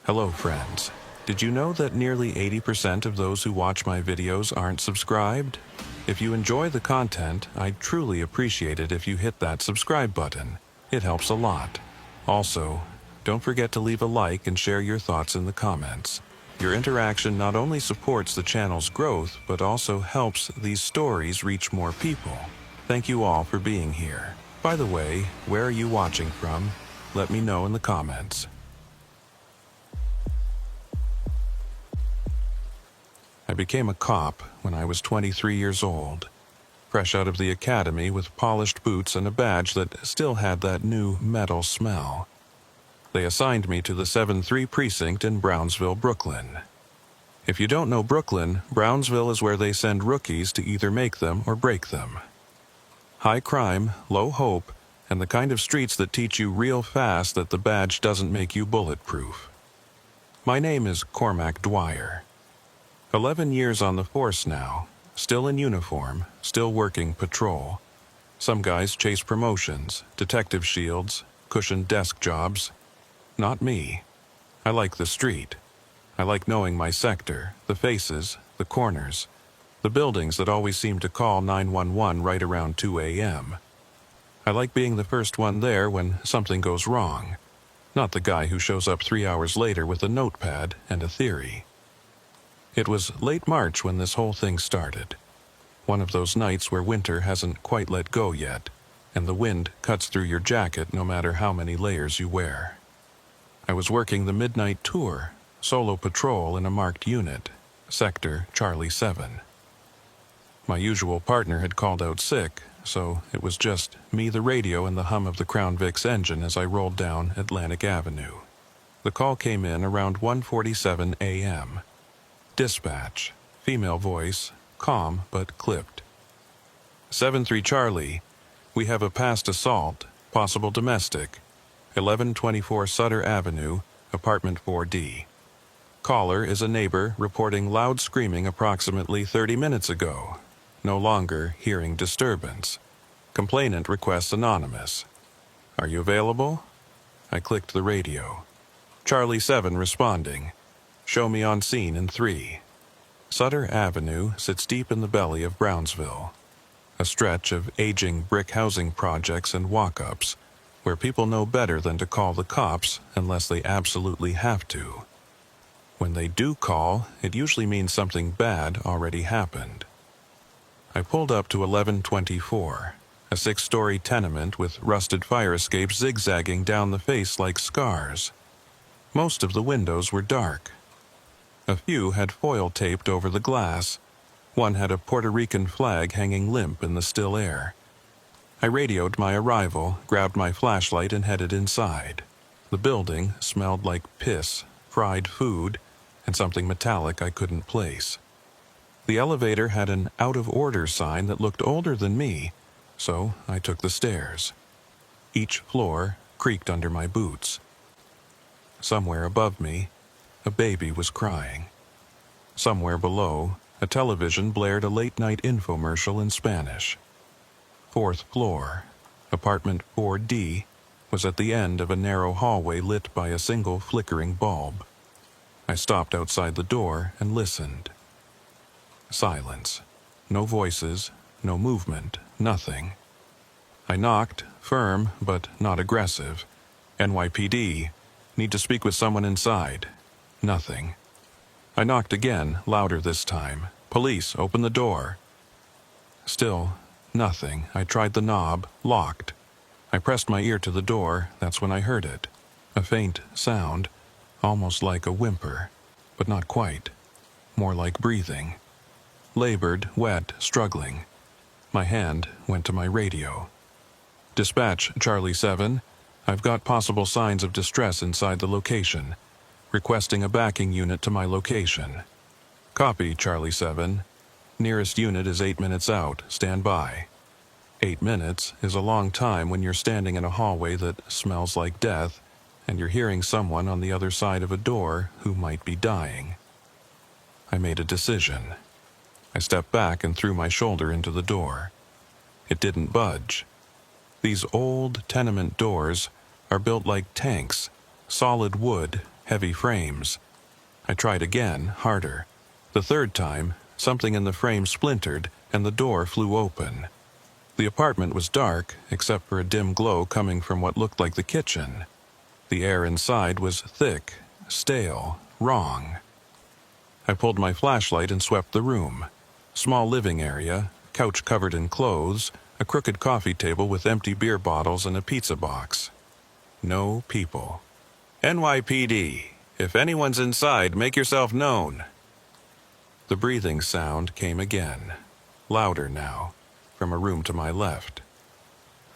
Hello friends. Did you know that nearly 80% of those who watch my videos aren't subscribed? If you enjoy the content, I'd truly appreciate it if you hit that subscribe button. It helps a lot. Also, don't forget to leave a like and share your thoughts in the comments. Your interaction not only supports the channel's growth, but also helps these stories reach more people. Thank you all for being here. By the way, where are you watching from? Let me know in the comments. I became a cop when I was 23 years old, fresh out of the academy with polished boots and a badge that still had that new metal smell. They assigned me to the 7-3 precinct in Brownsville, Brooklyn. If you don't know Brooklyn, Brownsville is where they send rookies to either make them or break them. High crime, low hope, and the kind of streets that teach you real fast that the badge doesn't make you bulletproof. My name is Cormac Dwyer. 11 years on the force now, still in uniform, still working patrol. Some guys chase promotions, detective shields, cushioned desk jobs. Not me. I like the street. I like knowing my sector, the faces, the corners, the buildings that always seem to call 911 right around 2 a.m. I like being the first one there when something goes wrong, not the guy who shows up 3 hours later with a notepad and a theory. It was late March when this whole thing started. One of those nights where winter hasn't quite let go yet, and the wind cuts through your jacket no matter how many layers you wear. I was working the midnight tour, solo patrol in a marked unit, Sector Charlie 7. My usual partner had called out sick, so it was just me, the radio, and the hum of the Crown Vic's engine as I rolled down Atlantic Avenue. The call came in around 1:47 a.m. Dispatch, female voice, calm but clipped. 7-3 Charlie, we have a past assault, possible domestic, 1124 Sutter Avenue, apartment 4D. Caller is a neighbor reporting loud screaming approximately 30 minutes ago. No longer hearing disturbance. Complainant requests anonymous. Are you available? I clicked the radio. Charlie 7 responding. Show me on scene in 3. Sutter Avenue sits deep in the belly of Brownsville, a stretch of aging brick housing projects and walk-ups where people know better than to call the cops unless they absolutely have to. When they do call, it usually means something bad already happened. I pulled up to 1124, a 6-story tenement with rusted fire escapes zigzagging down the face like scars. Most of the windows were dark. A few had foil taped over the glass. One had a Puerto Rican flag hanging limp in the still air. I radioed my arrival, grabbed my flashlight, and headed inside. The building smelled like piss, fried food, and something metallic I couldn't place. The elevator had an out-of-order sign that looked older than me, so I took the stairs. Each floor creaked under my boots. Somewhere above me, a baby was crying. Somewhere below, a television blared a late-night infomercial in Spanish. 4th floor, apartment 4D, was at the end of a narrow hallway lit by a single flickering bulb. I stopped outside the door and listened. Silence. No voices, no movement, nothing. I knocked, firm but not aggressive. NYPD, need to speak with someone inside. Nothing. I knocked again, louder this time. Police, open the door. Still, nothing. I tried the knob, locked. I pressed my ear to the door, that's when I heard it. A faint sound, almost like a whimper, but not quite. More like breathing. Labored, wet, struggling. My hand went to my radio. Dispatch, Charlie 7. I've got possible signs of distress inside the location. Requesting a backing unit to my location. Copy, Charlie 7. Nearest unit is 8 minutes out. Stand by. 8 minutes is a long time when you're standing in a hallway that smells like death and you're hearing someone on the other side of a door who might be dying. I made a decision. I stepped back and threw my shoulder into the door. It didn't budge. These old tenement doors are built like tanks, solid wood, heavy frames. I tried again, harder. The third time, something in the frame splintered and the door flew open. The apartment was dark, except for a dim glow coming from what looked like the kitchen. The air inside was thick, stale, wrong. I pulled my flashlight and swept the room. Small living area, couch covered in clothes, a crooked coffee table with empty beer bottles and a pizza box. No people. NYPD. If anyone's inside, make yourself known. The breathing sound came again, louder now, from a room to my left.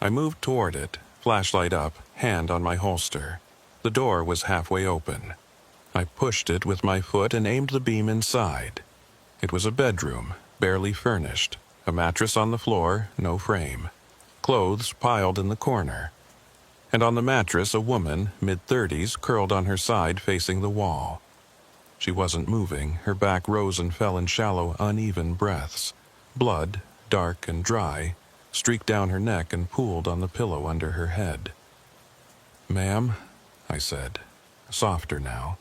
I moved toward it, flashlight up, hand on my holster. The door was halfway open. I pushed it with my foot and aimed the beam inside. It was a bedroom, barely furnished, a mattress on the floor, no frame, clothes piled in the corner. And on the mattress a woman, mid-30s, curled on her side facing the wall. She wasn't moving, her back rose and fell in shallow, uneven breaths. Blood, dark and dry, streaked down her neck and pooled on the pillow under her head. "Ma'am," I said, softer now,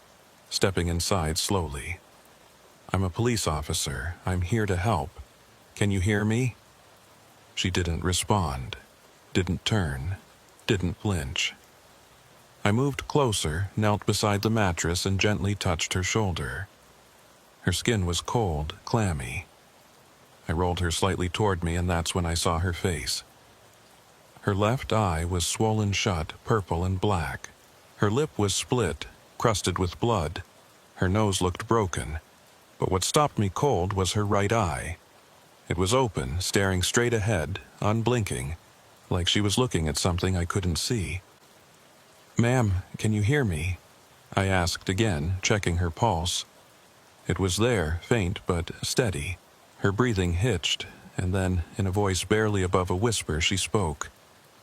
stepping inside slowly. "I'm a police officer. I'm here to help. Can you hear me?" She didn't respond, didn't turn, didn't flinch. I moved closer, knelt beside the mattress and gently touched her shoulder. Her skin was cold, clammy. I rolled her slightly toward me and that's when I saw her face. Her left eye was swollen shut, purple and black. Her lip was split, crusted with blood. Her nose looked broken. But what stopped me cold was her right eye. It was open, staring straight ahead, unblinking, like she was looking at something I couldn't see. "Ma'am, can you hear me?" I asked again, checking her pulse. It was there, faint but steady. Her breathing hitched, and then, in a voice barely above a whisper, she spoke.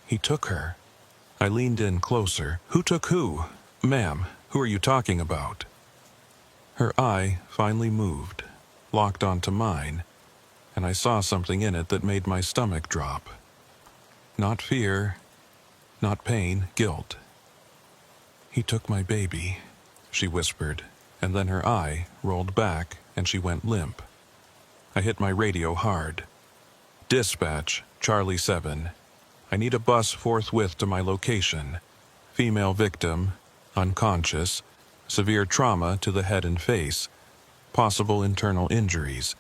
"He took her." I leaned in closer. "Who took who? Ma'am, who are you talking about?" Her eye finally moved, locked onto mine, and I saw something in it that made my stomach drop. Not fear, not pain, guilt. "He took my baby," she whispered, and then her eye rolled back and she went limp. I hit my radio hard. "Dispatch, Charlie 7. I need a bus forthwith to my location. Female victim, unconscious, severe trauma to the head and face, possible internal injuries.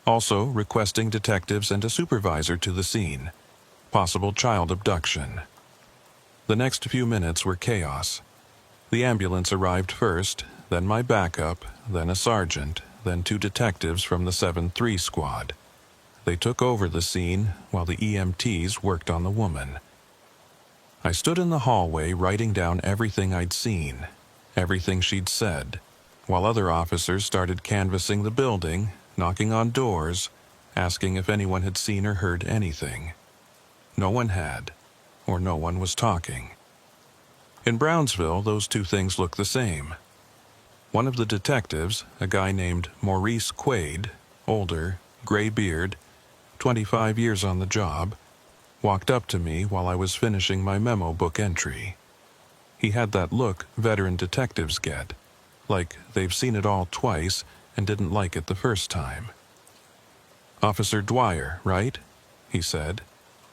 Also requesting detectives and a supervisor to the scene. Possible child abduction." The next few minutes were chaos. The ambulance arrived first, then my backup, then a sergeant, then 2 detectives from the 7-3 squad. They took over the scene while the EMTs worked on the woman. I stood in the hallway writing down everything I'd seen, everything she'd said, while other officers started canvassing the building, knocking on doors, asking if anyone had seen or heard anything. No one had, or no one was talking. In Brownsville, those 2 things looked the same. One of the detectives, a guy named Maurice Quaid, older, gray beard, 25 years on the job, walked up to me while I was finishing my memo book entry. He had that look veteran detectives get, like they've seen it all twice and didn't like it the first time. "Officer Dwyer, right?" he said,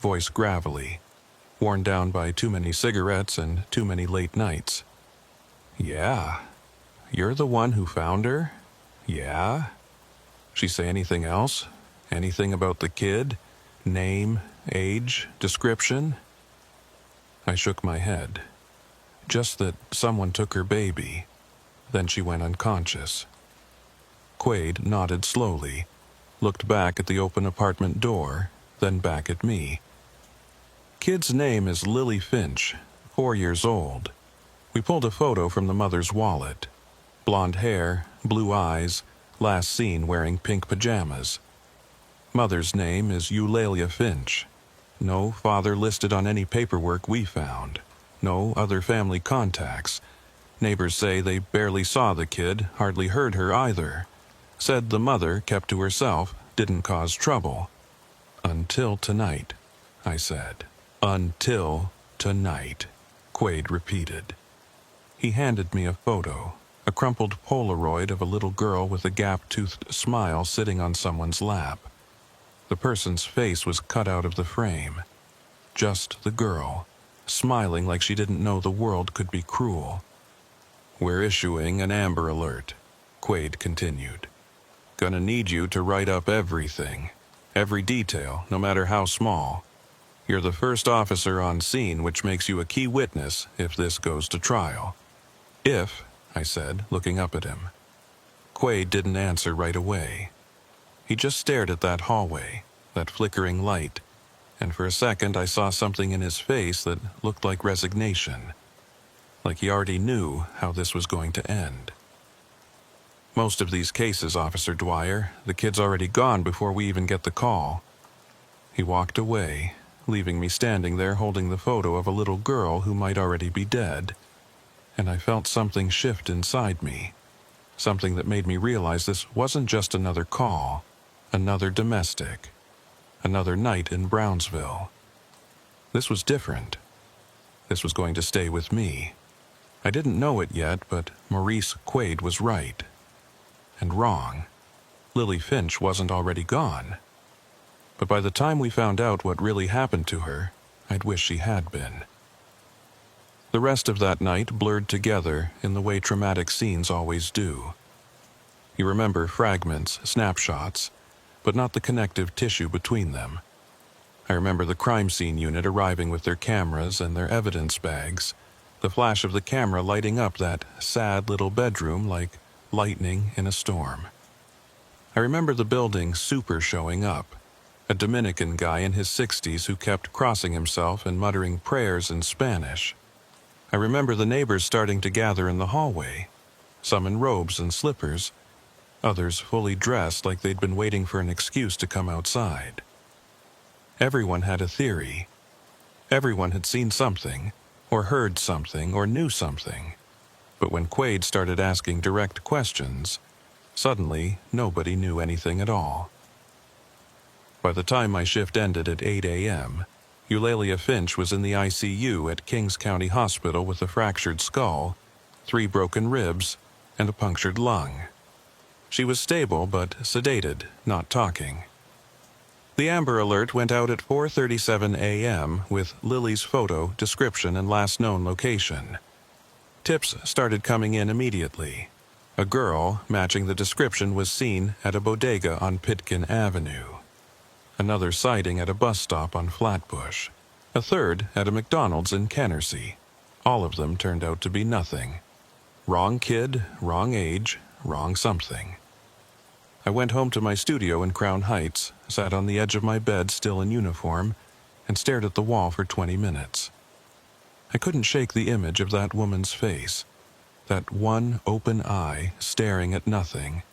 voice gravelly, worn down by too many cigarettes and too many late nights. "Yeah. You're the one who found her? Yeah? She say anything else? Anything about the kid? Name, age, description?" I shook my head. "Just that someone took her baby. Then she went unconscious." Quaid nodded slowly, looked back at the open apartment door, then back at me. "Kid's name is Lily Finch, 4 years old. We pulled a photo from the mother's wallet. Blonde hair, blue eyes, last seen wearing pink pajamas. Mother's name is Eulalia Finch. No father listed on any paperwork we found. No other family contacts. Neighbors say they barely saw the kid, hardly heard her either. Said the mother kept to herself, didn't cause trouble. Until tonight," I said. "Until tonight," Quaid repeated. He handed me a photo, a crumpled Polaroid of a little girl with a gap-toothed smile sitting on someone's lap. The person's face was cut out of the frame. Just the girl, smiling like she didn't know the world could be cruel. "We're issuing an Amber Alert," Quaid continued. "Gonna need you to write up everything, every detail, no matter how small. You're the first officer on scene, which makes you a key witness if this goes to trial." "If," I said, looking up at him. Quaid didn't answer right away. He just stared at that hallway, that flickering light, and for a second I saw something in his face that looked like resignation, like he already knew how this was going to end. "Most of these cases, Officer Dwyer, the kid's already gone before we even get the call." He walked away, leaving me standing there holding the photo of a little girl who might already be dead, and I felt something shift inside me, something that made me realize this wasn't just another call, another domestic, another night in Brownsville. This was different. This was going to stay with me. I didn't know it yet, but Maurice Quaid was right. And wrong. Lily Finch wasn't already gone. But by the time we found out what really happened to her, I'd wish she had been. The rest of that night blurred together in the way traumatic scenes always do. You remember fragments, snapshots, but not the connective tissue between them. I remember the crime scene unit arriving with their cameras and their evidence bags, the flash of the camera lighting up that sad little bedroom like lightning in a storm. I remember the building super showing up, a Dominican guy in his 60s who kept crossing himself and muttering prayers in Spanish. I remember the neighbors starting to gather in the hallway, some in robes and slippers, others fully dressed like they'd been waiting for an excuse to come outside. Everyone had a theory. Everyone had seen something, or heard something, or knew something. But when Quaid started asking direct questions, suddenly nobody knew anything at all. By the time my shift ended at 8 a.m., Eulalia Finch was in the ICU at Kings County Hospital with a fractured skull, 3 broken ribs, and a punctured lung. She was stable but sedated, not talking. The Amber Alert went out at 4:37 a.m. with Lily's photo, description, and last known location. Tips started coming in immediately. A girl matching the description was seen at a bodega on Pitkin Avenue. Another sighting at a bus stop on Flatbush. A third at a McDonald's in Canarsie. All of them turned out to be nothing. Wrong kid, wrong age, wrong something. I went home to my studio in Crown Heights, sat on the edge of my bed still in uniform, and stared at the wall for 20 minutes. I couldn't shake the image of that woman's face, that one open eye staring at nothing,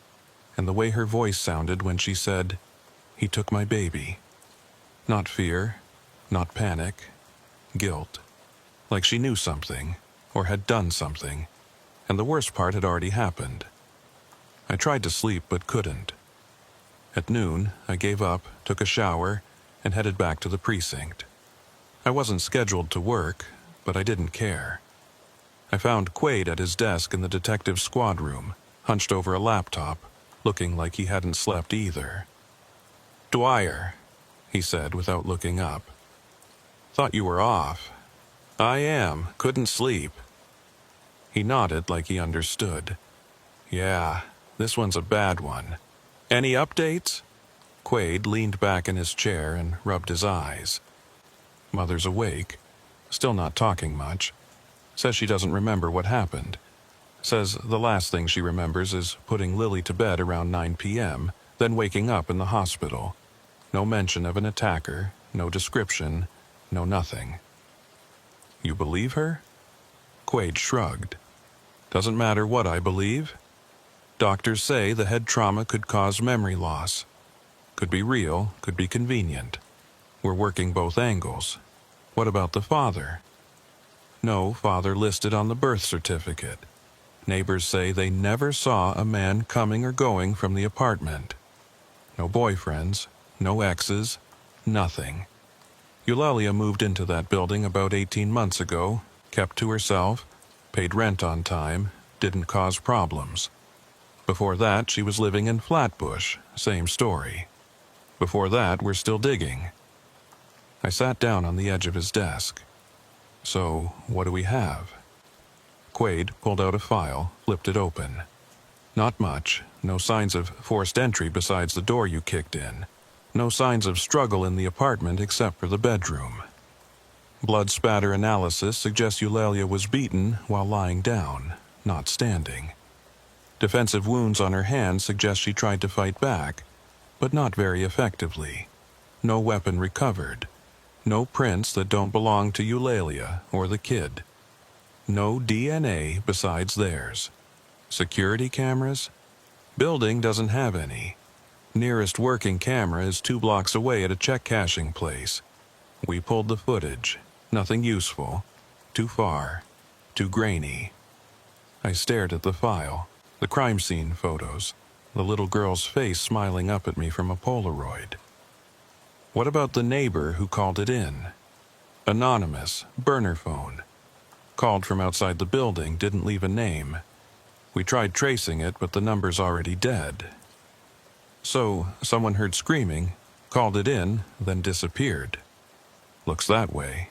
and the way her voice sounded when she said, "He took my baby." Not fear, not panic, guilt. Like she knew something, or had done something, and the worst part had already happened. I tried to sleep but couldn't. At noon, I gave up, took a shower, and headed back to the precinct. I wasn't scheduled to work, but I didn't care. I found Quaid at his desk in the detective squad room, hunched over a laptop, looking like he hadn't slept either. "Dwyer," he said without looking up. "Thought you were off." "I am. Couldn't sleep." He nodded like he understood. "Yeah, this one's a bad one. Any updates?" Quaid leaned back in his chair and rubbed his eyes. "Mother's awake, still not talking much. Says she doesn't remember what happened. Says the last thing she remembers is putting Lily to bed around 9 p.m., then waking up in the hospital. No mention of an attacker, no description, no nothing." "You believe her?" Quaid shrugged. "Doesn't matter what I believe. Doctors say the head trauma could cause memory loss. Could be real, could be convenient. We're working both angles. What about the father?" "No father listed on the birth certificate. Neighbors say they never saw a man coming or going from the apartment. No boyfriends, no exes, nothing. Eulalia moved into that building about 18 months ago, kept to herself, paid rent on time, didn't cause problems. Before that, she was living in Flatbush, same story. Before that, we're still digging. I sat down on the edge of his desk. So, what do we have? Quaid pulled out a file, flipped it open. Not much, no signs of forced entry besides the door you kicked in. No signs of struggle in the apartment except for the bedroom. Blood spatter analysis suggests Eulalia was beaten while lying down, not standing. Defensive wounds on her hands suggest she tried to fight back, but not very effectively. No weapon recovered. No prints that don't belong to Eulalia or the kid. No DNA besides theirs. Security cameras? Building doesn't have any. Nearest working camera is 2 blocks away at a check cashing place. We pulled the footage. Nothing useful. Too far. Too grainy. I stared at the file, the crime scene photos, the little girl's face smiling up at me from a Polaroid. What about the neighbor who called it in? Anonymous, burner phone. Called from outside the building, didn't leave a name. We tried tracing it, but the number's already dead. So, someone heard screaming, called it in, then disappeared. Looks that way.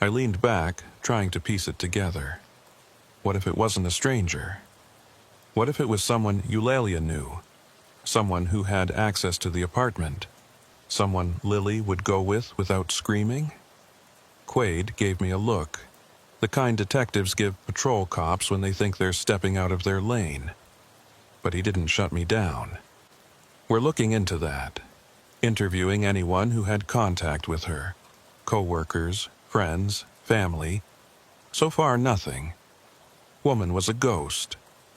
I leaned back, trying to piece it together. What if it wasn't a stranger? What if it was someone Eulalia knew? Someone who had access to the apartment? Someone Lily would go with without screaming? Quaid gave me a look. The kind detectives give patrol cops when they think they're stepping out of their lane. But he didn't shut me down. We're looking into that. Interviewing anyone who had contact with her. Co-workers, friends, family. So far, nothing. Woman was a ghost.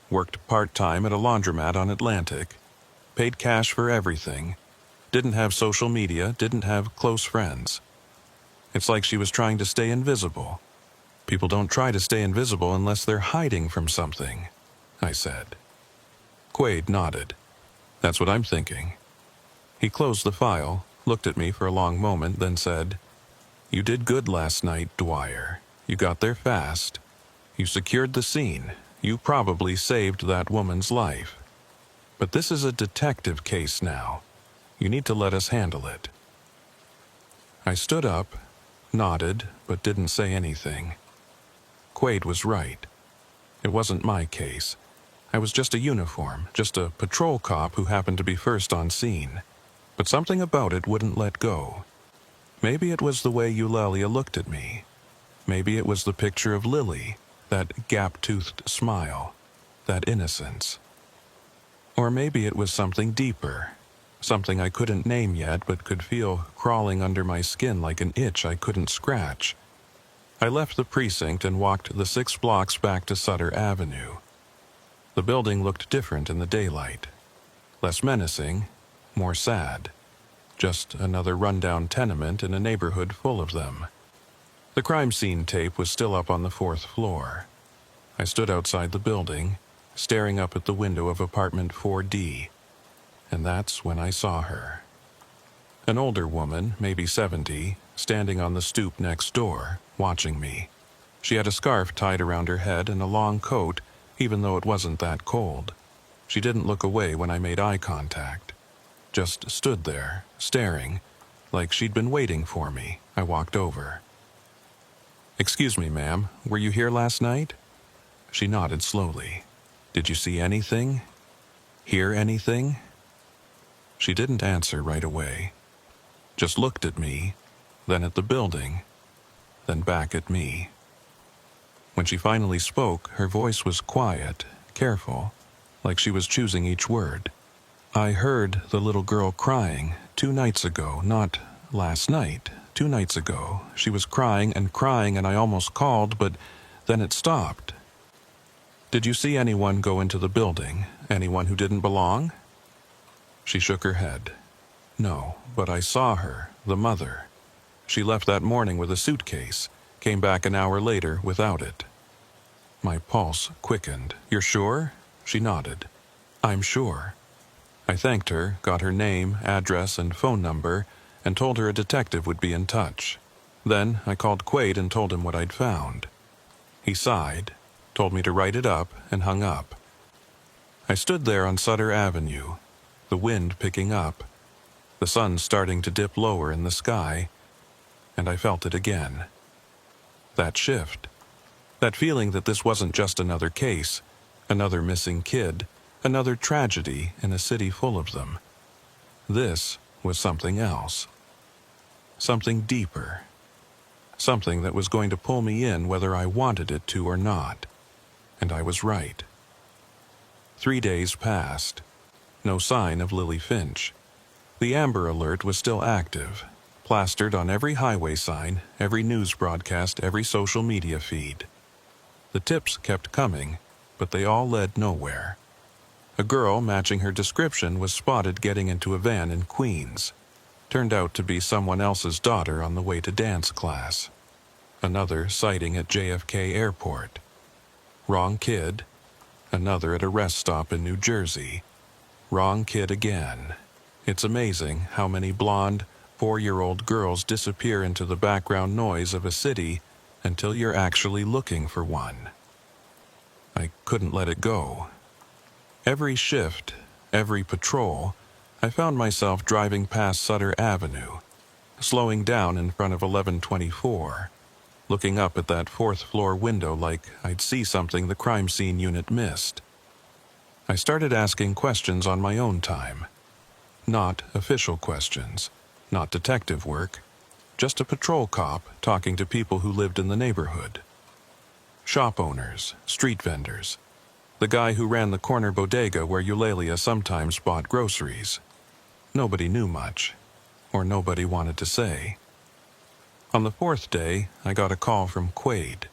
Worked part-time at a laundromat on Atlantic. Paid cash for everything. Didn't have social media, didn't have close friends. It's like she was trying to stay invisible. People don't try to stay invisible unless they're hiding from something, I said. Quaid nodded. That's what I'm thinking. He closed the file, looked at me for a long moment, then said, "You did good last night, Dwyer. You got there fast. You secured the scene. You probably saved that woman's life. But this is a detective case now. You need to let us handle it." I stood up, nodded, but didn't say anything. Quaid was right. It wasn't my case. I was just a uniform, just a patrol cop who happened to be first on scene. But something about it wouldn't let go. Maybe it was the way Eulalia looked at me. Maybe it was the picture of Lily, that gap-toothed smile, that innocence. Or maybe it was something deeper, something I couldn't name yet but could feel crawling under my skin like an itch I couldn't scratch. I left the precinct and walked the 6 blocks back to Sutter Avenue. The building looked different in the daylight. Less menacing, more sad. Just another rundown tenement in a neighborhood full of them. The crime scene tape was still up on the 4th floor. I stood outside the building, staring up at the window of apartment 4D. And that's when I saw her. An older woman, maybe 70, standing on the stoop next door, watching me. She had a scarf tied around her head and a long coat, even though it wasn't that cold. She didn't look away when I made eye contact. Just stood there, staring, like she'd been waiting for me. I walked over. "Excuse me, ma'am, were you here last night?" She nodded slowly. "Did you see anything? Hear anything?" She didn't answer right away. Just looked at me, then at the building, then back at me. When she finally spoke, her voice was quiet, careful, like she was choosing each word. "I heard the little girl crying 2 nights ago, not last night. 2 nights ago. She was crying and I almost called, but then it stopped." "Did you see anyone go into the building? Anyone who didn't belong?" She shook her head. "No, but I saw her, the mother. She left that morning with a suitcase, came back an hour later without it." My pulse quickened. "You're sure?" She nodded. "I'm sure." I thanked her, got her name, address, and phone number, and told her a detective would be in touch. Then I called Quaid and told him what I'd found. He sighed, told me to write it up, and hung up. I stood there on Sutter Avenue, the wind picking up, the sun starting to dip lower in the sky, and I felt it again. That shift. That feeling that this wasn't just another case, another missing kid, another tragedy in a city full of them. This was something else. Something deeper. Something that was going to pull me in whether I wanted it to or not. And I was right. 3 days passed. No sign of Lily Finch. The Amber Alert was still active, plastered on every highway sign, every news broadcast, every social media feed. The tips kept coming, but they all led nowhere. A girl matching her description was spotted getting into a van in Queens. Turned out to be someone else's daughter on the way to dance class. Another sighting at JFK Airport. Wrong kid. Another at a rest stop in New Jersey. Wrong kid again. It's amazing how many blonde, 4-year-old girls disappear into the background noise of a city until you're actually looking for one. I couldn't let it go. Every shift, every patrol, I found myself driving past Sutter Avenue, slowing down in front of 1124, looking up at that 4th-floor window like I'd see something the crime scene unit missed. I started asking questions on my own time. Not official questions, not detective work, just a patrol cop talking to people who lived in the neighborhood. Shop owners, street vendors, the guy who ran the corner bodega where Eulalia sometimes bought groceries. Nobody knew much, or nobody wanted to say. On the 4th day, I got a call from Quaid.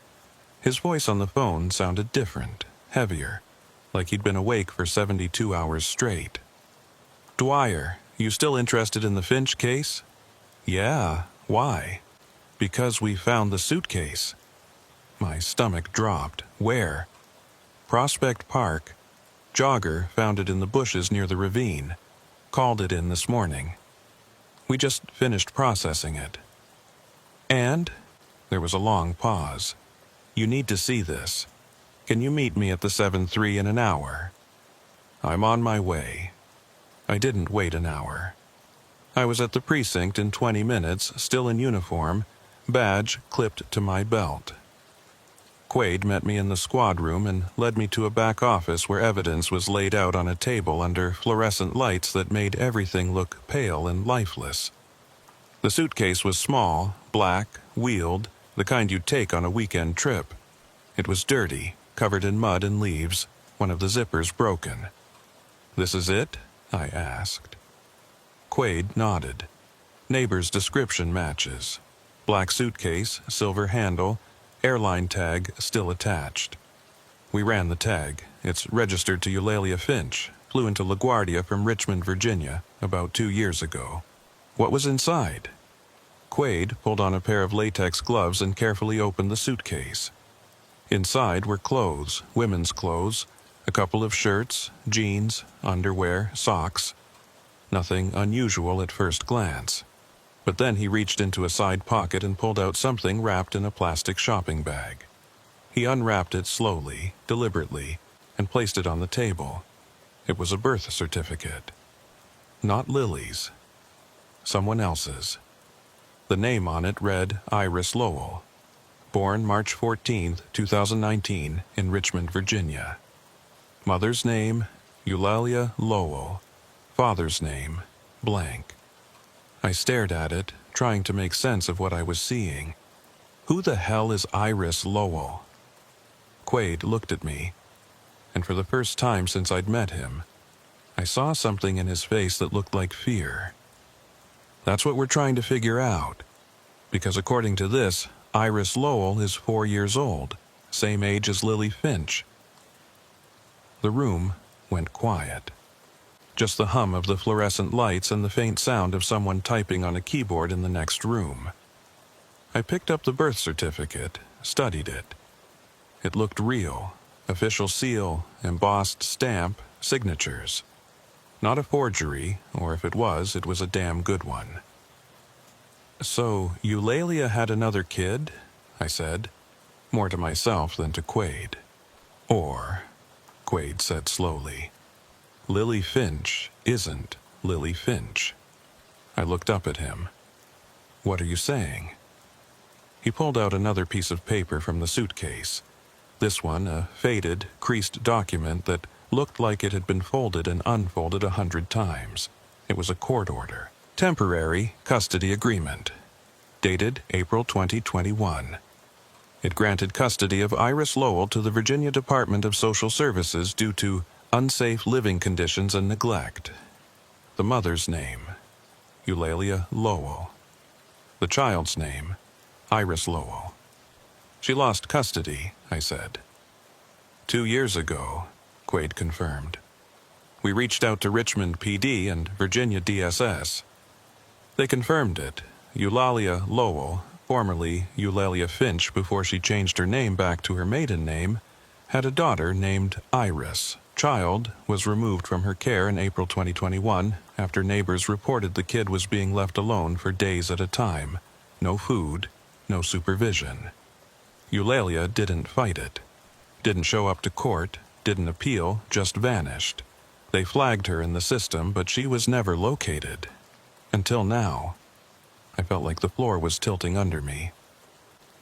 His voice on the phone sounded different, heavier, like he'd been awake for 72 hours straight. "Dwyer, you still interested in the Finch case?" "Yeah, why?" "Because we found the suitcase." My stomach dropped. "Where?" "Prospect Park. Jogger found it in the bushes near the ravine. Called it in this morning. We just finished processing it." "And?" There was a long pause. "You need to see this. Can you meet me at the 7-3 in an hour?" "I'm on my way." I didn't wait an hour. I was at the precinct in 20 minutes, still in uniform, badge clipped to my belt. Quaid met me in the squad room and led me to a back office where evidence was laid out on a table under fluorescent lights that made everything look pale and lifeless. The suitcase was small, black, wheeled, the kind you'd take on a weekend trip. It was dirty, covered in mud and leaves, one of the zippers broken. "This is it?" I asked. Quaid nodded. Neighbor's description matches. Black suitcase, silver handle, airline tag still attached. We ran the tag. It's registered to Eulalia Finch. Flew into LaGuardia from Richmond, Virginia, about 2 years ago. What was inside? Quaid pulled on a pair of latex gloves and carefully opened the suitcase. Inside were clothes, women's clothes, a couple of shirts, jeans, underwear, socks. Nothing unusual at first glance. But then he reached into a side pocket and pulled out something wrapped in a plastic shopping bag. He unwrapped it slowly, deliberately, and placed it on the table. It was a birth certificate. Not Lily's. Someone else's. The name on it read Iris Lowell. Born March 14, 2019, in Richmond, Virginia. Mother's name, Eulalia Lowell. Father's name, blank. I stared at it, trying to make sense of what I was seeing. Who the hell is Iris Lowell? Quaid looked at me, and for the first time since I'd met him, I saw something in his face that looked like fear. That's what we're trying to figure out, because according to this, Iris Lowell is 4 years old, same age as Lily Finch. The room went quiet. Just the hum of the fluorescent lights and the faint sound of someone typing on a keyboard in the next room. I picked up the birth certificate, studied it. It looked real. Official seal, embossed stamp, signatures. Not a forgery, or if it was a damn good one. "So, Eulalia had another kid?" I said. more to myself than to Quaid. Or, Quaid said slowly, Lily Finch isn't Lily Finch. I looked up at him. What are you saying? He pulled out another piece of paper from the suitcase. This one, a faded, creased document that looked like it had been folded and unfolded 100 times. It was a court order. Temporary custody agreement. Dated April 2021. It granted custody of Iris Lowell to the Virginia Department of Social Services due to unsafe living conditions and neglect. The mother's name, Eulalia Lowell. The child's name, Iris Lowell. She lost custody, I said. 2 years ago, Quaid confirmed. We reached out to Richmond PD and Virginia DSS. They confirmed it. Eulalia Lowell, formerly Eulalia Finch before she changed her name back to her maiden name, had a daughter named Iris. Child was removed from her care in April 2021 after neighbors reported the kid was being left alone for days at a time. No food, no supervision. Eulalia didn't fight it. Didn't show up to court, didn't appeal, just vanished. They flagged her in the system, but she was never located. Until now. I felt like the floor was tilting under me.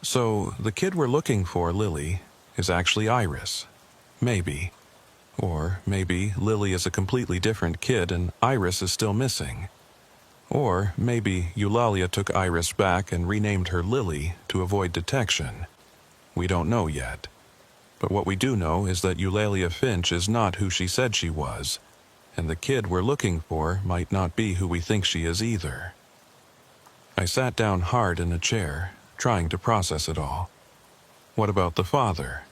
So, the kid we're looking for, Lily, is actually Iris. Maybe. Or maybe Lily is a completely different kid and Iris is still missing. Or maybe Eulalia took Iris back and renamed her Lily to avoid detection. We don't know yet. But what we do know is that Eulalia Finch is not who she said she was, and the kid we're looking for might not be who we think she is either. I sat down hard in a chair, trying to process it all. What about the father?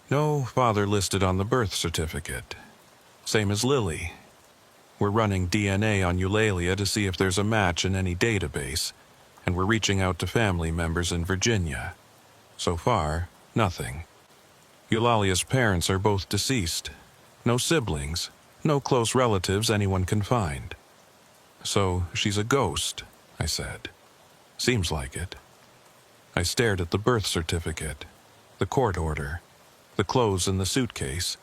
No father listed on the birth certificate. Same as Lily. We're running DNA on Eulalia to see if there's a match in any database, and we're reaching out to family members in Virginia. So far, nothing. Eulalia's parents are both deceased. No siblings, no close relatives anyone can find. So she's a ghost, I said. Seems like it. I stared at the birth certificate, the court order, the clothes in the suitcase,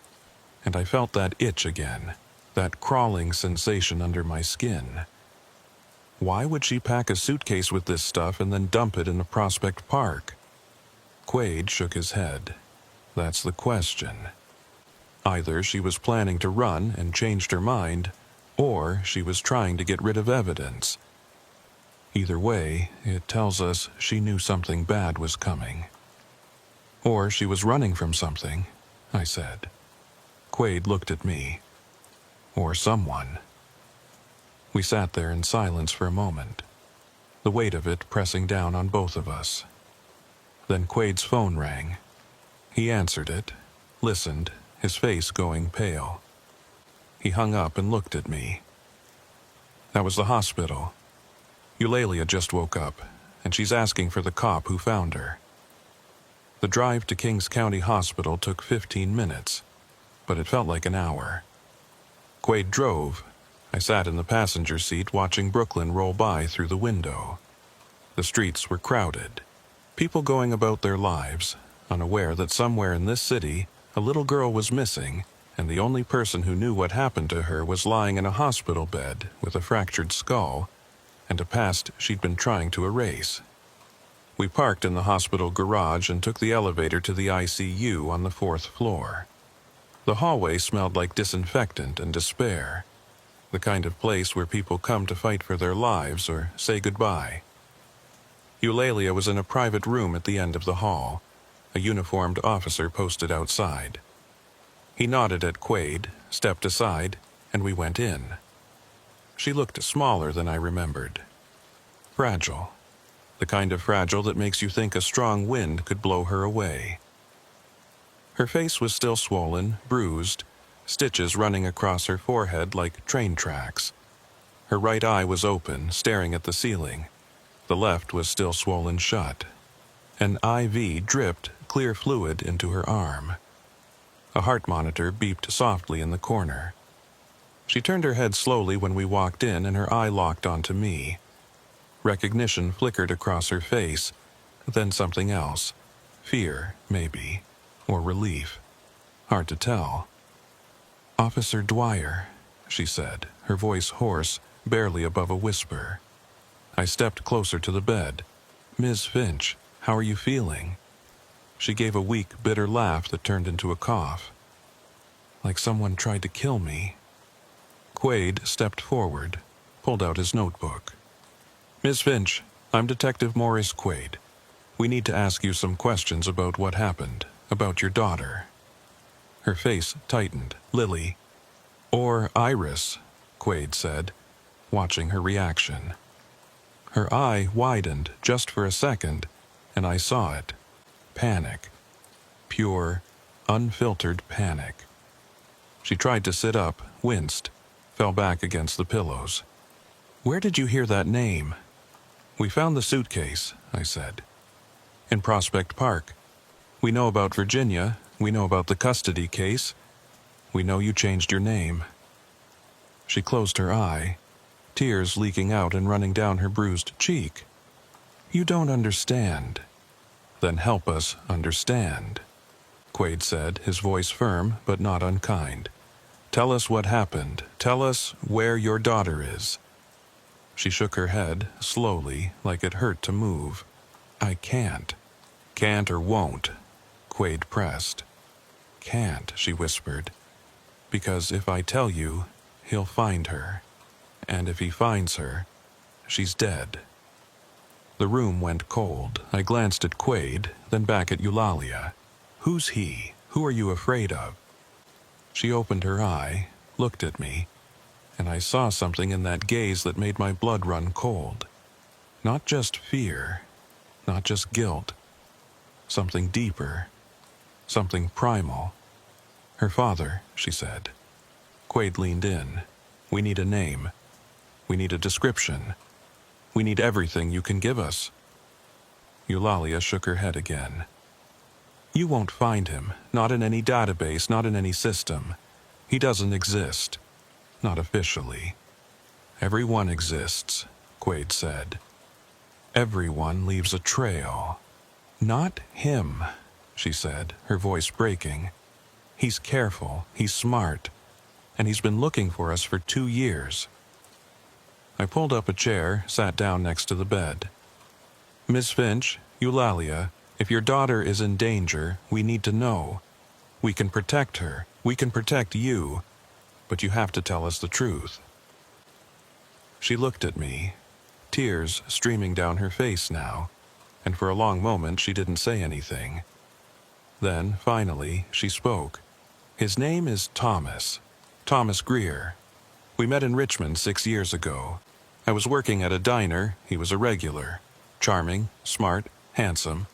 and I felt that itch again, that crawling sensation under my skin. Why would she pack a suitcase with this stuff and then dump it in a Prospect Park? Quaid shook his head. That's the question. Either she was planning to run and changed her mind, or she was trying to get rid of evidence. Either way, it tells us she knew something bad was coming. Or she was running from something, I said. Quaid looked at me. Or someone. We sat there in silence for a moment, the weight of it pressing down on both of us. Then Quaid's phone rang. He answered it, listened, his face going pale. He hung up and looked at me. That was the hospital. Eulalia just woke up, and she's asking for the cop who found her. The drive to Kings County Hospital took 15 minutes, but it felt like an hour. Quaid drove. I sat in the passenger seat watching Brooklyn roll by through the window. The streets were crowded. People going about their lives, unaware that somewhere in this city, a little girl was missing, and the only person who knew what happened to her was lying in a hospital bed with a fractured skull and a past she'd been trying to erase. We parked in the hospital garage and took the elevator to the ICU on the 4th floor. The hallway smelled like disinfectant and despair, the kind of place where people come to fight for their lives or say goodbye. Eulalia was in a private room at the end of the hall, a uniformed officer posted outside. He nodded at Quaid, stepped aside, and we went in. She looked smaller than I remembered. Fragile. The kind of fragile that makes you think a strong wind could blow her away. Her face was still swollen, bruised, stitches running across her forehead like train tracks. Her right eye was open, staring at the ceiling. The left was still swollen shut. An IV dripped clear fluid into her arm. A heart monitor beeped softly in the corner. She turned her head slowly when we walked in and her eye locked onto me. Recognition flickered across her face, then something else. Fear, maybe. Or relief. Hard to tell. "Officer Dwyer," she said, her voice hoarse, barely above a whisper. I stepped closer to the bed. "Ms. Finch, how are you feeling?" She gave a weak, bitter laugh that turned into a cough. "Like someone tried to kill me." Quaid stepped forward, pulled out his notebook. "Ms. Finch, I'm Detective Morris Quaid. We need to ask you some questions about what happened, about your daughter." Her face tightened. "Lily." "Or Iris," Quaid said, watching her reaction. Her eye widened just for a second, and I saw it. Panic. Pure, unfiltered panic. She tried to sit up, winced, fell back against the pillows. "Where did you hear that name?" "We found the suitcase," I said. "In Prospect Park. We know about Virginia. We know about the custody case. We know you changed your name." She closed her eye, tears leaking out and running down her bruised cheek. "You don't understand." "Then help us understand," Quaid said, his voice firm but not unkind. "Tell us what happened. Tell us where your daughter is." She shook her head, slowly, like it hurt to move. "I can't." "Can't or won't," Quaid pressed. "Can't," she whispered. "Because if I tell you, he'll find her. And if he finds her, she's dead." The room went cold. I glanced at Quaid, then back at Eulalia. "Who's he? Who are you afraid of?" She opened her eye, looked at me, and I saw something in that gaze that made my blood run cold. Not just fear, not just guilt. Something deeper, something primal. "Her father," she said. Quaid leaned in. "We need a name. We need a description. We need everything you can give us." Eulalia shook her head again. "You won't find him, not in any database, not in any system. He doesn't exist. Not officially." "Everyone exists," Quaid said. "Everyone leaves a trail." "Not him," she said, her voice breaking. "He's careful, he's smart, and he's been looking for us for 2 years." I pulled up a chair, sat down next to the bed. "Miss Finch, Eulalia, if your daughter is in danger, we need to know. We can protect her, we can protect you, but you have to tell us the truth." She looked at me, tears streaming down her face now, and for a long moment she didn't say anything. Then, finally, she spoke. "His name is Thomas. Thomas Greer. We met in Richmond 6 years ago. I was working at a diner. He was a regular. Charming, smart, handsome.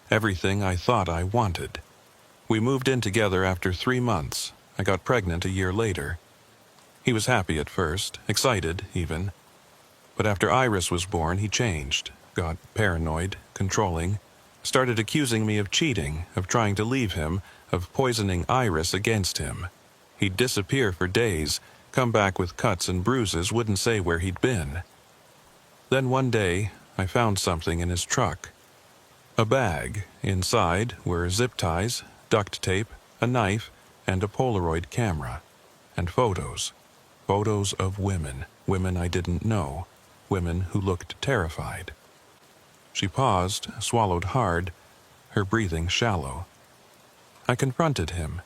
Everything I thought I wanted. We moved in together after 3 months. I got pregnant a year later. He was happy at first, excited even. But after Iris was born, he changed, got paranoid, controlling, started accusing me of cheating, of trying to leave him, of poisoning Iris against him. He'd disappear for days, come back with cuts and bruises, wouldn't say where he'd been. Then one day, I found something in his truck. A bag. Inside were zip ties, duct tape, a knife, and a Polaroid camera. And photos. Photos of women. Women I didn't know. Women who looked terrified. She paused, swallowed hard, her breathing shallow. I confronted him.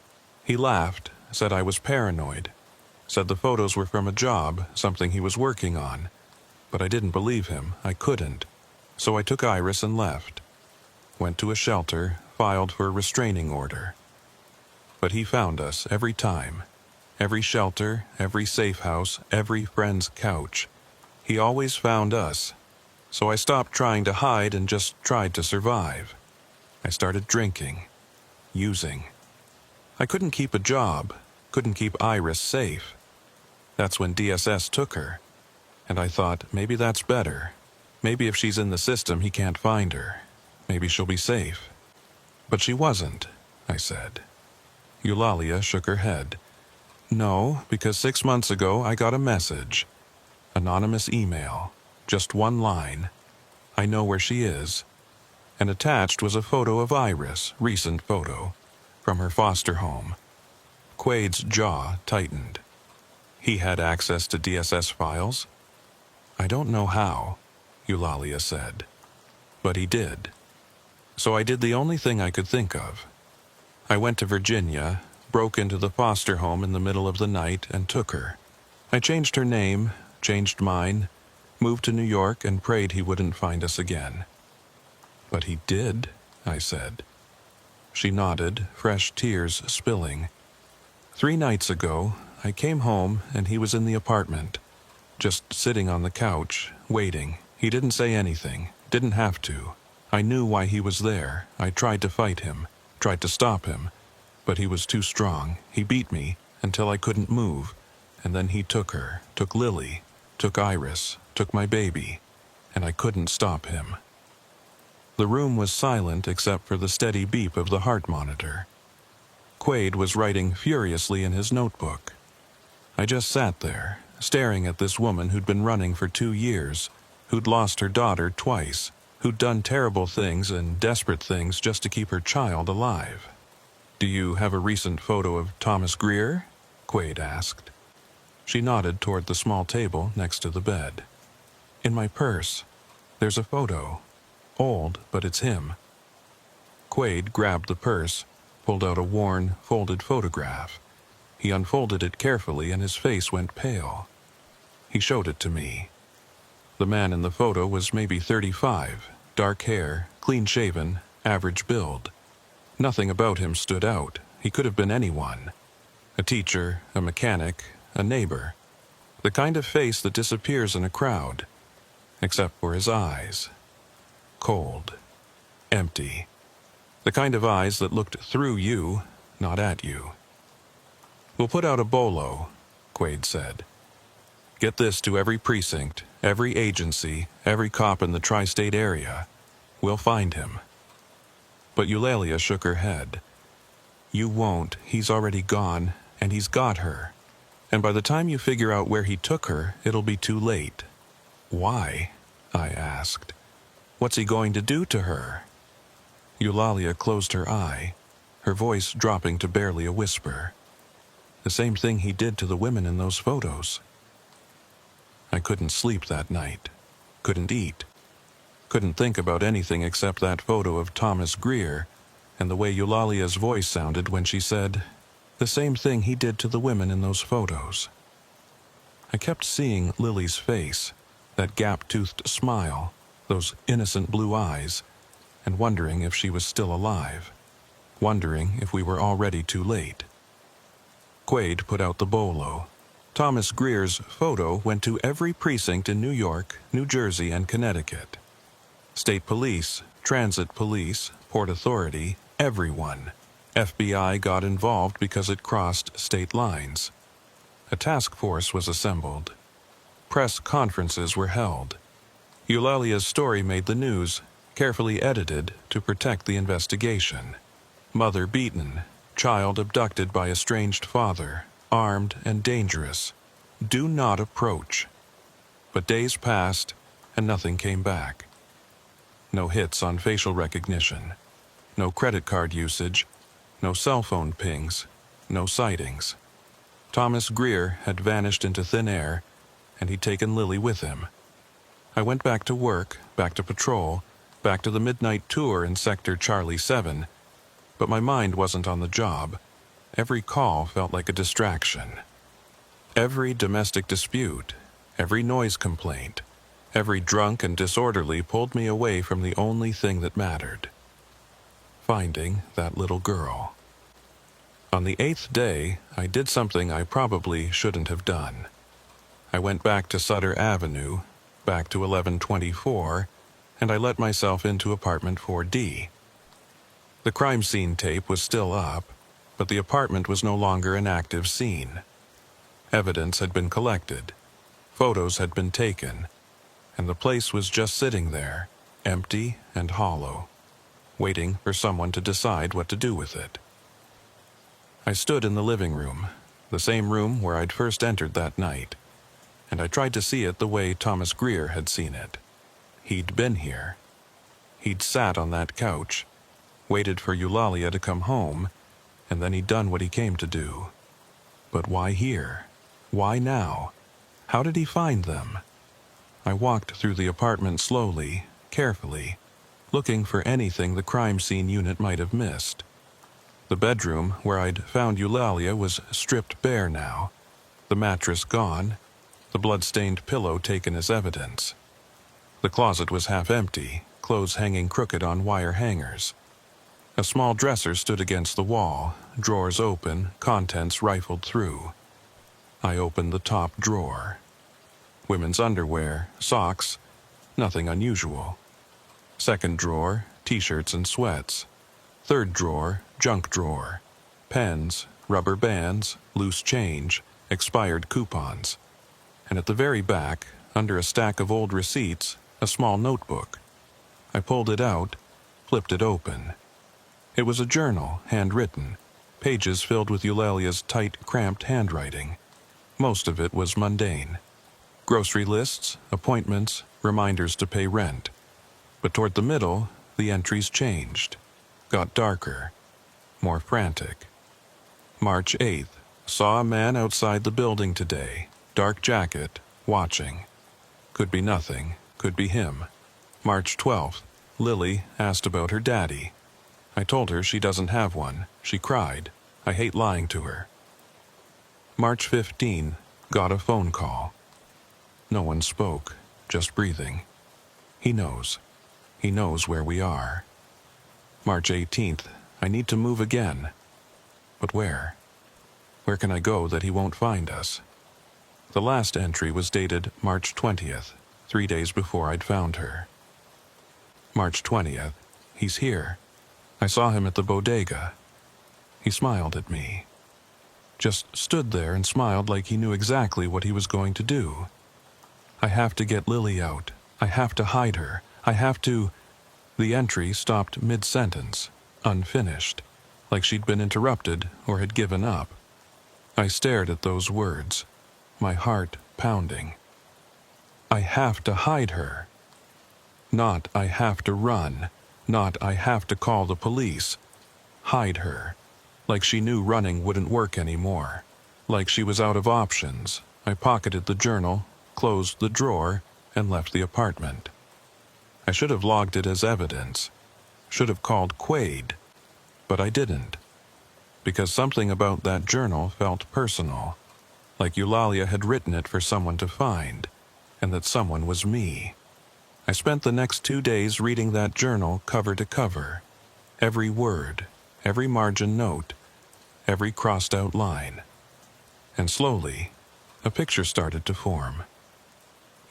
He laughed, said I was paranoid. Said the photos were from a job, something he was working on. But I didn't believe him. I couldn't. So I took Iris and left. Went to a shelter, filed for a restraining order. But he found us every time. Every shelter, every safe house, every friend's couch. He always found us. So I stopped trying to hide and just tried to survive. I started drinking. Using. I couldn't keep a job. Couldn't keep Iris safe. That's when DSS took her. And I thought, maybe that's better. Maybe if she's in the system, he can't find her. Maybe she'll be safe. But she wasn't, I said. Eulalia shook her head. No, because 6 months ago I got a message. Anonymous email. Just one line. I know where she is. and attached was a photo of Iris, recent photo, from her foster home. Quade's jaw tightened. He had access to DSS files? I don't know how, Eulalia said, but he did. So I did the only thing I could think of. I went to Virginia, broke into the foster home in the middle of the night, and took her. I changed her name, changed mine, moved to New York, and prayed he wouldn't find us again. But he did, I said. She nodded, fresh tears spilling. 3 nights ago, I came home and he was in the apartment, just sitting on the couch, waiting. He didn't say anything, didn't have to. I knew why he was there. I tried to fight him, tried to stop him, but he was too strong. He beat me until I couldn't move, and then he took her, took Lily, took Iris, took my baby, and I couldn't stop him. The room was silent except for the steady beep of the heart monitor. Quade was writing furiously in his notebook. I just sat there, staring at this woman who'd been running for 2 years, who'd lost her daughter twice, who'd done terrible things and desperate things just to keep her child alive. "Do you have a recent photo of Thomas Greer?" Quade asked. She nodded toward the small table next to the bed. "In my purse. There's a photo. Old, but it's him." Quade grabbed the purse, pulled out a worn, folded photograph. He unfolded it carefully and his face went pale. He showed it to me. The man in the photo was maybe 35, dark hair, clean-shaven, average build. Nothing about him stood out. He could have been anyone. A teacher, a mechanic, a neighbor. The kind of face that disappears in a crowd. Except for his eyes. Cold. Empty. The kind of eyes that looked through you, not at you. "We'll put out a bolo," Quade said. "Get this to every precinct, every agency, every cop in the tri-state area. We'll find him." But Eulalia shook her head. "You won't. He's already gone, and he's got her. And by the time you figure out where he took her, it'll be too late." "Why?" I asked. "What's he going to do to her?" Eulalia closed her eye, her voice dropping to barely a whisper. "The same thing he did to the women in those photos." I couldn't sleep that night. Couldn't eat. Couldn't think about anything except that photo of Thomas Greer and the way Eulalia's voice sounded when she said, "The same thing he did to the women in those photos." I kept seeing Lily's face, that gap-toothed smile, those innocent blue eyes, and wondering if she was still alive, wondering if we were already too late. Quade put out the bolo. Thomas Greer's photo went to every precinct in New York, New Jersey, and Connecticut. State police, transit police, Port Authority, everyone. FBI got involved because it crossed state lines. A task force was assembled. Press conferences were held. Eulalia's story made the news, carefully edited to protect the investigation. Mother beaten, child abducted by estranged father, armed and dangerous. Do not approach. But days passed, and nothing came back. No hits on facial recognition. No credit card usage. No cell phone pings. No sightings. Thomas Greer had vanished into thin air, and he'd taken Lily with him. I went back to work, back to patrol, back to the midnight tour in Sector Charlie 7, but my mind wasn't on the job. Every call felt like a distraction. Every domestic dispute, every noise complaint, every drunk and disorderly pulled me away from the only thing that mattered. Finding that little girl. On the 8th day, I did something I probably shouldn't have done. I went back to Sutter Avenue, back to 1124, and I let myself into apartment 4D. The crime scene tape was still up, but the apartment was no longer an active scene. Evidence had been collected, photos had been taken, and the place was just sitting there, empty and hollow, waiting for someone to decide what to do with it. I stood in the living room, the same room where I'd first entered that night, and I tried to see it the way Thomas Greer had seen it. He'd been here. He'd sat on that couch, waited for Eulalia to come home, and then he'd done what he came to do. But why here? Why now? How did he find them? I walked through the apartment slowly, carefully, looking for anything the crime scene unit might have missed. The bedroom where I'd found Eulalia was stripped bare now, the mattress gone, the blood-stained pillow taken as evidence. The closet was half empty, clothes hanging crooked on wire hangers. A small dresser stood against the wall, drawers open, contents rifled through. I opened the top drawer. Women's underwear, socks, nothing unusual. Second drawer, t-shirts and sweats. Third drawer, junk drawer. Pens, rubber bands, loose change, expired coupons. And at the very back, under a stack of old receipts, a small notebook. I pulled it out, flipped it open. It was a journal, handwritten, pages filled with Eulalia's tight, cramped handwriting. Most of it was mundane. Grocery lists, appointments, reminders to pay rent. But toward the middle, the entries changed, got darker, more frantic. March 8th, saw a man outside the building today, dark jacket, watching. Could be nothing, could be him. March 12th, Lily asked about her daddy. I told her she doesn't have one. She cried. I hate lying to her. March 15, got a phone call. No one spoke, just breathing. He knows. He knows where we are. March 18th, I need to move again. But where? Where can I go that he won't find us? The last entry was dated March 20th, 3 days before I'd found her. March 20th, he's here. I saw him at the bodega. He smiled at me. Just stood there and smiled like he knew exactly what he was going to do. I have to get Lily out. I have to hide her. I have to... The entry stopped mid-sentence, unfinished, like she'd been interrupted or had given up. I stared at those words, my heart pounding. I have to hide her. Not I have to run. Not I have to call the police. Hide her. Like she knew running wouldn't work anymore. Like she was out of options. I pocketed the journal, closed the drawer, and left the apartment. I should have logged it as evidence. Should have called Quaid. But I didn't. Because something about that journal felt personal. Like Eulalia had written it for someone to find, and that someone was me. I spent the next 2 days reading that journal cover to cover. Every word, every margin note, every crossed-out line. And slowly, a picture started to form.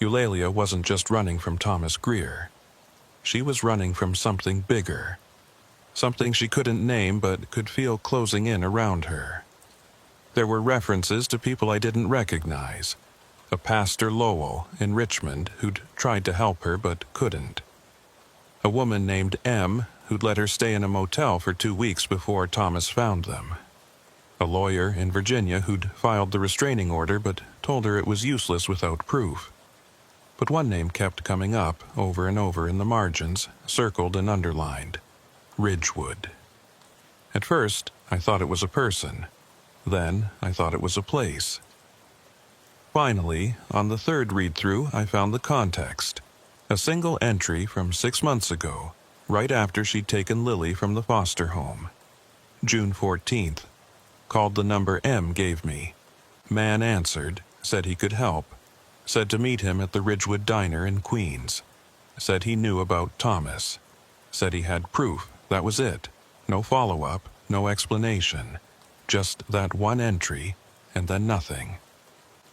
Eulalia wasn't just running from Thomas Greer. She was running from something bigger. Something she couldn't name but could feel closing in around her. There were references to people I didn't recognize. A Pastor Lowell in Richmond who'd tried to help her but couldn't. A woman named M who'd let her stay in a motel for 2 weeks before Thomas found them. A lawyer in Virginia who'd filed the restraining order but told her it was useless without proof. But one name kept coming up over and over in the margins, circled and underlined. Ridgewood. At first, I thought it was a person. Then, I thought it was a place. Finally, on the third read-through, I found the context. A single entry from 6 months ago, right after she'd taken Lily from the foster home. June 14th. Called the number M gave me. Man answered, said he could help. Said to meet him at the Ridgewood Diner in Queens. Said he knew about Thomas. Said he had proof, that was it. No follow-up, no explanation. Just that one entry, and then nothing.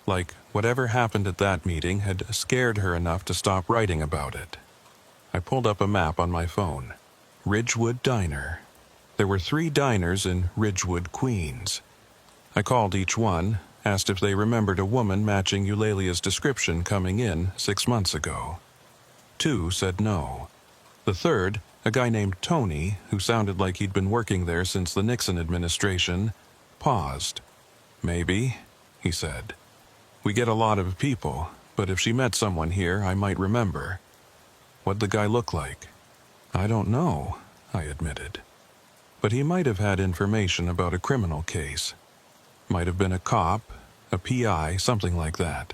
Like whatever happened at that meeting had scared her enough to stop writing about it. I pulled up a map on my phone. Ridgewood Diner. There were 3 diners in Ridgewood, Queens. I called each one, asked if they remembered a woman matching Eulalia's description coming in 6 months ago. 2 said no. The third, a guy named Tony, who sounded like he'd been working there since the Nixon administration, paused. Maybe, he said. We get a lot of people, but if she met someone here, I might remember. What'd the guy look like? I don't know, I admitted. But he might have had information about a criminal case. Might have been a cop, a PI, something like that.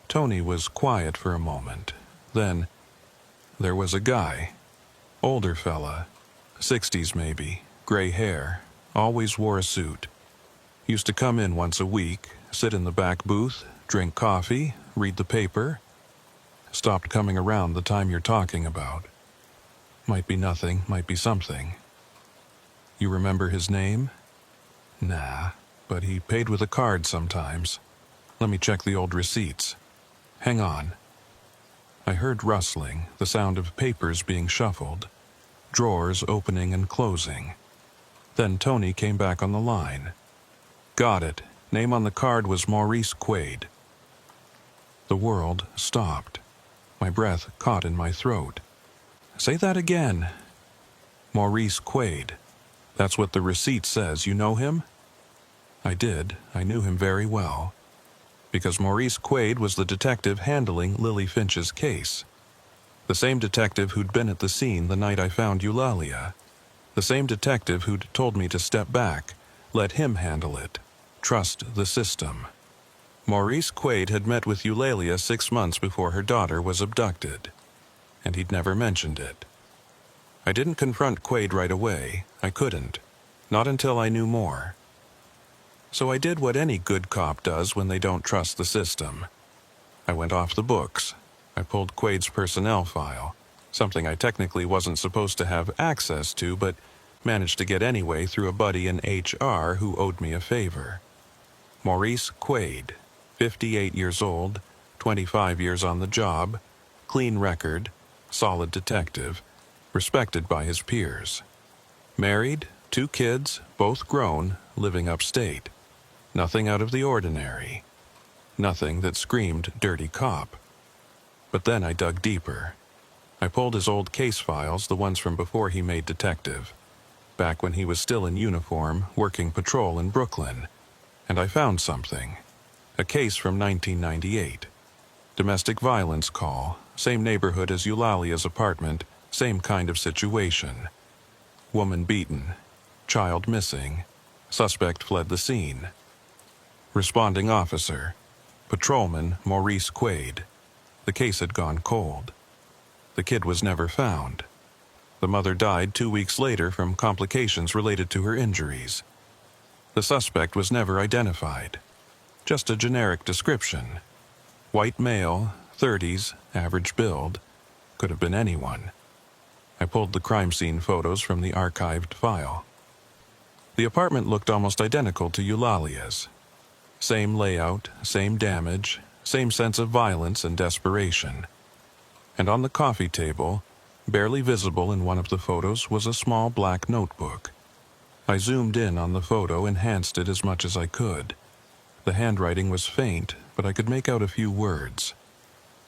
Tony was quiet for a moment. Then, there was a guy. Older fella. 60s maybe. Gray hair. Always wore a suit. Used to come in once a week, sit in the back booth, drink coffee, read the paper. Stopped coming around the time you're talking about. Might be nothing, might be something. You remember his name? Nah, but he paid with a card sometimes. Let me check the old receipts. Hang on. I heard rustling, the sound of papers being shuffled, drawers opening and closing. Then Tony came back on the line. Got it. Name on the card was Maurice Quaid. The world stopped. My breath caught in my throat. Say that again. Maurice Quaid. That's what the receipt says. You know him? I did. I knew him very well. Because Maurice Quaid was the detective handling Lily Finch's case. The same detective who'd been at the scene the night I found Eulalia. The same detective who'd told me to step back, let him handle it, trust the system. Maurice Quaid had met with Eulalia 6 months before her daughter was abducted, and he'd never mentioned it. I didn't confront Quaid right away. I couldn't. Not until I knew more. So I did what any good cop does when they don't trust the system. I went off the books. I pulled Quaid's personnel file, something I technically wasn't supposed to have access to, but managed to get anyway through a buddy in HR who owed me a favor. Maurice Quaid, 58 years old, 25 years on the job, clean record, solid detective, respected by his peers. Married, 2 kids, both grown, living upstate. Nothing out of the ordinary. Nothing that screamed dirty cop. But then I dug deeper. I pulled his old case files, the ones from before he made detective, back when he was still in uniform, working patrol in Brooklyn, and I found something. A case from 1998. Domestic violence call, same neighborhood as Eulalia's apartment, same kind of situation. Woman beaten, child missing, suspect fled the scene. Responding officer, patrolman Maurice Quaid. The case had gone cold. The kid was never found. The mother died 2 weeks later from complications related to her injuries. The suspect was never identified. Just a generic description. White male, 30s, average build. Could have been anyone. I pulled the crime scene photos from the archived file. The apartment looked almost identical to Eulalia's. Same layout, same damage, same sense of violence and desperation. And on the coffee table, barely visible in one of the photos, was a small black notebook. I zoomed in on the photo, enhanced it as much as I could. The handwriting was faint, but I could make out a few words.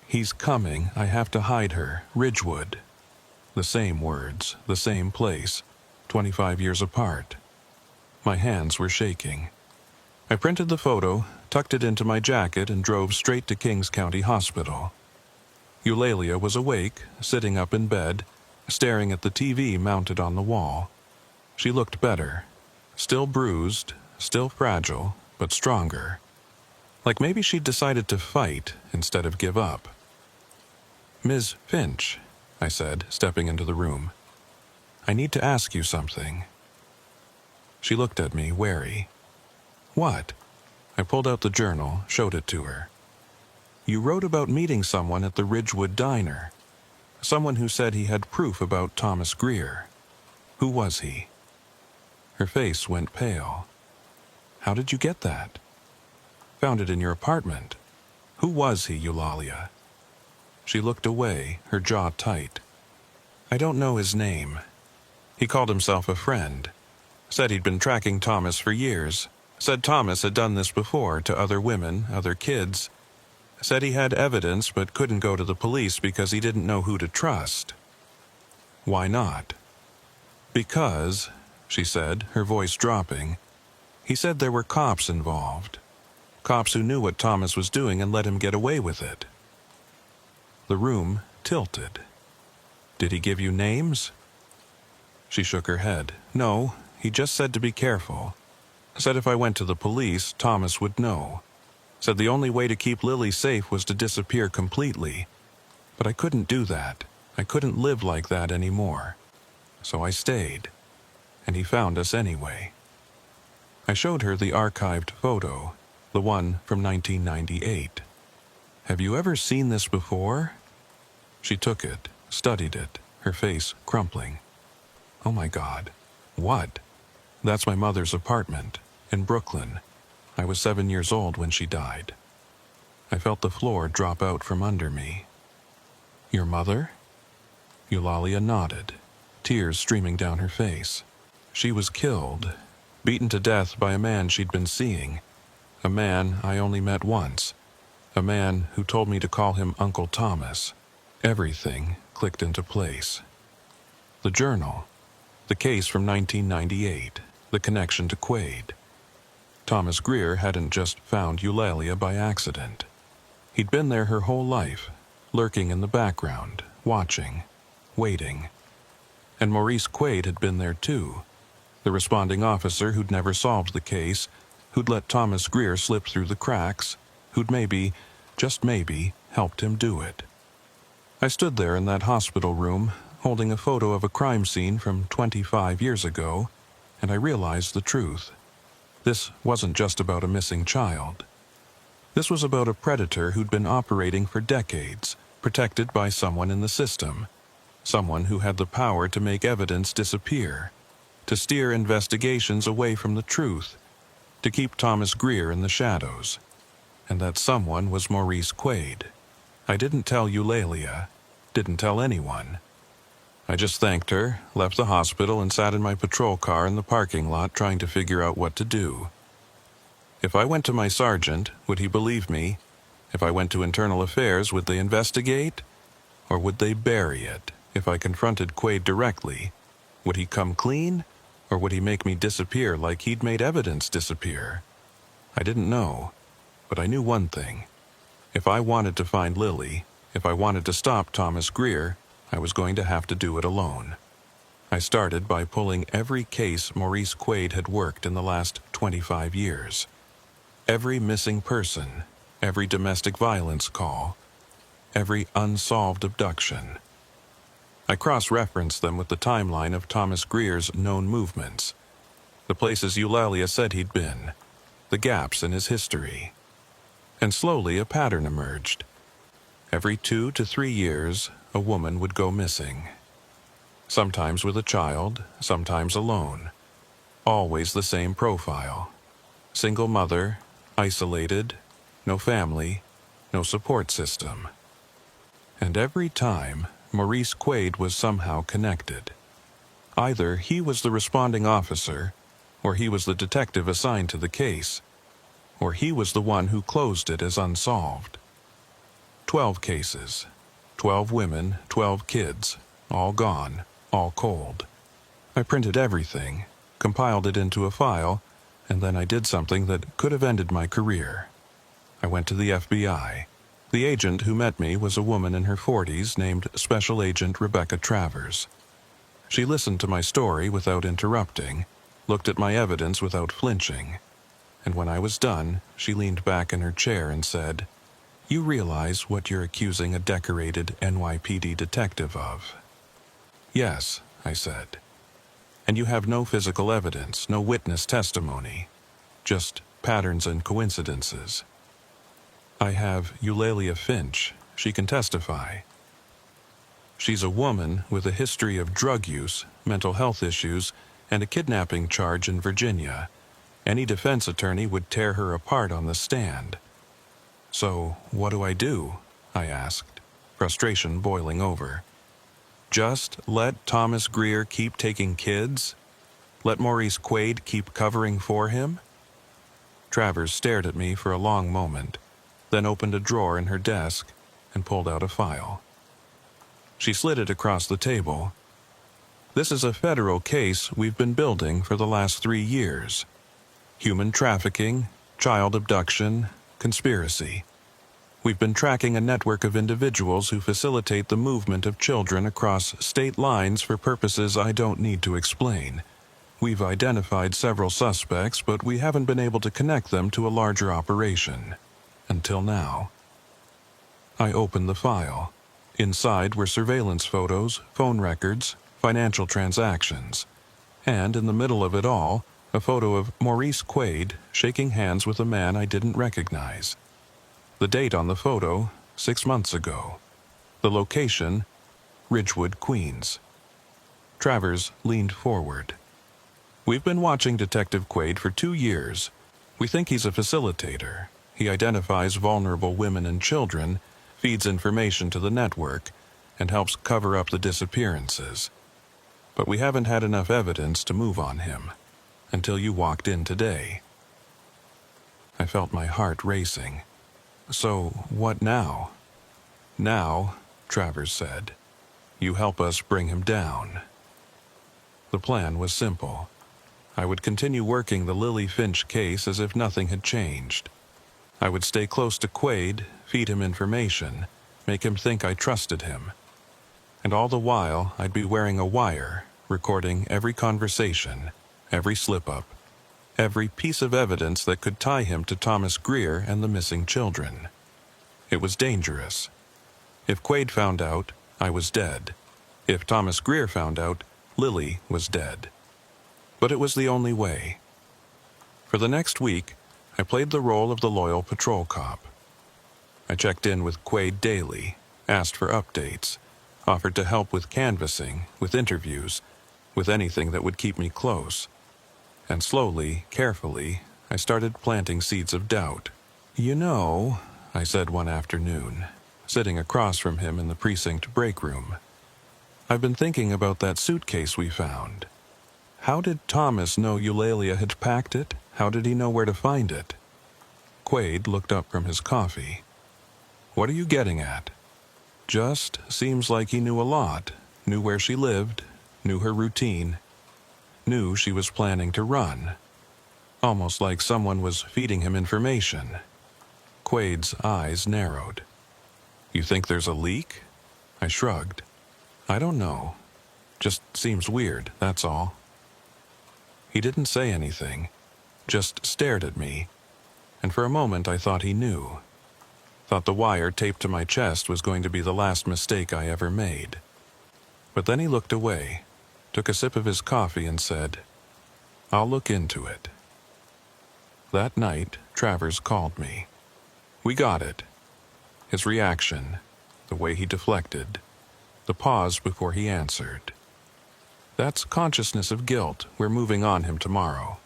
He's coming, I have to hide her, Ridgewood. The same words, the same place, 25 years apart. My hands were shaking. I printed the photo, tucked it into my jacket, and drove straight to Kings County Hospital. Eulalia was awake, sitting up in bed, staring at the TV mounted on the wall. She looked better. Still bruised, still fragile, but stronger. Like maybe she'd decided to fight instead of give up. "Ms. Finch," I said, stepping into the room. "I need to ask you something." She looked at me, wary. "What?" I pulled out the journal, showed it to her. "You wrote about meeting someone at the Ridgewood Diner. Someone who said he had proof about Thomas Greer. Who was he?" Her face went pale. "How did you get that?" "Found it in your apartment. Who was he, Eulalia?" She looked away, her jaw tight. "I don't know his name. He called himself a friend. Said he'd been tracking Thomas for years. Said Thomas had done this before to other women, other kids. Said he had evidence but couldn't go to the police because he didn't know who to trust." "Why not?" "Because," she said, her voice dropping, "he said there were cops involved. Cops who knew what Thomas was doing and let him get away with it." The room tilted. Did he give you names? She shook her head. No, he just said to be careful. Said if I went to the police, Thomas would know. Said the only way to keep Lily safe was to disappear completely. But I couldn't do that. I couldn't live like that anymore. So I stayed. And he found us anyway. I showed her the archived photo, the one from 1998. Have you ever seen this before? She took it, studied it, her face crumpling. Oh my God. What? That's my mother's apartment, in Brooklyn. I was 7 years old when she died. I felt the floor drop out from under me. Your mother? Eulalia nodded, tears streaming down her face. She was killed, beaten to death by a man she'd been seeing. A man I only met once. A man who told me to call him Uncle Thomas. Everything clicked into place. The journal. The case from 1998. The connection to Quaid. Thomas Greer hadn't just found Eulalia by accident. He'd been there her whole life, lurking in the background, watching, waiting. And Maurice Quaid had been there too, the responding officer who'd never solved the case, who'd let Thomas Greer slip through the cracks, who'd maybe, just maybe, helped him do it. I stood there in that hospital room, holding a photo of a crime scene from 25 years ago, and I realized the truth. This wasn't just about a missing child. This was about a predator who'd been operating for decades, protected by someone in the system, someone who had the power to make evidence disappear, to steer investigations away from the truth, to keep Thomas Greer in the shadows. And that someone was Maurice Quaid. I didn't tell Eulalia, didn't tell anyone. I just thanked her, left the hospital, and sat in my patrol car in the parking lot trying to figure out what to do. If I went to my sergeant, would he believe me? If I went to Internal Affairs, would they investigate? Or would they bury it? If I confronted Quaid directly, would he come clean? Or would he make me disappear like he'd made evidence disappear? I didn't know, but I knew one thing. If I wanted to find Lily, if I wanted to stop Thomas Greer, I was going to have to do it alone. I started by pulling every case Maurice Quaid had worked in the last 25 years. Every missing person, every domestic violence call, every unsolved abduction. I cross-referenced them with the timeline of Thomas Greer's known movements, the places Eulalia said he'd been, the gaps in his history. And slowly a pattern emerged. Every 2 to 3 years, a woman would go missing. Sometimes with a child, sometimes alone. Always the same profile. Single mother, isolated, no family, no support system. And every time, Maurice Quaid was somehow connected. Either he was the responding officer, or he was the detective assigned to the case, or he was the one who closed it as unsolved. 12 cases, 12 women, 12 kids, all gone, all cold. I printed everything, compiled it into a file, and then I did something that could have ended my career. I went to the FBI. The agent who met me was a woman in her 40s named Special Agent Rebecca Travers. She listened to my story without interrupting, looked at my evidence without flinching, and when I was done, she leaned back in her chair and said, "You realize what you're accusing a decorated NYPD detective of?" "Yes," I said. "And you have no physical evidence, no witness testimony, just patterns and coincidences." "I have Eulalia Finch. She can testify." "She's a woman with a history of drug use, mental health issues, and a kidnapping charge in Virginia. Any defense attorney would tear her apart on the stand." "So, what do I do?" I asked, frustration boiling over. "Just let Thomas Greer keep taking kids? Let Maurice Quaid keep covering for him?" Travers stared at me for a long moment, then opened a drawer in her desk and pulled out a file. She slid it across the table. "This is a federal case we've been building for the last 3 years. Human trafficking, child abduction, conspiracy. We've been tracking a network of individuals who facilitate the movement of children across state lines for purposes I don't need to explain. We've identified several suspects, but we haven't been able to connect them to a larger operation. Until now. I opened the file. Inside were surveillance photos, phone records, financial transactions. And in the middle of it all, a photo of Maurice Quaid shaking hands with a man I didn't recognize. The date on the photo, 6 months ago. The location, Ridgewood, Queens. Travers leaned forward. We've been watching Detective Quaid for 2 years. We think he's a facilitator. He identifies vulnerable women and children, feeds information to the network, and helps cover up the disappearances. But we haven't had enough evidence to move on him, until you walked in today. I felt my heart racing. So, what now? Now, Travers said, you help us bring him down. The plan was simple. I would continue working the Lily Finch case as if nothing had changed. I would stay close to Quaid, feed him information, make him think I trusted him. And all the while, I'd be wearing a wire, recording every conversation, every slip-up, every piece of evidence that could tie him to Thomas Greer and the missing children. It was dangerous. If Quaid found out, I was dead. If Thomas Greer found out, Lily was dead. But it was the only way. For the next week, I played the role of the loyal patrol cop. I checked in with Quaid daily, asked for updates, offered to help with canvassing, with interviews, with anything that would keep me close. And slowly, carefully, I started planting seeds of doubt. You know, I said one afternoon, sitting across from him in the precinct break room, I've been thinking about that suitcase we found. How did Thomas know Eulalia had packed it? How did he know where to find it? Quaid looked up from his coffee. What are you getting at? Just seems like he knew a lot, knew where she lived, knew her routine, knew she was planning to run. Almost like someone was feeding him information. Quaid's eyes narrowed. You think there's a leak? I shrugged. I don't know. Just seems weird, that's all. He didn't say anything, just stared at me, and for a moment I thought he knew. Thought the wire taped to my chest was going to be the last mistake I ever made. But then he looked away, took a sip of his coffee and said, I'll look into it. That night, Travers called me. We got it. His reaction, the way he deflected, the pause before he answered. That's consciousness of guilt. We're moving on him tomorrow.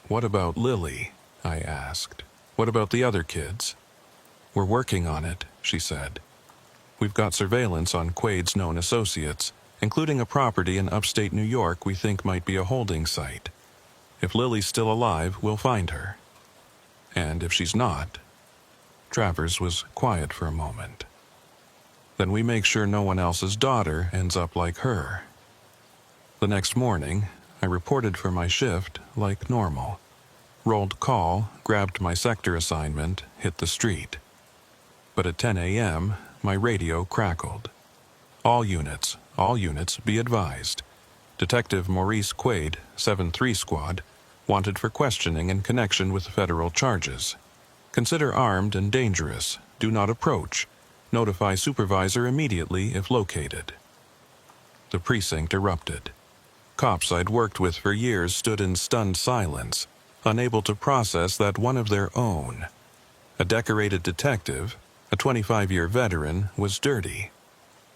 What about Lily? I asked. What about the other kids? We're working on it, she said. We've got surveillance on Quaid's known associates, including a property in upstate New York we think might be a holding site. If Lily's still alive, we'll find her. And if she's not... Travers was quiet for a moment. Then we make sure no one else's daughter ends up like her. The next morning, I reported for my shift like normal. Rolled call, grabbed my sector assignment, hit the street. But at 10 a.m., my radio crackled. All units, be advised. Detective Maurice Quaid, 7-3 Squad, wanted for questioning in connection with federal charges. Consider armed and dangerous. Do not approach. Notify supervisor immediately if located. The precinct erupted. Cops I'd worked with for years stood in stunned silence, unable to process that one of their own, a decorated detective, a 25-year veteran, was dirty.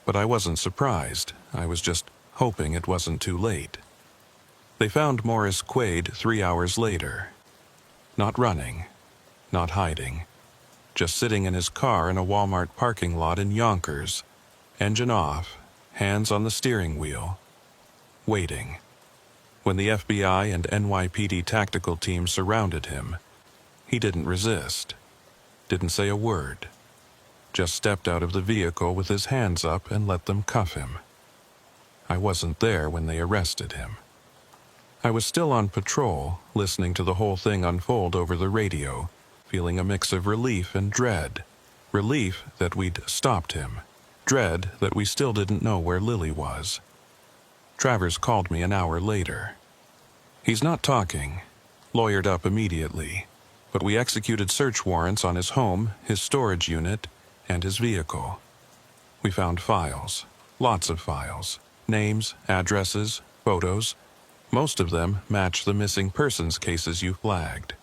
But I wasn't surprised. I was just hoping it wasn't too late. They found Maurice Quaid 3 hours later. Not running, not hiding, just sitting in his car in a Walmart parking lot in Yonkers, engine off, hands on the steering wheel, waiting. When the FBI and NYPD tactical team surrounded him, he didn't resist, didn't say a word, just stepped out of the vehicle with his hands up and let them cuff him. I wasn't there when they arrested him. I was still on patrol, listening to the whole thing unfold over the radio, feeling a mix of relief and dread. Relief that we'd stopped him. Dread that we still didn't know where Lily was. Travers called me an hour later. He's not talking. Lawyered up immediately. But we executed search warrants on his home, his storage unit, and his vehicle. We found files. Lots of files. Names, addresses, photos. Most of them match the missing persons cases you flagged.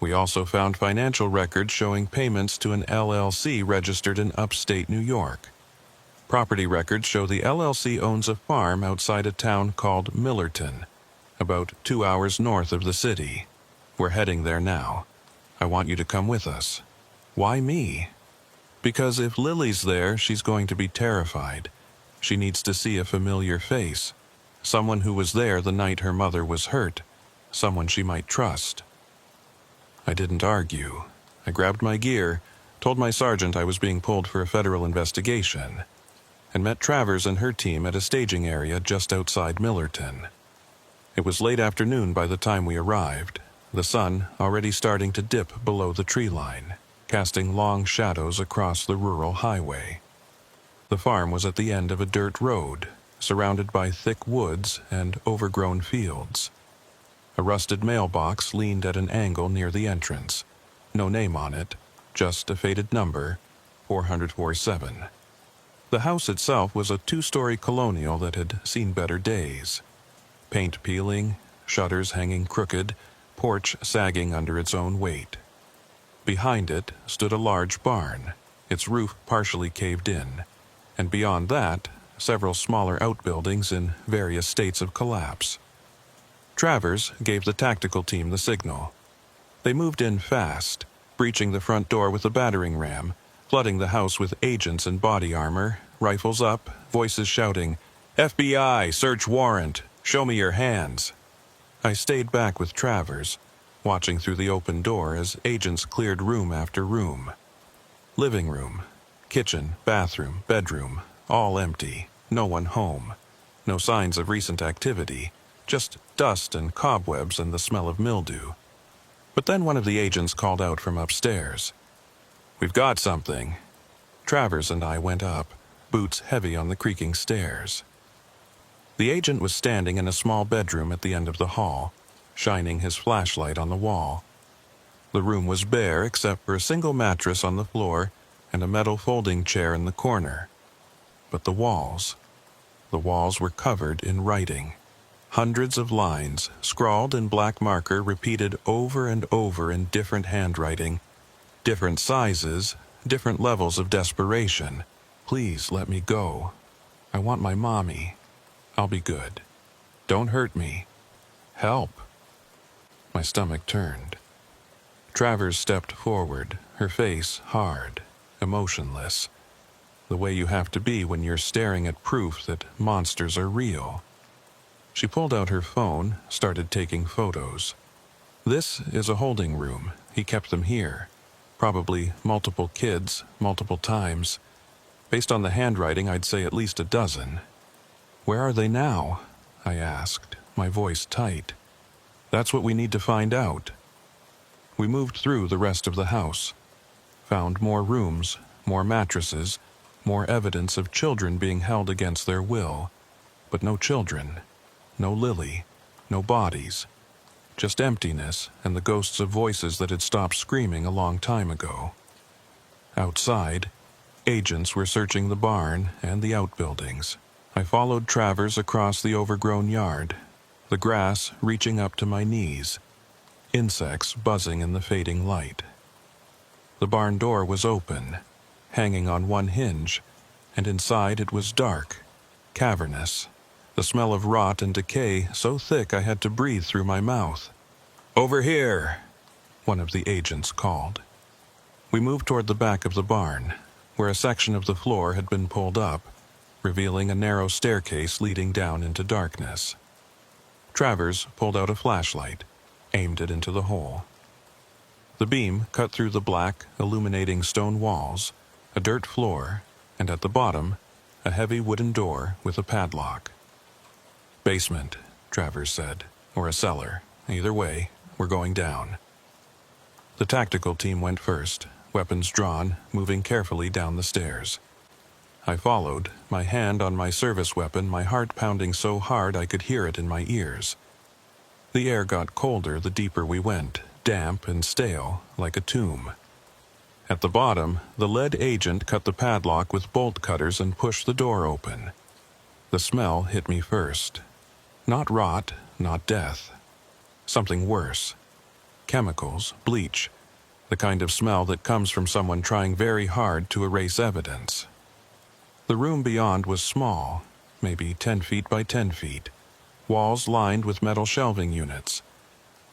We also found financial records showing payments to an LLC registered in upstate New York. Property records show the LLC owns a farm outside a town called Millerton, about 2 hours north of the city. We're heading there now. I want you to come with us. Why me? Because if Lily's there, she's going to be terrified. She needs to see a familiar face. Someone who was there the night her mother was hurt. Someone she might trust. I didn't argue. I grabbed my gear, told my sergeant I was being pulled for a federal investigation, and met Travers and her team at a staging area just outside Millerton. It was late afternoon by the time we arrived, the sun already starting to dip below the tree line, casting long shadows across the rural highway. The farm was at the end of a dirt road, surrounded by thick woods and overgrown fields. A rusted mailbox leaned at an angle near the entrance. No name on it, just a faded number, 447. The house itself was a 2-story colonial that had seen better days. Paint peeling, shutters hanging crooked, porch sagging under its own weight. Behind it stood a large barn, its roof partially caved in, and beyond that, several smaller outbuildings in various states of collapse. Travers gave the tactical team the signal. They moved in fast, breaching the front door with a battering ram, flooding the house with agents in body armor, rifles up, voices shouting, "FBI, search warrant! Show me your hands!" I stayed back with Travers, watching through the open door as agents cleared room after room. Living room, kitchen, bathroom, bedroom, all empty, no one home. No signs of recent activity, just dust and cobwebs and the smell of mildew. But then one of the agents called out from upstairs. "We've got something." Travers and I went up, boots heavy on the creaking stairs. The agent was standing in a small bedroom at the end of the hall, shining his flashlight on the wall. The room was bare except for a single mattress on the floor and a metal folding chair in the corner. But the walls were covered in writing. Hundreds of lines, scrawled in black marker, repeated over and over in different handwriting, different sizes, different levels of desperation. "Please let me go. I want my mommy. I'll be good. Don't hurt me. Help." My stomach turned. Travers stepped forward, her face hard, emotionless, the way you have to be when you're staring at proof that monsters are real. She pulled out her phone, started taking photos. "This is a holding room. He kept them here. Probably multiple kids, multiple times. Based on the handwriting, I'd say at least a dozen." "Where are they now?" I asked, my voice tight. "That's what we need to find out." We moved through the rest of the house. Found more rooms, more mattresses, more evidence of children being held against their will. But no children. No Lily. No bodies. Just emptiness and the ghosts of voices that had stopped screaming a long time ago. Outside, agents were searching the barn and the outbuildings. I followed Travers across the overgrown yard, the grass reaching up to my knees, insects buzzing in the fading light. The barn door was open, hanging on one hinge, and inside it was dark, cavernous, the smell of rot and decay so thick I had to breathe through my mouth. "Over here," one of the agents called. We moved toward the back of the barn, where a section of the floor had been pulled up, revealing a narrow staircase leading down into darkness. Travers pulled out a flashlight, aimed it into the hole. The beam cut through the black, illuminating stone walls, a dirt floor, and at the bottom, a heavy wooden door with a padlock. "Basement," Travers said, "or a cellar. Either way, we're going down." The tactical team went first, weapons drawn, moving carefully down the stairs. I followed, my hand on my service weapon, my heart pounding so hard I could hear it in my ears. The air got colder the deeper we went, damp and stale, like a tomb. At the bottom, the lead agent cut the padlock with bolt cutters and pushed the door open. The smell hit me first. Not rot, not death. Something worse. Chemicals, bleach, the kind of smell that comes from someone trying very hard to erase evidence. The room beyond was small, maybe 10 feet by 10 feet, walls lined with metal shelving units.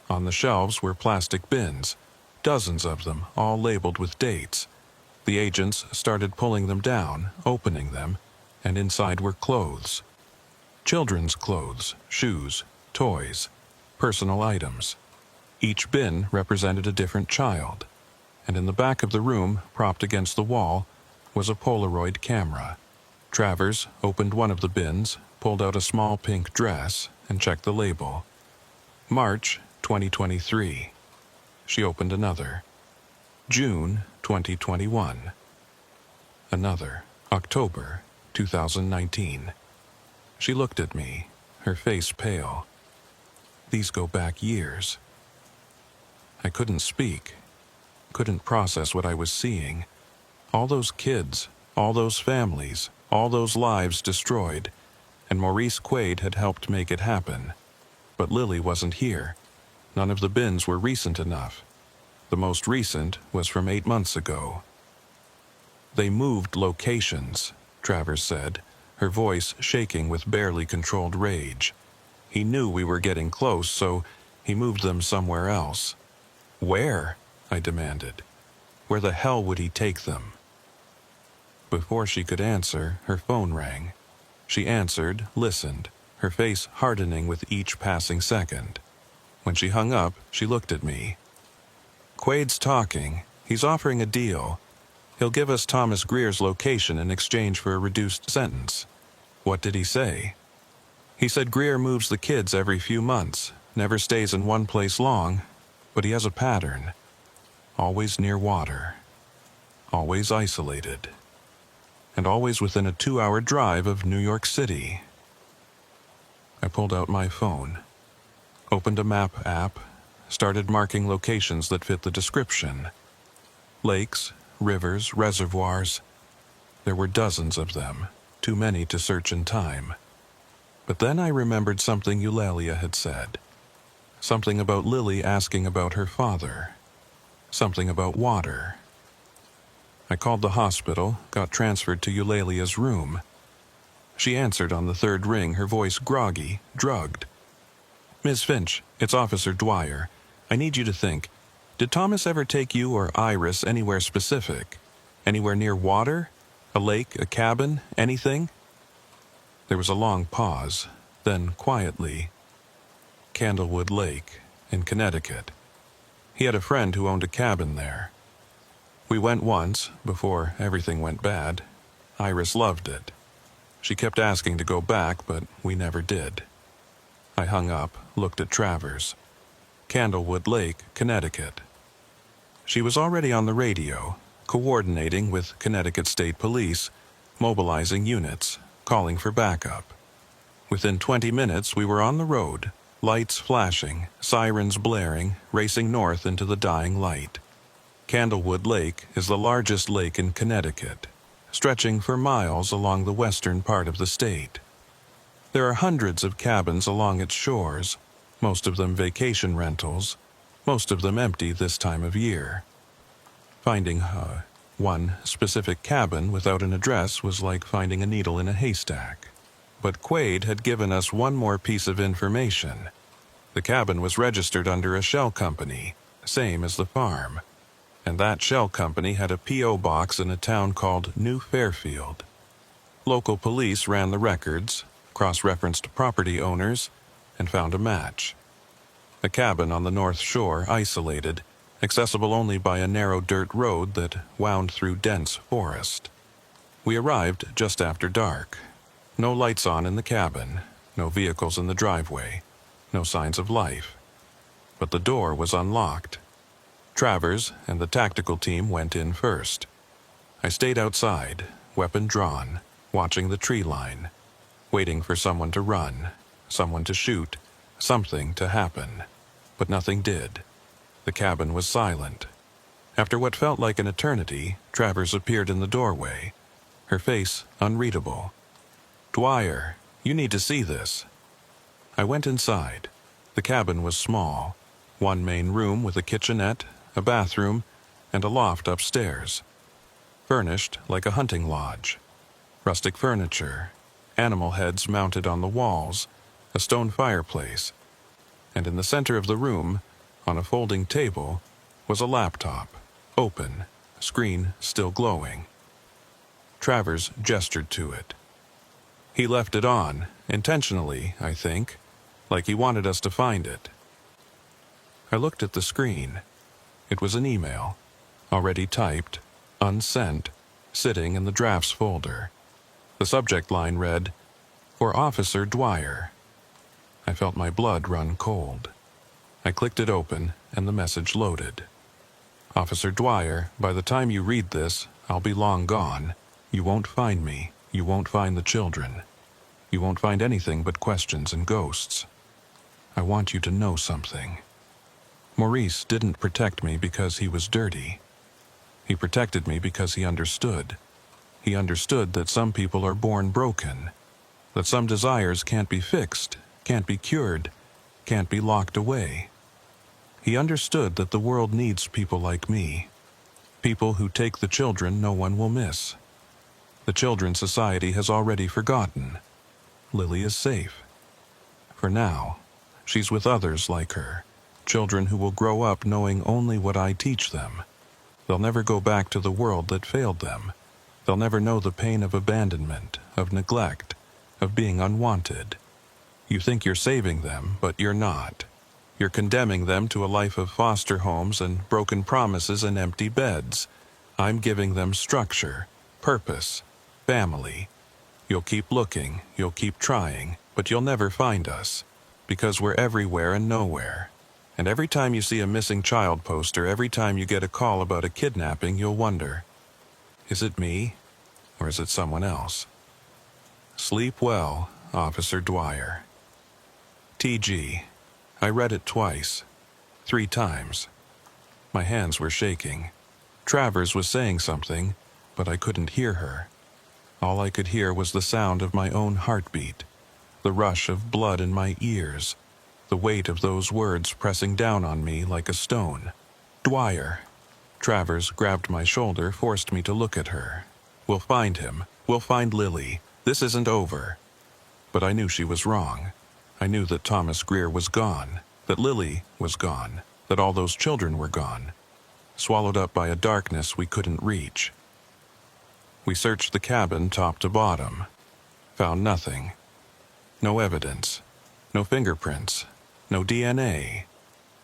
On the shelves were plastic bins, dozens of them, all labeled with dates. The agents started pulling them down, opening them, and inside were clothes. Children's clothes, shoes, toys, personal items. Each bin represented a different child, and in the back of the room, propped against the wall, was a Polaroid camera. Travers opened one of the bins, pulled out a small pink dress, and checked the label. March 2023. She opened another. June 2021. Another. October 2019. She looked at me, her face pale. These go back years. I couldn't speak, couldn't process what I was seeing. All those kids, all those families, all those lives destroyed, and Maurice Quaid had helped make it happen. But Lily wasn't here. None of the bins were recent enough. The most recent was from 8 months ago. They moved locations, Travers said, her voice shaking with barely controlled rage. He knew we were getting close, so he moved them somewhere else. Where? I demanded. Where the hell would he take them? Before she could answer, her phone rang. She answered, listened, her face hardening with each passing second. When she hung up, she looked at me. Quaid's talking. He's offering a deal. He'll give us Thomas Greer's location in exchange for a reduced sentence. What did he say? He said Greer moves the kids every few months, never stays in one place long, but he has a pattern. Always near water. Always isolated. And always within a 2-hour drive of New York City. I pulled out my phone, opened a map app, started marking locations that fit the description. Lakes, rivers, reservoirs. There were dozens of them, too many to search in time. But then I remembered something Eulalia had said. Something about Lily asking about her father. Something about water. I called the hospital, got transferred to Eulalia's room. She answered on the third ring, her voice groggy, drugged. Ms. Finch, it's Officer Dwyer. I need you to think. Did Thomas ever take you or Iris anywhere specific? Anywhere near water? A lake, a cabin, anything? There was a long pause, then quietly, Candlewood Lake, in Connecticut. He had a friend who owned a cabin there. We went once, before everything went bad. Iris loved it. She kept asking to go back, but we never did. I hung up, looked at Travers. Candlewood Lake, Connecticut. She was already on the radio, coordinating with Connecticut State Police, mobilizing units, calling for backup. Within 20 minutes, we were on the road, lights flashing, sirens blaring, racing north into the dying light. Candlewood Lake is the largest lake in Connecticut, stretching for miles along the western part of the state. There are hundreds of cabins along its shores, most of them vacation rentals, most of them empty this time of year. Finding one specific cabin without an address was like finding a needle in a haystack. But Quaid had given us one more piece of information. The cabin was registered under a shell company, same as the farm. And that shell company had a P.O. box in a town called New Fairfield. Local police ran the records, cross-referenced property owners, and found a match. A cabin on the North Shore, isolated, accessible only by a narrow dirt road that wound through dense forest. We arrived just after dark. No lights on in the cabin, no vehicles in the driveway, no signs of life. But the door was unlocked. Travers and the tactical team went in first. I stayed outside, weapon drawn, watching the tree line, waiting for someone to run, someone to shoot, something to happen. But nothing did. The cabin was silent. After what felt like an eternity, Travers appeared in the doorway, her face unreadable. "Dwyer, you need to see this." I went inside. The cabin was small. One main room with a kitchenette, a bathroom, and a loft upstairs. Furnished like a hunting lodge. Rustic furniture, animal heads mounted on the walls, a stone fireplace. And in the center of the room, on a folding table, was a laptop, open, screen still glowing. Travers gestured to it. He left it on, intentionally, I think, like he wanted us to find it. I looked at the screen. It was an email, already typed, unsent, sitting in the drafts folder. The subject line read, "For Officer Dwyer." I felt my blood run cold. I clicked it open, and the message loaded. "Officer Dwyer, by the time you read this, I'll be long gone. You won't find me. You won't find the children. You won't find anything but questions and ghosts. I want you to know something. Maurice didn't protect me because he was dirty. He protected me because he understood. He understood that some people are born broken, that some desires can't be fixed, can't be cured, can't be locked away. He understood that the world needs people like me, people who take the children no one will miss. The children society has already forgotten. Lily is safe. For now, she's with others like her, children who will grow up knowing only what I teach them. They'll never go back to the world that failed them. They'll never know the pain of abandonment, of neglect, of being unwanted. You think you're saving them, but you're not. You're condemning them to a life of foster homes and broken promises and empty beds. I'm giving them structure, purpose, family. You'll keep looking, you'll keep trying, but you'll never find us, because we're everywhere and nowhere. And every time you see a missing child poster, every time you get a call about a kidnapping, you'll wonder, is it me, or is it someone else? Sleep well, Officer Dwyer. TG. I read it twice, 3 times. My hands were shaking. Travers was saying something, but I couldn't hear her. All I could hear was the sound of my own heartbeat, the rush of blood in my ears, the weight of those words pressing down on me like a stone. Dwyer. Travers grabbed my shoulder, forced me to look at her. We'll find him. We'll find Lily. This isn't over. But I knew she was wrong. I knew that Thomas Greer was gone, that Lily was gone, that all those children were gone, swallowed up by a darkness we couldn't reach. We searched the cabin top to bottom. Found nothing. No evidence. No fingerprints. No DNA.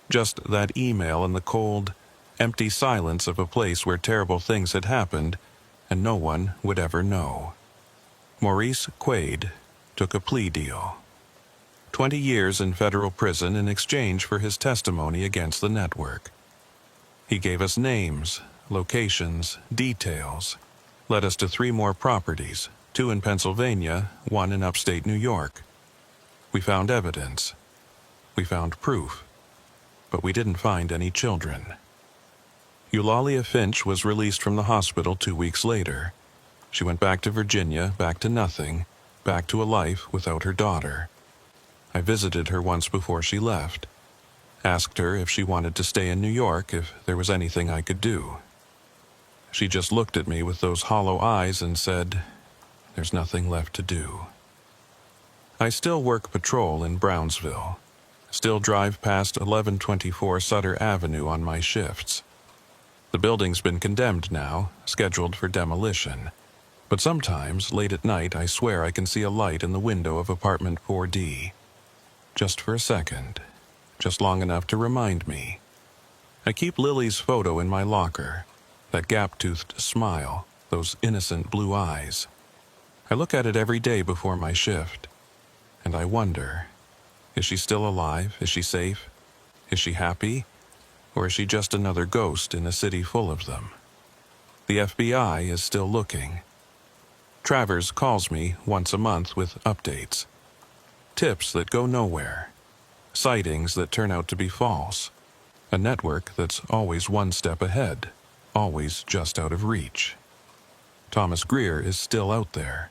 Just that email and the cold, empty silence of a place where terrible things had happened and no one would ever know. Maurice Quaid took a plea deal. 20 years in federal prison in exchange for his testimony against the network. He gave us names, locations, details, led us to 3 more properties, 2 in Pennsylvania, 1 in upstate New York. We found evidence. We found proof. But we didn't find any children. Eulalia Finch was released from the hospital 2 weeks later. She went back to Virginia, back to nothing, back to a life without her daughter. I visited her once before she left. Asked her if she wanted to stay in New York, if there was anything I could do. She just looked at me with those hollow eyes and said, "There's nothing left to do." I still work patrol in Brownsville. Still drive past 1124 Sutter Avenue on my shifts. The building's been condemned now, scheduled for demolition. But sometimes, late at night, I swear I can see a light in the window of apartment 4D. Just for a second. Just long enough to remind me. I keep Lily's photo in my locker. That gap-toothed smile, those innocent blue eyes. I look at it every day before my shift. And I wonder, is she still alive? Is she safe? Is she happy? Or is she just another ghost in a city full of them? The FBI is still looking. Travers calls me once a month with updates. Tips that go nowhere. Sightings that turn out to be false. A network that's always one step ahead, always just out of reach. Thomas Greer is still out there.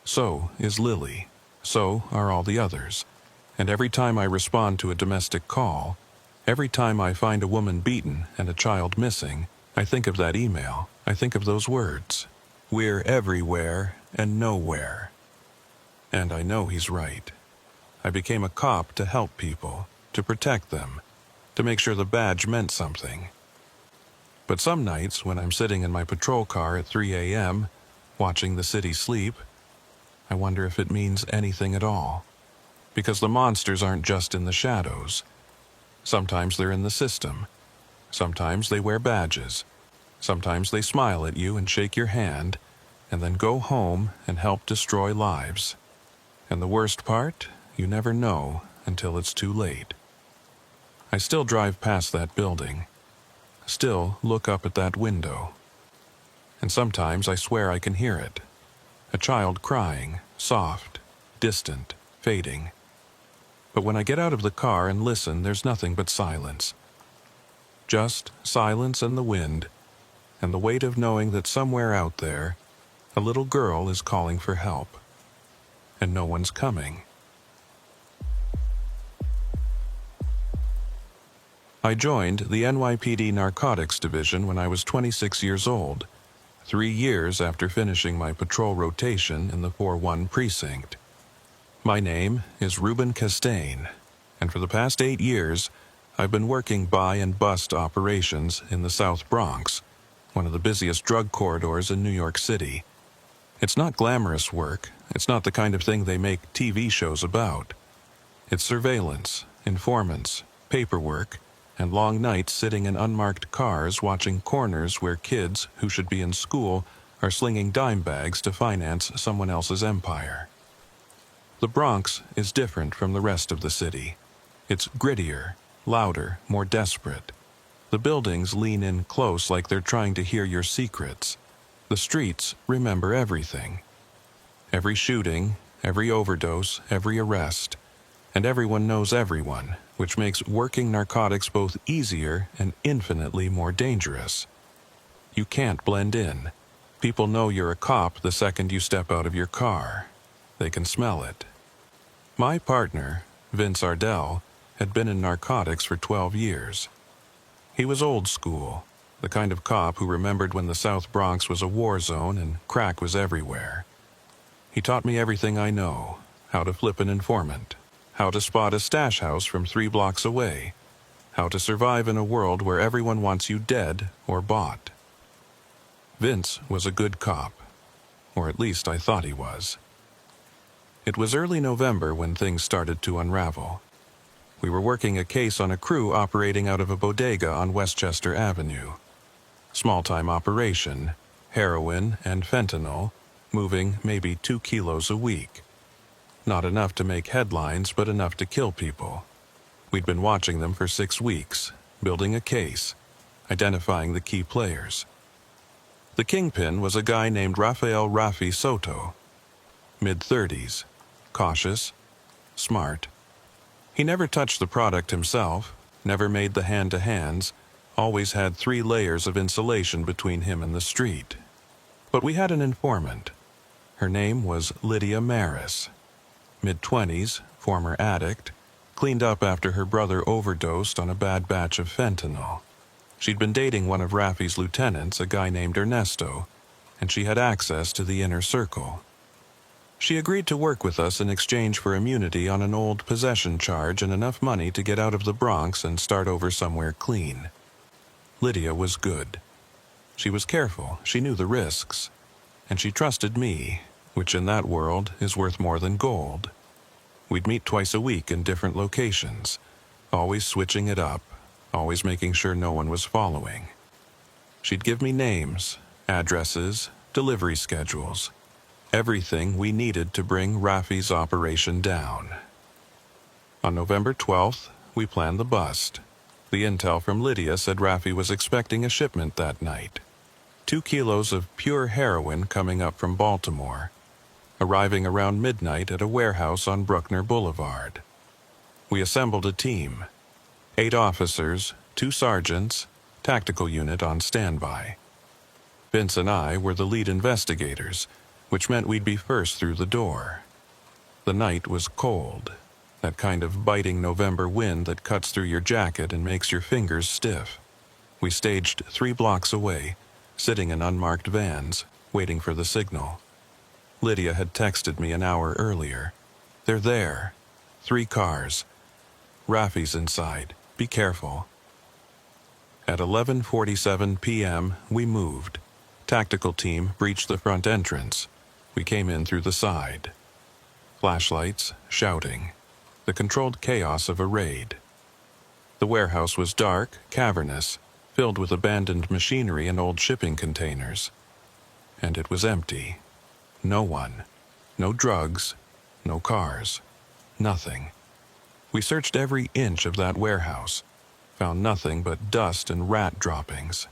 So is Lily. So are all the others. And every time I respond to a domestic call, every time I find a woman beaten and a child missing, I think of that email. I think of those words. We're everywhere and nowhere. And I know he's right. I became a cop to help people, to protect them, to make sure the badge meant something. But some nights, when I'm sitting in my patrol car at 3 a.m., watching the city sleep, I wonder if it means anything at all. Because the monsters aren't just in the shadows. Sometimes they're in the system. Sometimes they wear badges. Sometimes they smile at you and shake your hand, and then go home and help destroy lives. And the worst part, you never know until it's too late. I still drive past that building. Still look up at that window. And sometimes I swear I can hear it. A child crying, soft, distant, fading. But when I get out of the car and listen, there's nothing but silence. Just silence and the wind, and the weight of knowing that somewhere out there, a little girl is calling for help. And no one's coming. I joined the NYPD Narcotics Division when I was 26 years old, 3 years after finishing my patrol rotation in the 4-1 precinct. My name is Ruben Castaigne, and for the past 8 years, I've been working buy and bust operations in the South Bronx, one of the busiest drug corridors in New York City. It's not glamorous work. It's not the kind of thing they make TV shows about. It's surveillance, informants, paperwork, and long nights sitting in unmarked cars watching corners where kids who should be in school are slinging dime bags to finance someone else's empire. The Bronx is different from the rest of the city. It's grittier, louder, more desperate. The buildings lean in close like they're trying to hear your secrets. The streets remember everything. Every shooting, every overdose, every arrest. And everyone knows everyone, which makes working narcotics both easier and infinitely more dangerous. You can't blend in. People know you're a cop the second you step out of your car. They can smell it. My partner, Vince Ardell, had been in narcotics for 12 years. He was old school, the kind of cop who remembered when the South Bronx was a war zone and crack was everywhere. He taught me everything I know, how to flip an informant, how to spot a stash house from 3 blocks away, how to survive in a world where everyone wants you dead or bought. Vince was a good cop, or at least I thought he was. It was early November when things started to unravel. We were working a case on a crew operating out of a bodega on Westchester Avenue. Small-time operation, heroin and fentanyl, moving maybe 2 kilos a week. Not enough to make headlines, but enough to kill people. We'd been watching them for 6 weeks, building a case, identifying the key players. The kingpin was a guy named Rafael Rafi Soto. Mid-30s, cautious, smart. He never touched the product himself, never made the hand-to-hands, always had 3 layers of insulation between him and the street. But we had an informant. Her name was Lydia Maris. Mid-20s, former addict, cleaned up after her brother overdosed on a bad batch of fentanyl. She'd been dating one of Rafi's lieutenants, a guy named Ernesto, and she had access to the inner circle. She agreed to work with us in exchange for immunity on an old possession charge and enough money to get out of the Bronx and start over somewhere clean. Lydia was good. She was careful, she knew the risks, and she trusted me, which in that world is worth more than gold. We'd meet twice a week in different locations, always switching it up, always making sure no one was following. She'd give me names, addresses, delivery schedules, everything we needed to bring Rafi's operation down. On November 12th, we planned the bust. The intel from Lydia said Raffi was expecting a shipment that night. 2 kilos of pure heroin coming up from Baltimore, arriving around midnight at a warehouse on Bruckner Boulevard. We assembled a team. 8 officers, 2 sergeants, tactical unit on standby. Vince and I were the lead investigators, which meant we'd be first through the door. The night was cold, that kind of biting November wind that cuts through your jacket and makes your fingers stiff. We staged 3 blocks away, sitting in unmarked vans, waiting for the signal. Lydia had texted me an hour earlier. "They're there. 3 cars. Raffi's inside. Be careful." At 11:47 p.m., we moved. Tactical team breached the front entrance. We came in through the side. Flashlights, shouting. The controlled chaos of a raid. The warehouse was dark, cavernous, filled with abandoned machinery and old shipping containers. And it was empty. No one. No drugs. No cars. Nothing. We searched every inch of that warehouse, found nothing but dust and rat droppings.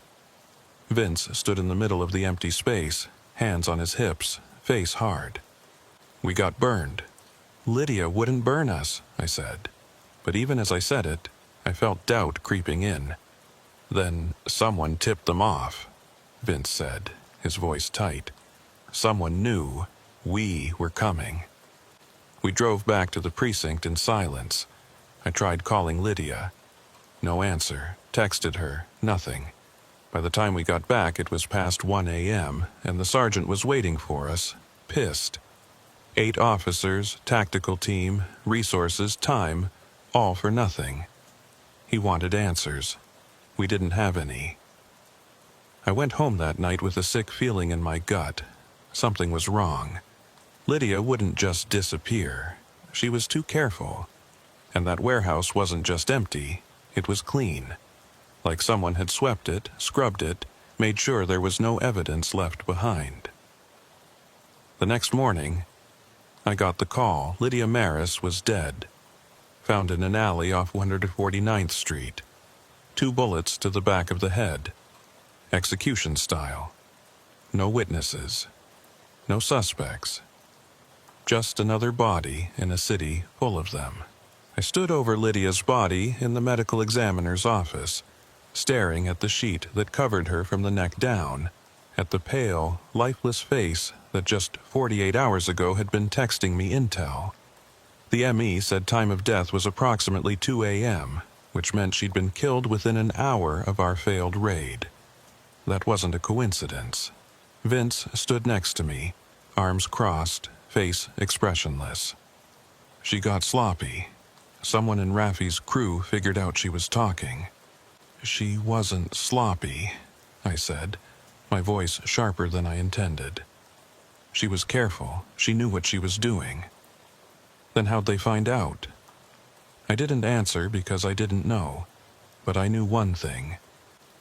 Vince stood in the middle of the empty space, hands on his hips, face hard. "We got burned." "Lydia wouldn't burn us," I said. But even as I said it, I felt doubt creeping in. "Then someone tipped them off," Vince said, his voice tight. "Someone knew we were coming." We drove back to the precinct in silence. I tried calling Lydia. No answer. Texted her. Nothing. By the time we got back, it was past 1 a.m., and the sergeant was waiting for us, pissed. 8 officers, tactical team, resources, time, all for nothing. He wanted answers. We didn't have any. I went home that night with a sick feeling in my gut. Something was wrong. Lydia wouldn't just disappear. She was too careful. And that warehouse wasn't just empty, it was clean. Like someone had swept it, scrubbed it, made sure there was no evidence left behind. The next morning, I got the call. Lydia Maris was dead. Found in an alley off 149th Street. 2 bullets to the back of the head. Execution style. No witnesses. No suspects. Just another body in a city full of them. I stood over Lydia's body in the medical examiner's office, staring at the sheet that covered her from the neck down, at the pale, lifeless face that just 48 hours ago had been texting me intel. The ME said time of death was approximately 2 a.m., which meant she'd been killed within an hour of our failed raid. That wasn't a coincidence. Vince stood next to me, arms crossed, face expressionless. She got sloppy. Someone in Raffi's crew figured out she was talking. "She wasn't sloppy," I said, my voice sharper than I intended. "She was careful. She knew what she was doing." "Then how'd they find out?" I didn't answer because I didn't know, but I knew one thing.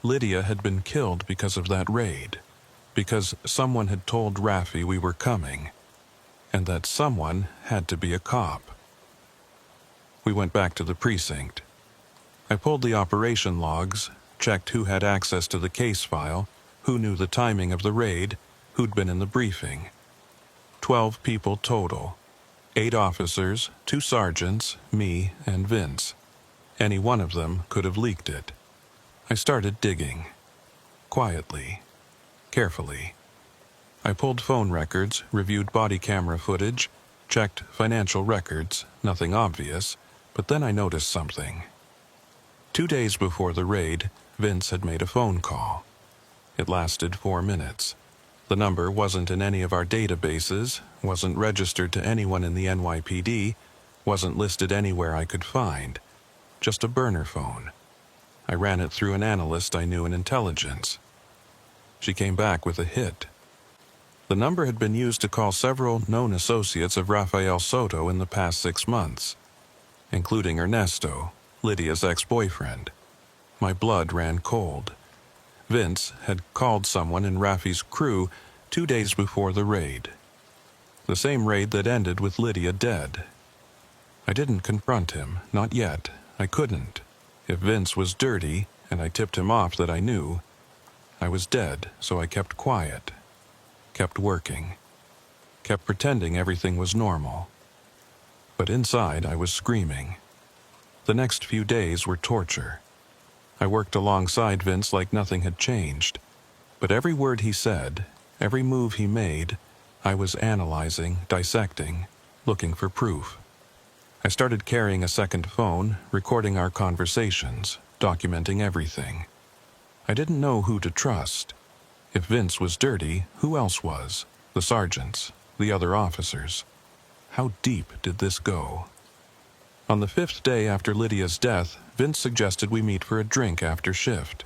Lydia had been killed because of that raid, because someone had told Raffi we were coming, and that someone had to be a cop. We went back to the precinct. I pulled the operation logs, checked who had access to the case file, who knew the timing of the raid, who'd been in the briefing. 12 people total. 8 officers, 2 sergeants, me, and Vince. Any one of them could have leaked it. I started digging. Quietly. Carefully. I pulled phone records, reviewed body camera footage, checked financial records, nothing obvious, but then I noticed something. 2 days before the raid, Vince had made a phone call. It lasted 4 minutes. The number wasn't in any of our databases, wasn't registered to anyone in the NYPD, wasn't listed anywhere I could find. Just a burner phone. I ran it through an analyst I knew in intelligence. She came back with a hit. The number had been used to call several known associates of Rafael Soto in the past 6 months, including Ernesto, Lydia's ex-boyfriend. My blood ran cold. Vince had called someone in Raffi's crew 2 days before the raid. The same raid that ended with Lydia dead. I didn't confront him, not yet. I couldn't. If Vince was dirty, and I tipped him off that I knew, I was dead, so I kept quiet, kept working, kept pretending everything was normal. But inside I was screaming. The next few days were torture. I worked alongside Vince like nothing had changed, but every word he said, every move he made, I was analyzing, dissecting, looking for proof. I started carrying a second phone, recording our conversations, documenting everything. I didn't know who to trust. If Vince was dirty, who else was? The sergeants, the other officers. How deep did this go? On the 5th day after Lydia's death, Vince suggested we meet for a drink after shift.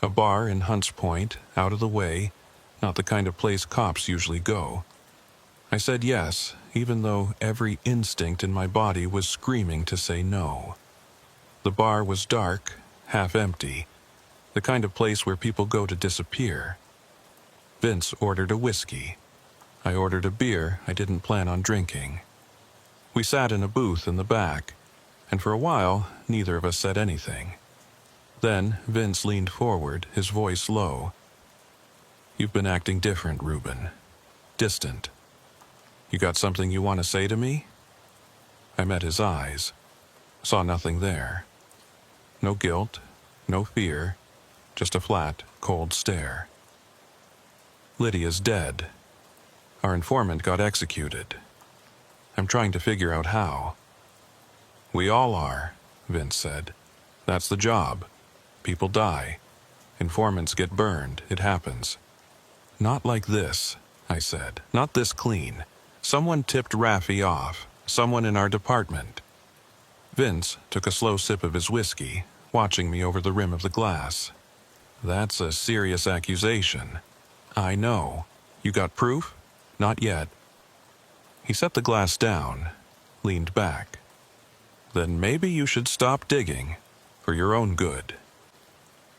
A bar in Hunts Point, out of the way, not the kind of place cops usually go. I said yes, even though every instinct in my body was screaming to say no. The bar was dark, half empty, the kind of place where people go to disappear. Vince ordered a whiskey. I ordered a beer I didn't plan on drinking. We sat in a booth in the back, and for a while, neither of us said anything. Then Vince leaned forward, his voice low. "You've been acting different, Reuben. Distant. You got something you want to say to me?" I met his eyes. Saw nothing there. No guilt, no fear, just a flat, cold stare. "Lydia's dead. Our informant got executed. I'm trying to figure out how." "We all are," Vince said. "That's the job. People die. Informants get burned. It happens." "Not like this," I said. "Not this clean. Someone tipped Raffi off. Someone in our department." Vince took a slow sip of his whiskey, watching me over the rim of the glass. "That's a serious accusation." "I know. You got proof?" "Not yet." He set the glass down, leaned back. "Then maybe you should stop digging, for your own good."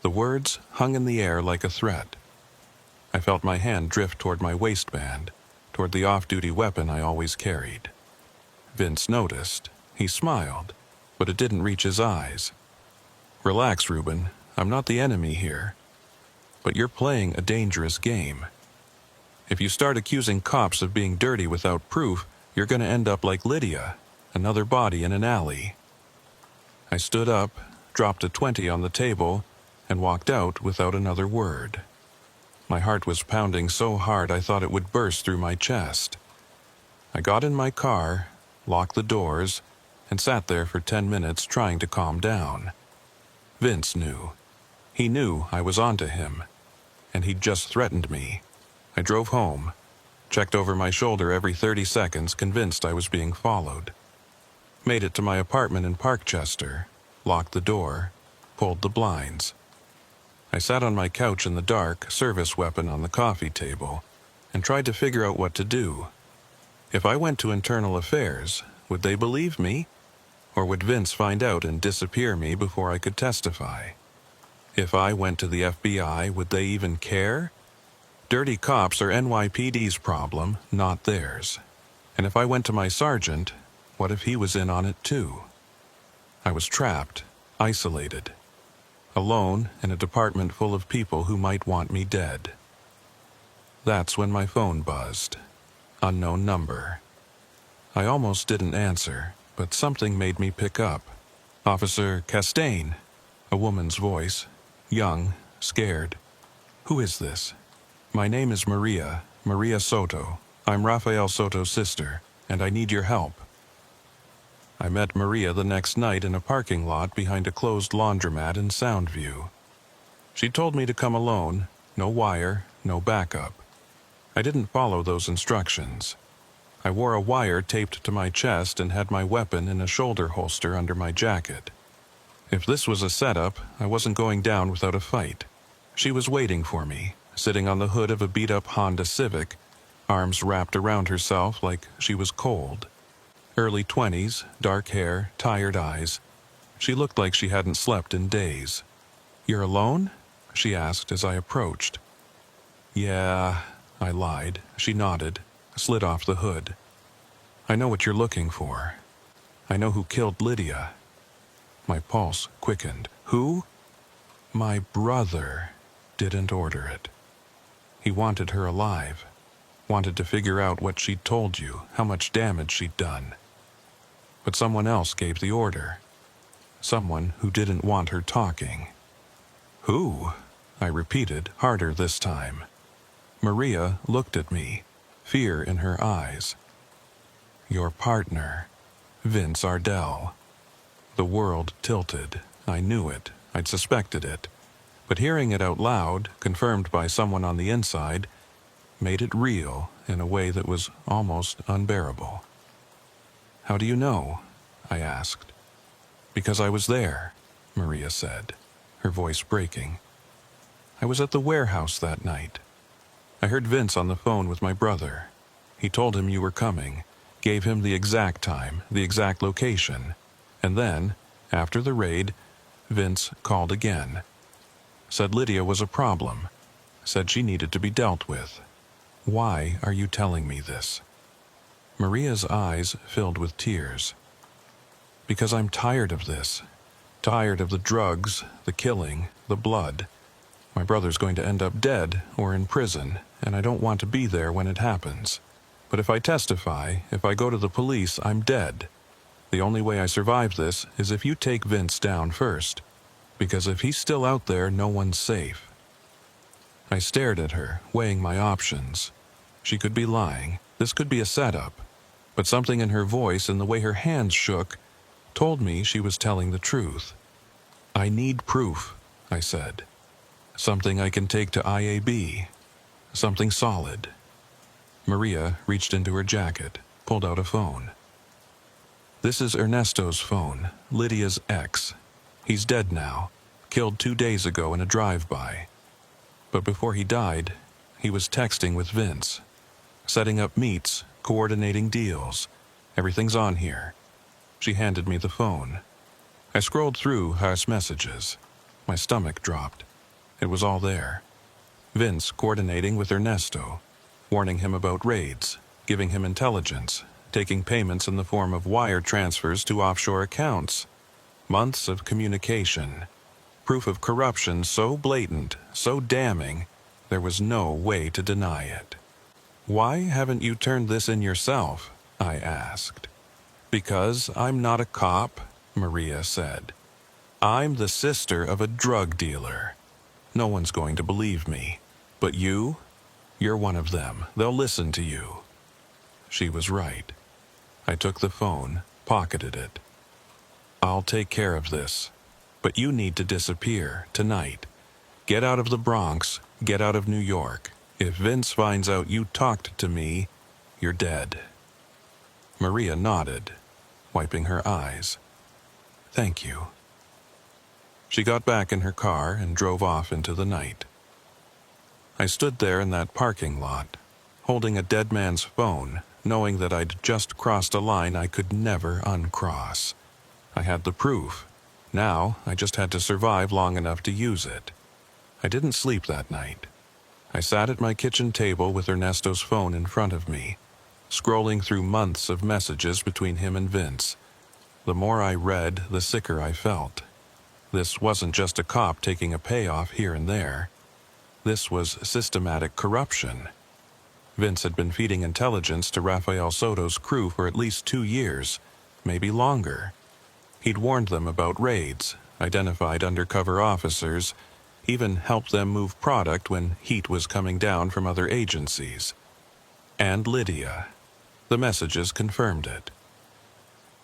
The words hung in the air like a threat. I felt my hand drift toward my waistband, toward the off-duty weapon I always carried. Vince noticed. He smiled, but it didn't reach his eyes. "Relax, Reuben. I'm not the enemy here. But you're playing a dangerous game. If you start accusing cops of being dirty without proof, you're going to end up like Lydia, another body in an alley." I stood up, dropped a 20 on the table, and walked out without another word. My heart was pounding so hard I thought it would burst through my chest. I got in my car, locked the doors, and sat there for 10 minutes trying to calm down. Vince knew. He knew I was onto him, and he'd just threatened me. I drove home, checked over my shoulder every 30 seconds, convinced I was being followed. Made it to my apartment in Parkchester, locked the door, pulled the blinds. I sat on my couch in the dark, service weapon on the coffee table, and tried to figure out what to do. If I went to internal affairs, would they believe me? Or would Vince find out and disappear me before I could testify? If I went to the FBI, would they even care? Dirty cops are NYPD's problem, not theirs. And if I went to my sergeant, what if he was in on it too? I was trapped, isolated, alone in a department full of people who might want me dead. That's when my phone buzzed. Unknown number. I almost didn't answer, but something made me pick up. "Officer Castaigne," a woman's voice, young, scared. "Who is this?" "My name is Maria Soto. I'm Rafael Soto's sister, and I need your help." I met Maria the next night in a parking lot behind a closed laundromat in Soundview. She told me to come alone, no wire, no backup. I didn't follow those instructions. I wore a wire taped to my chest and had my weapon in a shoulder holster under my jacket. If this was a setup, I wasn't going down without a fight. She was waiting for me, sitting on the hood of a beat-up Honda Civic, arms wrapped around herself like she was cold. Early 20s, dark hair, tired eyes. She looked like she hadn't slept in days. "You're alone?" she asked as I approached. "Yeah," I lied. She nodded, slid off the hood. "I know what you're looking for. I know who killed Lydia." My pulse quickened. Who? My brother didn't order it. He wanted her alive. Wanted to figure out what she'd told you, how much damage she'd done. But someone else gave the order. Someone who didn't want her talking. Who? I repeated, harder this time. Maria looked at me, fear in her eyes. Your partner, Vince Ardell. The world tilted. I knew it. I'd suspected it. But hearing it out loud, confirmed by someone on the inside, made it real in a way that was almost unbearable. How do you know? I asked. Because I was there, Maria said, her voice breaking. I was at the warehouse that night. I heard Vince on the phone with my brother. He told him you were coming, gave him the exact time, the exact location, and then, after the raid, Vince called again. Said Lydia was a problem. Said she needed to be dealt with. Why are you telling me this? Maria's eyes filled with tears. Because I'm tired of this. Tired of the drugs, the killing, the blood. My brother's going to end up dead or in prison, and I don't want to be there when it happens. But if I testify, if I go to the police, I'm dead. The only way I survive this is if you take Vince down first. Because if he's still out there, no one's safe. I stared at her, weighing my options. She could be lying. This could be a setup. But something in her voice and the way her hands shook told me she was telling the truth. I need proof, I said. Something I can take to IAB. Something solid. Maria reached into her jacket, pulled out a phone. This is Ernesto's phone, Lydia's ex. He's dead now, killed 2 days ago in a drive-by. But before he died, he was texting with Vince, setting up meets, coordinating deals. Everything's on here. She handed me the phone. I scrolled through Haas messages. My stomach dropped. It was all there. Vince coordinating with Ernesto, warning him about raids, giving him intelligence, taking payments in the form of wire transfers to offshore accounts. Months of communication. Proof of corruption so blatant, so damning, there was no way to deny it. Why haven't you turned this in yourself? I asked. Because I'm not a cop, Maria said. I'm the sister of a drug dealer. No one's going to believe me. But you? You're one of them. They'll listen to you. She was right. I took the phone, pocketed it. I'll take care of this. But you need to disappear, tonight. Get out of the Bronx, get out of New York. If Vince finds out you talked to me, you're dead. Maria nodded, wiping her eyes. Thank you. She got back in her car and drove off into the night. I stood there in that parking lot, holding a dead man's phone, knowing that I'd just crossed a line I could never uncross. I had the proof. Now, I just had to survive long enough to use it. I didn't sleep that night. I sat at my kitchen table with Ernesto's phone in front of me, scrolling through months of messages between him and Vince. The more I read, the sicker I felt. This wasn't just a cop taking a payoff here and there. This was systematic corruption. Vince had been feeding intelligence to Rafael Soto's crew for at least 2 years, maybe longer. He'd warned them about raids, identified undercover officers, even helped them move product when heat was coming down from other agencies. And Lydia. The messages confirmed it.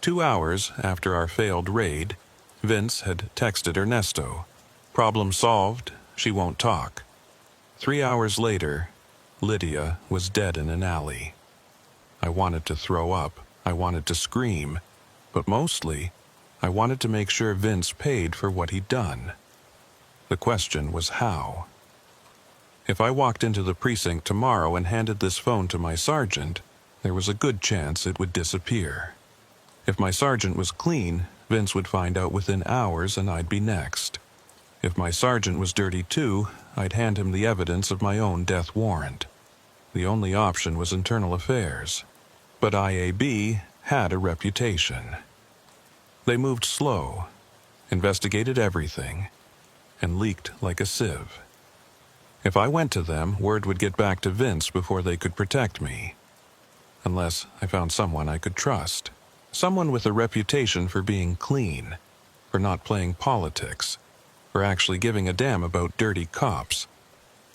2 hours after our failed raid, Vince had texted Ernesto. Problem solved, she won't talk. 3 hours later, Lydia was dead in an alley. I wanted to throw up. I wanted to scream. But mostly, I wanted to make sure Vince paid for what he'd done. The question was how. If I walked into the precinct tomorrow and handed this phone to my sergeant, there was a good chance it would disappear. If my sergeant was clean, Vince would find out within hours and I'd be next. If my sergeant was dirty too, I'd hand him the evidence of my own death warrant. The only option was internal affairs. But IAB had a reputation. They moved slow. investigated everything, and leaked like a sieve. If I went to them, word would get back to Vince before they could protect me. Unless I found someone I could trust. Someone with a reputation for being clean, for not playing politics, for actually giving a damn about dirty cops.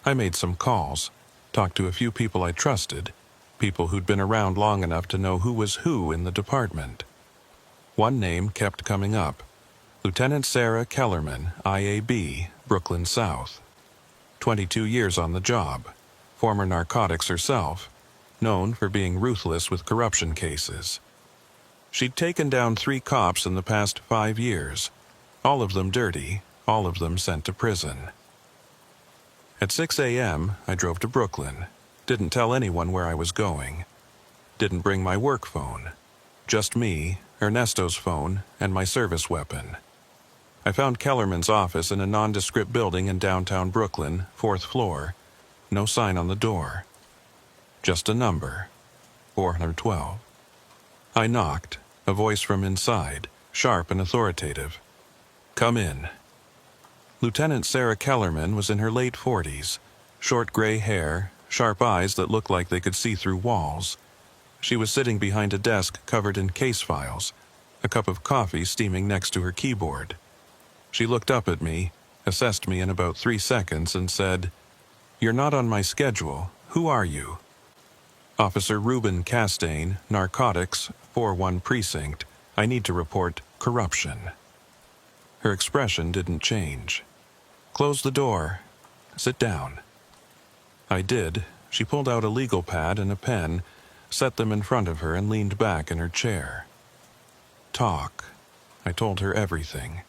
I made some calls, talked to a few people I trusted, people who'd been around long enough to know who was who in the department. One name kept coming up. Lieutenant Sarah Kellerman, IAB, Brooklyn South. 22 years on the job, former narcotics herself, known for being ruthless with corruption cases. She'd taken down 3 cops in the past 5 years, all of them dirty, all of them sent to prison. At 6 a.m., I drove to Brooklyn, didn't tell anyone where I was going, didn't bring my work phone, just me, Ernesto's phone, and my service weapon. I found Kellerman's office in a nondescript building in downtown Brooklyn, 4th floor. No sign on the door. Just a number. 412. I knocked, a voice from inside, sharp and authoritative. "Come in." Lieutenant Sarah Kellerman was in her late 40s, short gray hair, sharp eyes that looked like they could see through walls. She was sitting behind a desk covered in case files, a cup of coffee steaming next to her keyboard. She looked up at me, assessed me in about 3 seconds, and said, "You're not on my schedule. Who are you?" "Officer Reuben Castaigne, Narcotics, 4-1 Precinct. I need to report corruption." Her expression didn't change. "Close the door. Sit down." I did. She pulled out a legal pad and a pen, set them in front of her, and leaned back in her chair. "Talk." I told her everything.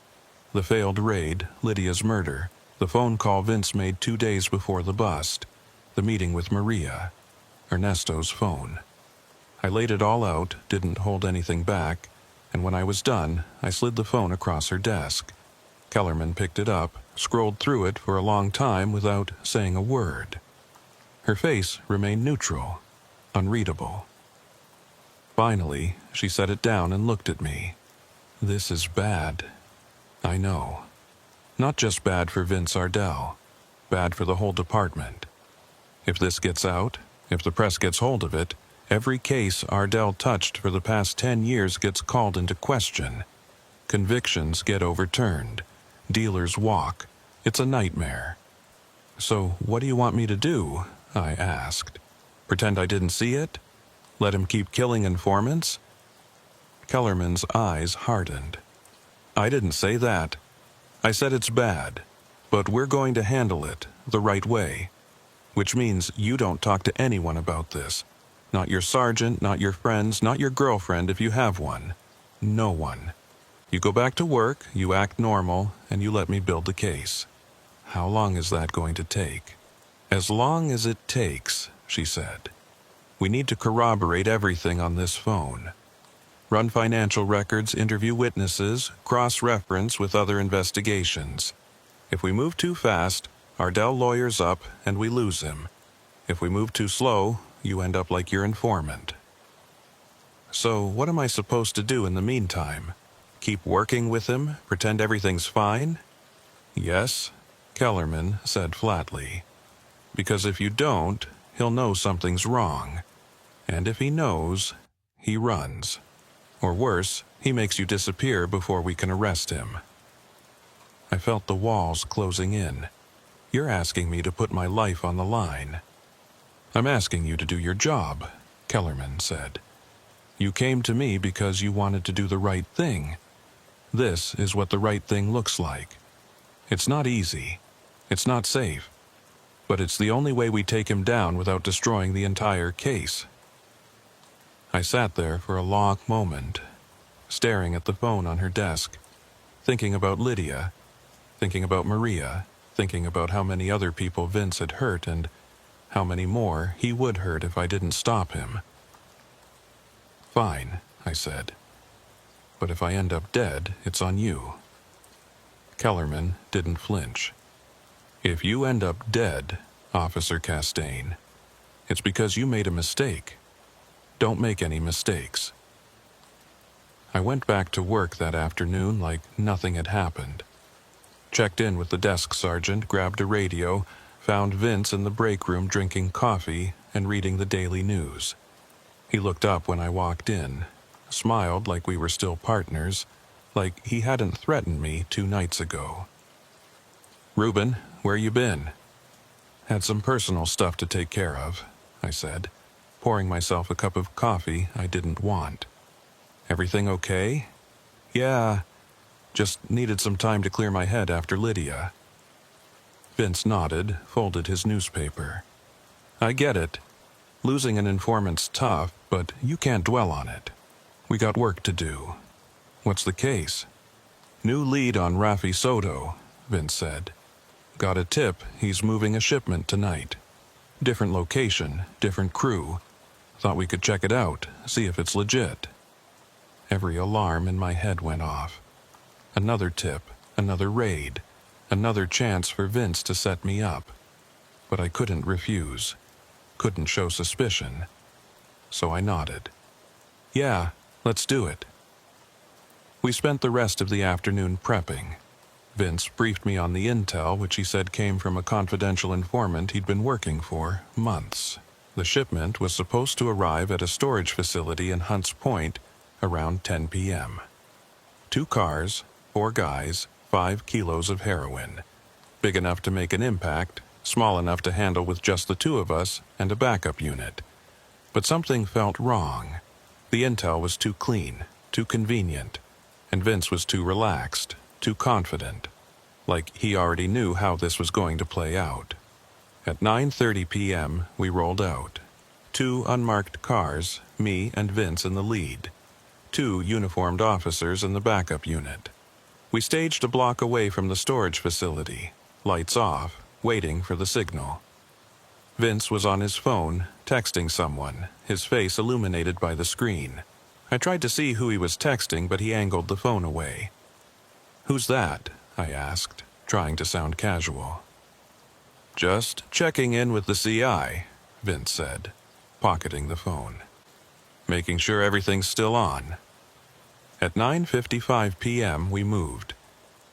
The failed raid, Lydia's murder, the phone call Vince made 2 days before the bust, the meeting with Maria, Ernesto's phone. I laid it all out, didn't hold anything back, and when I was done, I slid the phone across her desk. Kellerman picked it up, scrolled through it for a long time without saying a word. Her face remained neutral, unreadable. Finally, she set it down and looked at me. "This is bad. I know. Not just bad for Vince Ardell, bad for the whole department. If this gets out, if the press gets hold of it, every case Ardell touched for the past 10 years gets called into question. Convictions get overturned. Dealers walk. It's a nightmare." "So what do you want me to do?" I asked. "Pretend I didn't see it? Let him keep killing informants?" Kellerman's eyes hardened. "I didn't say that. I said it's bad, but we're going to handle it the right way. Which means you don't talk to anyone about this. Not your sergeant, not your friends, not your girlfriend if you have one. No one. You go back to work, you act normal, and you let me build the case." "How long is that going to take?" "As long as it takes," she said. "We need to corroborate everything on this phone. Run financial records, interview witnesses, cross-reference with other investigations. If we move too fast, Ardell lawyers up and we lose him. If we move too slow, you end up like your informant." "So what am I supposed to do in the meantime? Keep working with him, pretend everything's fine?" "Yes," Kellerman said flatly. "Because if you don't, he'll know something's wrong. And if he knows, he runs. Or worse, he makes you disappear before we can arrest him." I felt the walls closing in. "You're asking me to put my life on the line." "I'm asking you to do your job," Kellerman said. "You came to me because you wanted to do the right thing. This is what the right thing looks like. It's not easy. It's not safe. But it's the only way we take him down without destroying the entire case." I sat there for a long moment, staring at the phone on her desk, thinking about Lydia, thinking about Maria, thinking about how many other people Vince had hurt and how many more he would hurt if I didn't stop him. "Fine," I said. "But if I end up dead, it's on you." Kellerman didn't flinch. "If you end up dead, Officer Castaigne, it's because you made a mistake. Don't make any mistakes." I went back to work that afternoon like nothing had happened. Checked in with the desk sergeant, grabbed a radio, found Vince in the break room drinking coffee and reading the daily news. He looked up when I walked in, smiled like we were still partners, like he hadn't threatened me 2 nights ago. "Reuben, where you been?" "Had some personal stuff to take care of," I said, pouring myself a cup of coffee I didn't want. "Everything okay?" "Yeah, just needed some time to clear my head after Lydia." Vince nodded, folded his newspaper. "I get it. Losing an informant's tough, but you can't dwell on it. We got work to do." "What's the case?" "New lead on Rafi Soto," Vince said. "Got a tip he's moving a shipment tonight. Different location, different crew. Thought we could check it out, see if it's legit." Every alarm in my head went off. Another tip, another raid, another chance for Vince to set me up. But I couldn't refuse, couldn't show suspicion. So I nodded. "Yeah, let's do it." We spent the rest of the afternoon prepping. Vince briefed me on the intel, which he said came from a confidential informant he'd been working for months. The shipment was supposed to arrive at a storage facility in Hunts Point around 10 p.m. 2 cars, 4 guys, 5 kilos of heroin. Big enough to make an impact, small enough to handle with just the 2 of us and a backup unit. But something felt wrong. The intel was too clean, too convenient, and Vince was too relaxed, too confident, like he already knew how this was going to play out. At 9:30 p.m., we rolled out. 2 unmarked cars, me and Vince in the lead. 2 uniformed officers in the backup unit. We staged a block away from the storage facility, lights off, waiting for the signal. Vince was on his phone, texting someone, his face illuminated by the screen. I tried to see who he was texting, but he angled the phone away. "Who's that?" I asked, trying to sound casual. "Just checking in with the CI," Vince said, pocketing the phone. "Making sure everything's still on." At 9:55 p.m., we moved.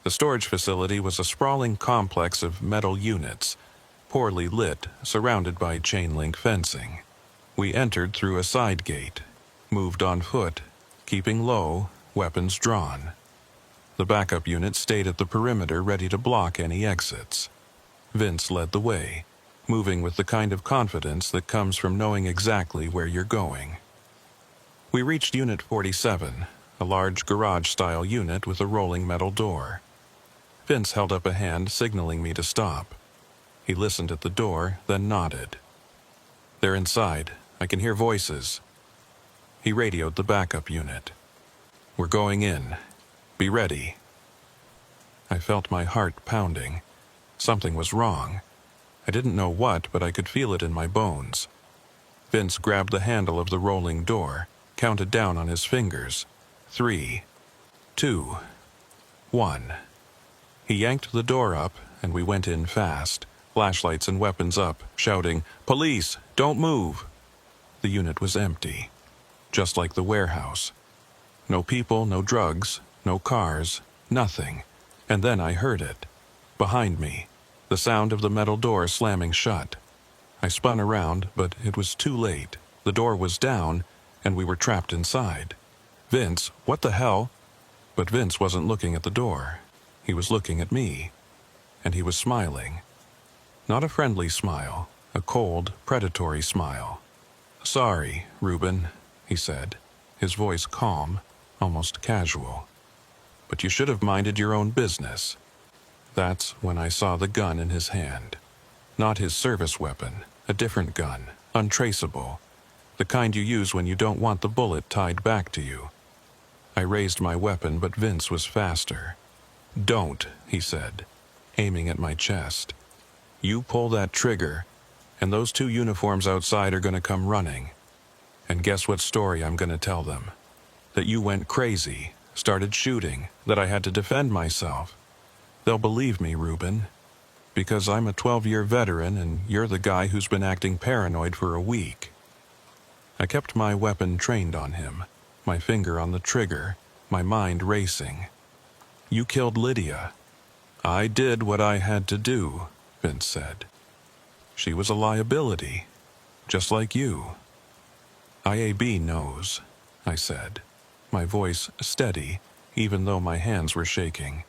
The storage facility was a sprawling complex of metal units, poorly lit, surrounded by chain-link fencing. We entered through a side gate, moved on foot, keeping low, weapons drawn. The backup unit stayed at the perimeter ready to block any exits. Vince led the way, moving with the kind of confidence that comes from knowing exactly where you're going. We reached Unit 47, a large garage-style unit with a rolling metal door. Vince held up a hand, signaling me to stop. He listened at the door, then nodded. "They're inside. I can hear voices." He radioed the backup unit. "We're going in. Be ready." I felt my heart pounding. Something was wrong. I didn't know what, but I could feel it in my bones. Vince grabbed the handle of the rolling door, counted down on his fingers. 3, 2, 1. He yanked the door up, and we went in fast, flashlights and weapons up, shouting, "Police, don't move!" The unit was empty, just like the warehouse. No people, no drugs, no cars, nothing. And then I heard it. Behind me, the sound of the metal door slamming shut. I spun around, but it was too late. The door was down, and we were trapped inside. "Vince, what the hell?" But Vince wasn't looking at the door. He was looking at me. And he was smiling. Not a friendly smile, a cold, predatory smile. "Sorry, Reuben," he said, his voice calm, almost casual. "But you should have minded your own business." That's when I saw the gun in his hand. Not his service weapon, a different gun, untraceable. The kind you use when you don't want the bullet tied back to you. I raised my weapon, but Vince was faster. "Don't," he said, aiming at my chest. "You pull that trigger, and those 2 uniforms outside are going to come running. And guess what story I'm going to tell them? That you went crazy, started shooting, that I had to defend myself. They'll believe me, Reuben, because I'm a 12-year veteran and you're the guy who's been acting paranoid for a week." I kept my weapon trained on him, my finger on the trigger, my mind racing. You killed Lydia. I did what I had to do, Vince said. She was a liability, just like you. IAB knows, I said, my voice steady, even though my hands were shaking.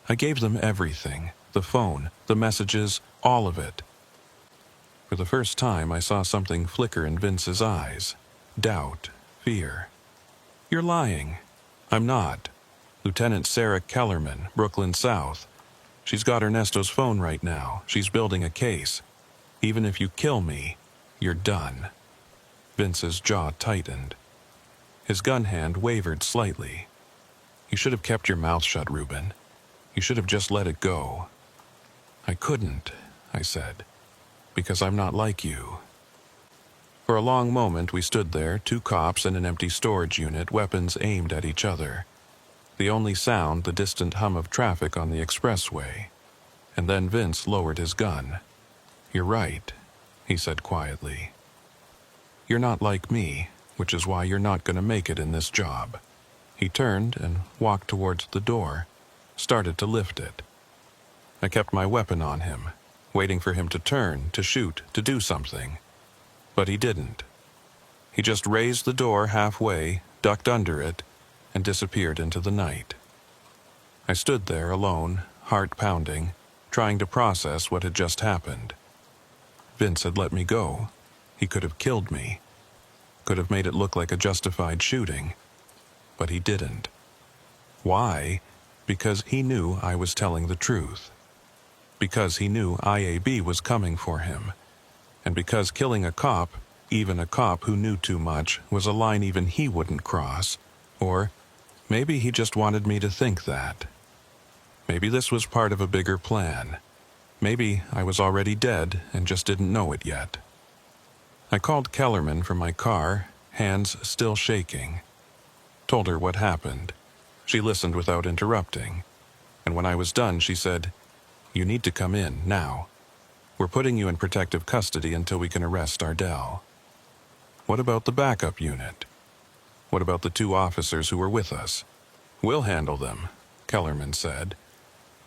I gave them everything, the phone, the messages, all of it. For the first time, I saw something flicker in Vince's eyes. Doubt, fear. You're lying. I'm not. Lieutenant Sarah Kellerman, Brooklyn South. She's got Ernesto's phone right now. She's building a case. Even if you kill me, you're done. Vince's jaw tightened. His gun hand wavered slightly. You should have kept your mouth shut, Reuben. You should have just let it go. I couldn't, I said, because I'm not like you. For a long moment we stood there, two cops in an empty storage unit, weapons aimed at each other. The only sound, the distant hum of traffic on the expressway. And then Vince lowered his gun. You're right, he said quietly. You're not like me, which is why you're not going to make it in this job. He turned and walked towards the door, started to lift it. I kept my weapon on him, waiting for him to turn, to shoot, to do something. But he didn't. He just raised the door halfway, ducked under it, and disappeared into the night. I stood there alone, heart pounding, trying to process what had just happened. Vince had let me go. He could have killed me. Could have made it look like a justified shooting. But he didn't. Why? Because he knew I was telling the truth. Because he knew IAB was coming for him. And because killing a cop, even a cop who knew too much, was a line even he wouldn't cross. Or maybe he just wanted me to think that. Maybe this was part of a bigger plan. Maybe I was already dead and just didn't know it yet. I called Kellerman from my car, hands still shaking. Told her what happened. She listened without interrupting. And when I was done, she said, "You need to come in, now. We're putting you in protective custody until we can arrest Ardell." What about the backup unit? What about the two officers who were with us? We'll handle them, Kellerman said.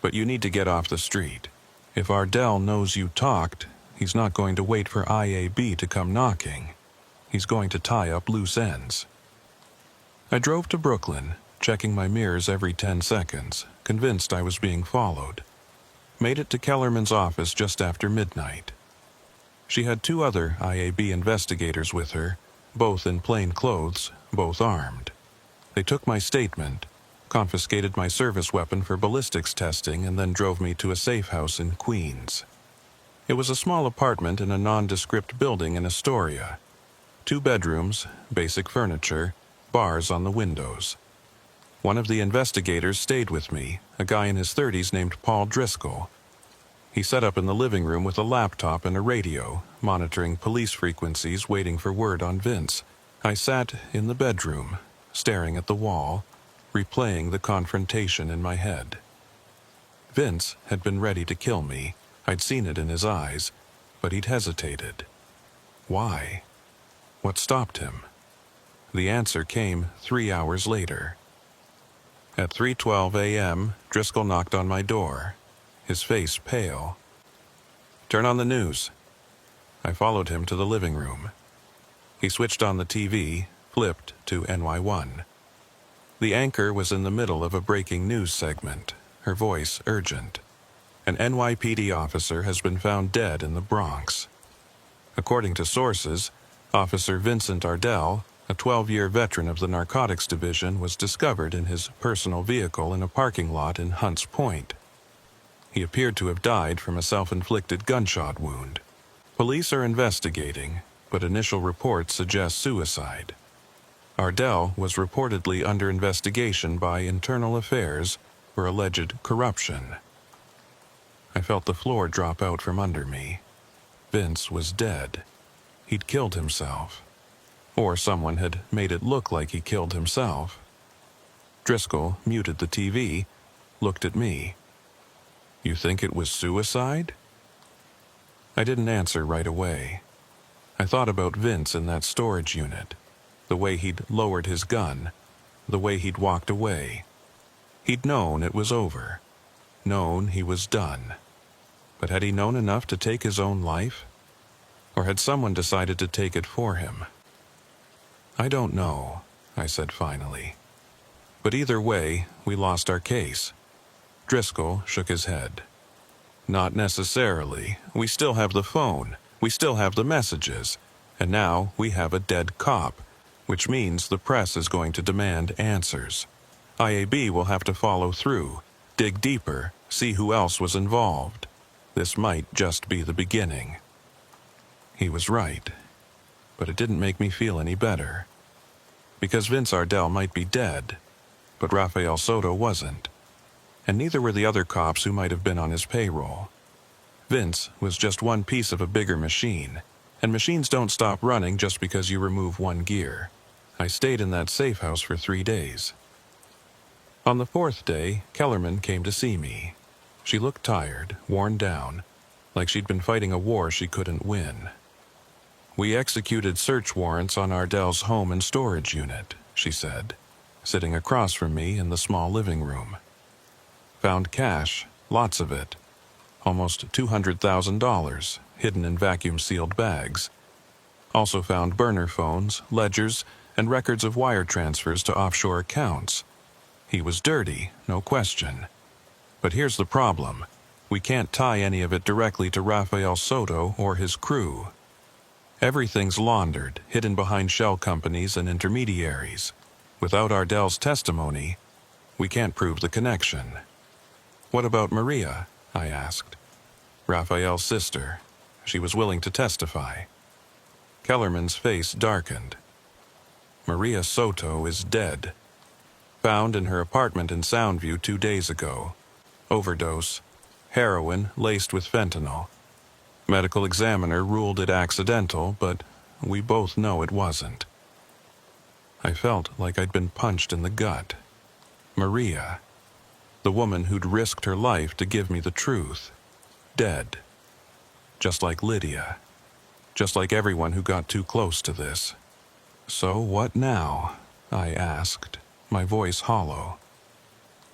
But you need to get off the street. If Ardell knows you talked, he's not going to wait for IAB to come knocking. He's going to tie up loose ends. I drove to Brooklyn, checking my mirrors every 10 seconds, convinced I was being followed. Made it to Kellerman's office just after midnight. She had two other IAB investigators with her, both in plain clothes, both armed. They took my statement, confiscated my service weapon for ballistics testing, and then drove me to a safe house in Queens. It was a small apartment in a nondescript building in Astoria. 2 bedrooms, basic furniture, bars on the windows. One of the investigators stayed with me, a guy in his 30s named Paul Driscoll. He sat up in the living room with a laptop and a radio, monitoring police frequencies, waiting for word on Vince. I sat in the bedroom, staring at the wall, replaying the confrontation in my head. Vince had been ready to kill me. I'd seen it in his eyes, but he'd hesitated. Why? What stopped him? The answer came 3 hours later. At 3:12 a.m., Driscoll knocked on my door, his face pale. "Turn on the news." I followed him to the living room. He switched on the TV, flipped to NY1. The anchor was in the middle of a breaking news segment, her voice urgent. An NYPD officer has been found dead in the Bronx. According to sources, Officer Vincent Ardell, a 12-year veteran of the Narcotics Division, was discovered in his personal vehicle in a parking lot in Hunts Point. He appeared to have died from a self-inflicted gunshot wound. Police are investigating, but initial reports suggest suicide. Ardell was reportedly under investigation by Internal Affairs for alleged corruption. I felt the floor drop out from under me. Vince was dead. He'd killed himself. Or someone had made it look like he killed himself. Driscoll muted the TV, looked at me. "You think it was suicide?" I didn't answer right away. I thought about Vince in that storage unit, the way he'd lowered his gun, the way he'd walked away. He'd known it was over, known he was done. But had he known enough to take his own life? Or had someone decided to take it for him? I don't know, I said finally. But either way, we lost our case. Driscoll shook his head. Not necessarily. We still have the phone. We still have the messages. And now we have a dead cop, which means the press is going to demand answers. IAB will have to follow through, dig deeper, see who else was involved. This might just be the beginning. He was right. But it didn't make me feel any better. Because Vince Ardell might be dead, but Rafael Soto wasn't. And neither were the other cops who might have been on his payroll. Vince was just one piece of a bigger machine, and machines don't stop running just because you remove one gear. I stayed in that safe house for 3 days. On the 4th day, Kellerman came to see me. She looked tired, worn down, like she'd been fighting a war she couldn't win. We executed search warrants on Ardell's home and storage unit, she said, sitting across from me in the small living room. Found cash, lots of it, almost $200,000, hidden in vacuum-sealed bags. Also found burner phones, ledgers, and records of wire transfers to offshore accounts. He was dirty, no question. But here's the problem. We can't tie any of it directly to Rafael Soto or his crew. Everything's laundered, hidden behind shell companies and intermediaries. Without Ardell's testimony, we can't prove the connection. What about Maria? I asked. Rafael's sister. She was willing to testify. Kellerman's face darkened. Maria Soto is dead. Found in her apartment in Soundview 2 days ago. Overdose. Heroin laced with fentanyl. Medical examiner ruled it accidental, but we both know it wasn't. I felt like I'd been punched in the gut. Maria, the woman who'd risked her life to give me the truth, dead. Just like Lydia. Just like everyone who got too close to this. So what now? I asked, my voice hollow.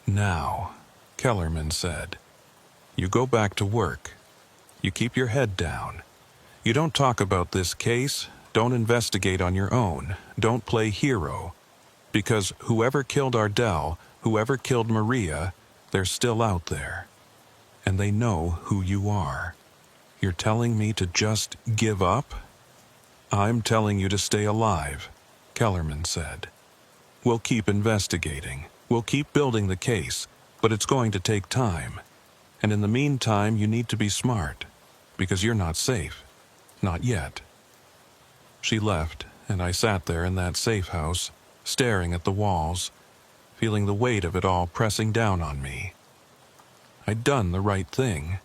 Now, Kellerman said. You go back to work. You keep your head down. You don't talk about this case. Don't investigate on your own. Don't play hero. Because whoever killed Ardell, whoever killed Maria, they're still out there. And they know who you are. You're telling me to just give up? I'm telling you to stay alive, Kellerman said. We'll keep investigating. We'll keep building the case, but it's going to take time. And in the meantime, you need to be smart, because you're not safe. Not yet. She left, and I sat there in that safe house, staring at the walls, feeling the weight of it all pressing down on me. I'd done the right thing.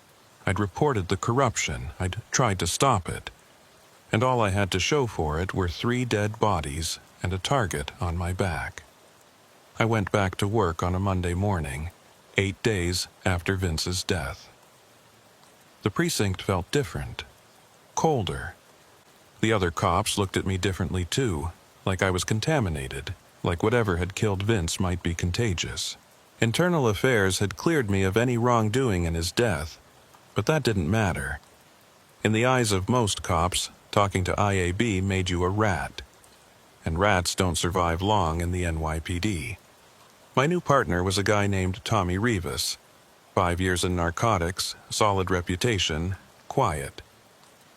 I'd reported the corruption. I'd tried to stop it. And all I had to show for it were 3 dead bodies and a target on my back. I went back to work on a Monday morning, 8 days after Vince's death. The precinct felt different, colder. The other cops looked at me differently too, like I was contaminated, like whatever had killed Vince might be contagious. Internal Affairs had cleared me of any wrongdoing in his death, but that didn't matter. In the eyes of most cops, talking to IAB made you a rat. And rats don't survive long in the NYPD. My new partner was a guy named Tommy Rivas. 5 years in narcotics, solid reputation, quiet.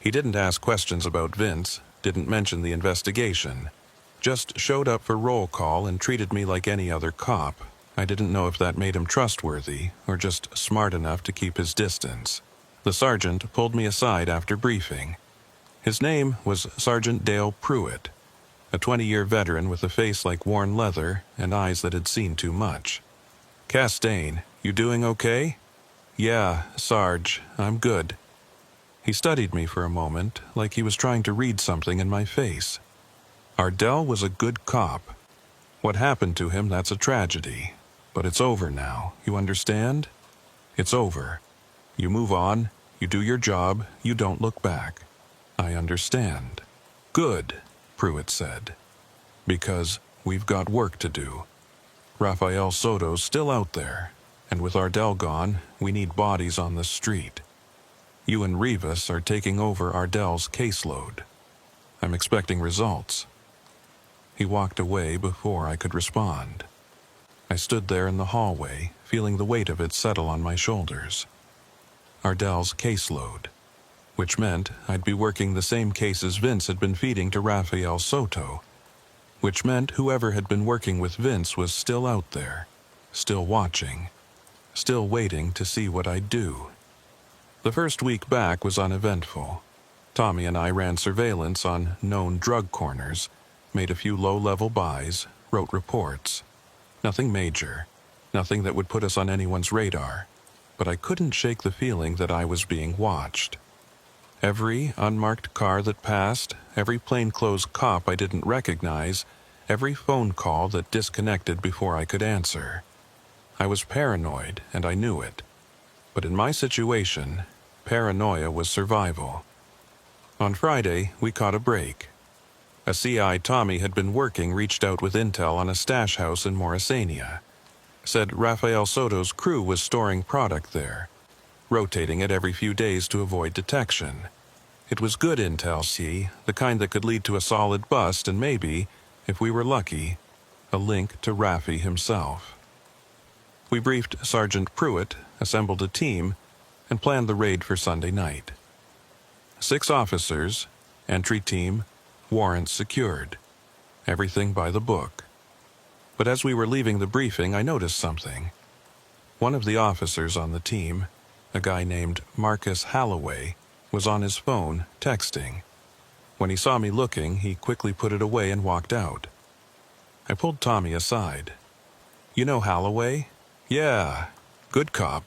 He didn't ask questions about Vince, didn't mention the investigation. Just showed up for roll call and treated me like any other cop. I didn't know if that made him trustworthy or just smart enough to keep his distance. The sergeant pulled me aside after briefing. His name was Sergeant Dale Pruitt, a 20-year veteran with a face like worn leather and eyes that had seen too much. Castaigne, you doing okay? Yeah, Sarge, I'm good. He studied me for a moment, like he was trying to read something in my face. Ardell was a good cop. What happened to him, that's a tragedy. But it's over now, you understand? It's over. You move on, you do your job, you don't look back. I understand. Good, Pruitt said. Because we've got work to do. Rafael Soto's still out there, and with Ardell gone, we need bodies on the street. You and Rivas are taking over Ardell's caseload. I'm expecting results." He walked away before I could respond. I stood there in the hallway, feeling the weight of it settle on my shoulders. Ardell's caseload, which meant I'd be working the same cases Vince had been feeding to Rafael Soto, which meant whoever had been working with Vince was still out there, still watching, still waiting to see what I'd do. The first week back was uneventful. Tommy and I ran surveillance on known drug corners, made a few low-level buys, wrote reports. Nothing major, nothing that would put us on anyone's radar, but I couldn't shake the feeling that I was being watched. Every unmarked car that passed, every plainclothes cop I didn't recognize, every phone call that disconnected before I could answer. I was paranoid, and I knew it. But in my situation, paranoia was survival. On Friday, we caught a break. A CI Tommy had been working reached out with intel on a stash house in Morrisania. Said Rafael Soto's crew was storing product there, rotating it every few days to avoid detection. It was good intel, see, the kind that could lead to a solid bust and maybe, if we were lucky, a link to Rafi himself. We briefed Sergeant Pruitt, assembled a team, and planned the raid for Sunday night. 6 officers, entry team, warrants secured. Everything by the book. But as we were leaving the briefing, I noticed something. One of the officers on the team, a guy named Marcus Halloway, was on his phone, texting. When he saw me looking, he quickly put it away and walked out. I pulled Tommy aside. "You know Halloway?" "Yeah, good cop.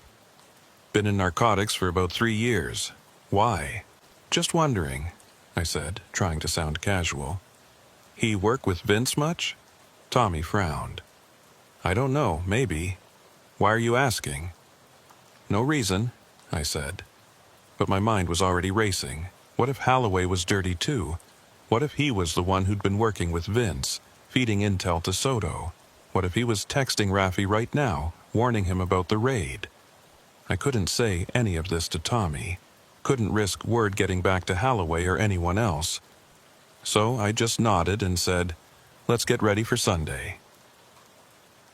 Been in narcotics for about 3 years. Why?" "Just wondering," I said, trying to sound casual. "He work with Vince much?" Tommy frowned. "I don't know, maybe. Why are you asking?" "No reason," I said. But my mind was already racing. What if Halloway was dirty too? What if he was the one who'd been working with Vince, feeding intel to Soto? What if he was texting Rafi right now, warning him about the raid? I couldn't say any of this to Tommy. Couldn't risk word getting back to Halloway or anyone else. So I just nodded and said, "Let's get ready for Sunday."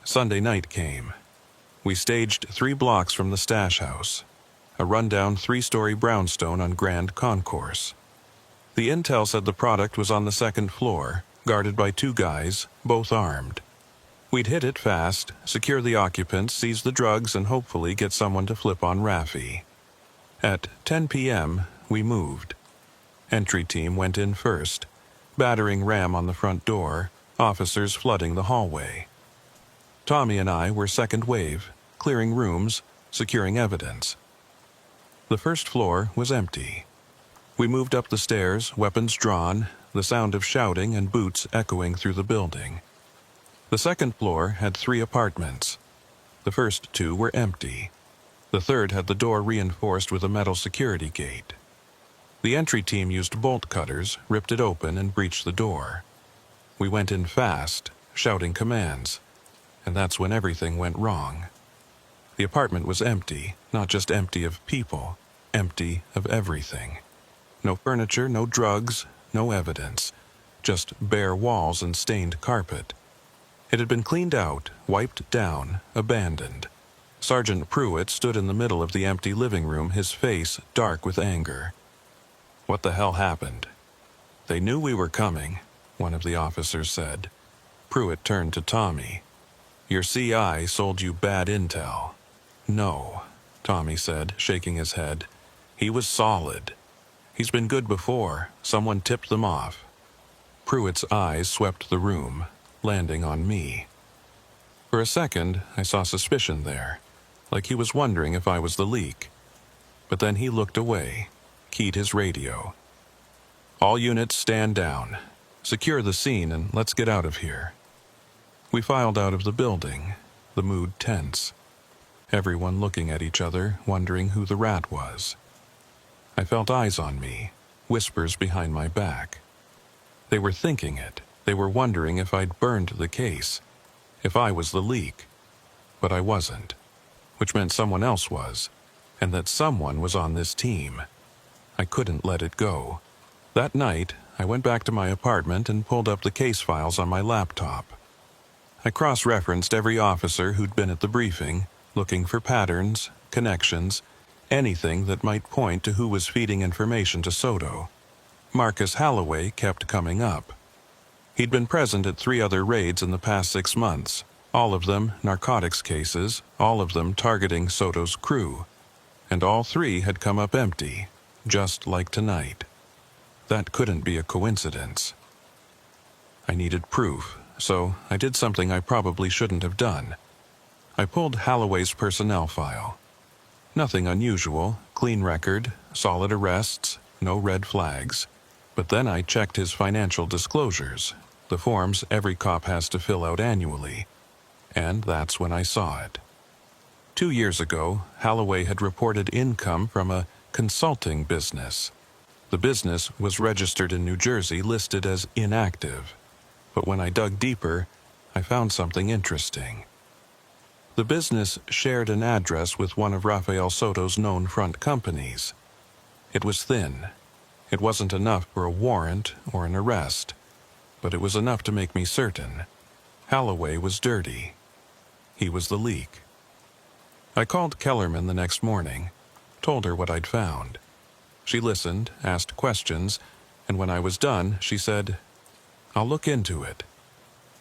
Sunday night came. We staged 3 blocks from the stash house, a rundown 3-story brownstone on Grand Concourse. The intel said the product was on the 2nd floor, guarded by 2 guys, both armed. We'd hit it fast, secure the occupants, seize the drugs, and hopefully get someone to flip on Rafi. At 10 p.m., we moved. Entry team went in first, battering ram on the front door, officers flooding the hallway. Tommy and I were second wave, clearing rooms, securing evidence. The first floor was empty. We moved up the stairs, weapons drawn, the sound of shouting and boots echoing through the building. The second floor had 3 apartments. The first 2 were empty. The third had the door reinforced with a metal security gate. The entry team used bolt cutters, ripped it open, and breached the door. We went in fast, shouting commands, and that's when everything went wrong. The apartment was empty, not just empty of people, empty of everything. No furniture, no drugs, no evidence, just bare walls and stained carpet. It had been cleaned out, wiped down, abandoned. Sergeant Pruitt stood in the middle of the empty living room, his face dark with anger. "What the hell happened?" "They knew we were coming," one of the officers said. Pruitt turned to Tommy. "Your CI sold you bad intel." "No," Tommy said, shaking his head. "He was solid. He's been good before. Someone tipped them off." Pruitt's eyes swept the room, landing on me. For a second, I saw suspicion there, like he was wondering if I was the leak. But then he looked away, keyed his radio. "All units stand down. Secure the scene and let's get out of here." We filed out of the building, the mood tense. Everyone looking at each other, wondering who the rat was. I felt eyes on me, whispers behind my back. They were thinking it. They were wondering if I'd burned the case. if I was the leak. But I wasn't, which meant someone else was, and that someone was on this team. I couldn't let it go. That night, I went back to my apartment and pulled up the case files on my laptop. I cross-referenced every officer who'd been at the briefing, looking for patterns, connections, anything that might point to who was feeding information to Soto. Marcus Holloway kept coming up. He'd been present at 3 other raids in the past 6 months, all of them narcotics cases, all of them targeting Soto's crew. And all 3 had come up empty, just like tonight. That couldn't be a coincidence. I needed proof, so I did something I probably shouldn't have done. I pulled Holloway's personnel file. Nothing unusual, clean record, solid arrests, no red flags. But then I checked his financial disclosures, the forms every cop has to fill out annually. And that's when I saw it. 2 years ago, Holloway had reported income from a consulting business. The business was registered in New Jersey, listed as inactive. But when I dug deeper, I found something interesting. The business shared an address with one of Rafael Soto's known front companies. It was thin. It wasn't enough for a warrant or an arrest, but it was enough to make me certain. Holloway was dirty. He was the leak. I called Kellerman the next morning, told her what I'd found. She listened, asked questions, and when I was done, she said, "I'll look into it.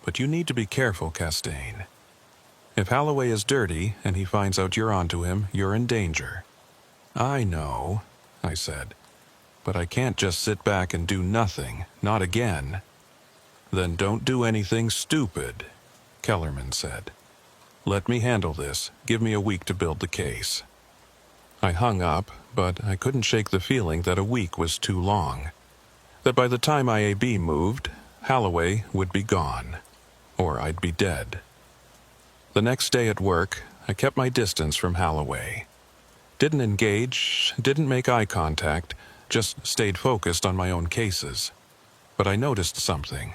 But you need to be careful, Castaigne. If Holloway is dirty and he finds out you're onto him, you're in danger." "I know," I said, "but I can't just sit back and do nothing, not again." "Then don't do anything stupid," Kellerman said. "Let me handle this. Give me a week to build the case." I hung up, but I couldn't shake the feeling that a week was too long. That by the time IAB moved, Holloway would be gone. Or I'd be dead. The next day at work, I kept my distance from Holloway. Didn't engage, didn't make eye contact, just stayed focused on my own cases. But I noticed something.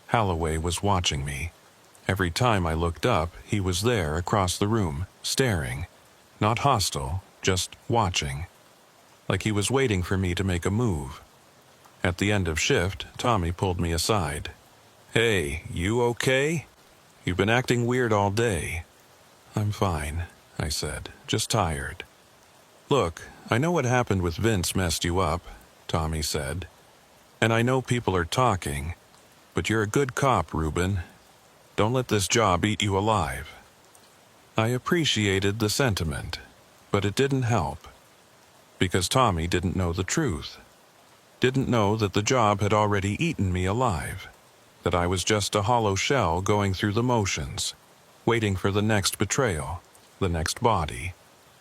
Holloway was watching me. Every time I looked up, he was there across the room, staring. Not hostile, just watching. Like he was waiting for me to make a move. At the end of shift, Tommy pulled me aside. "Hey, you okay? You've been acting weird all day." "I'm fine," I said, "just tired." "Look, I know what happened with Vince messed you up," Tommy said. "And I know people are talking, but you're a good cop, Ruben. Don't let this job eat you alive." I appreciated the sentiment, but it didn't help. Because Tommy didn't know the truth. Didn't know that the job had already eaten me alive. That I was just a hollow shell going through the motions, waiting for the next betrayal, the next body,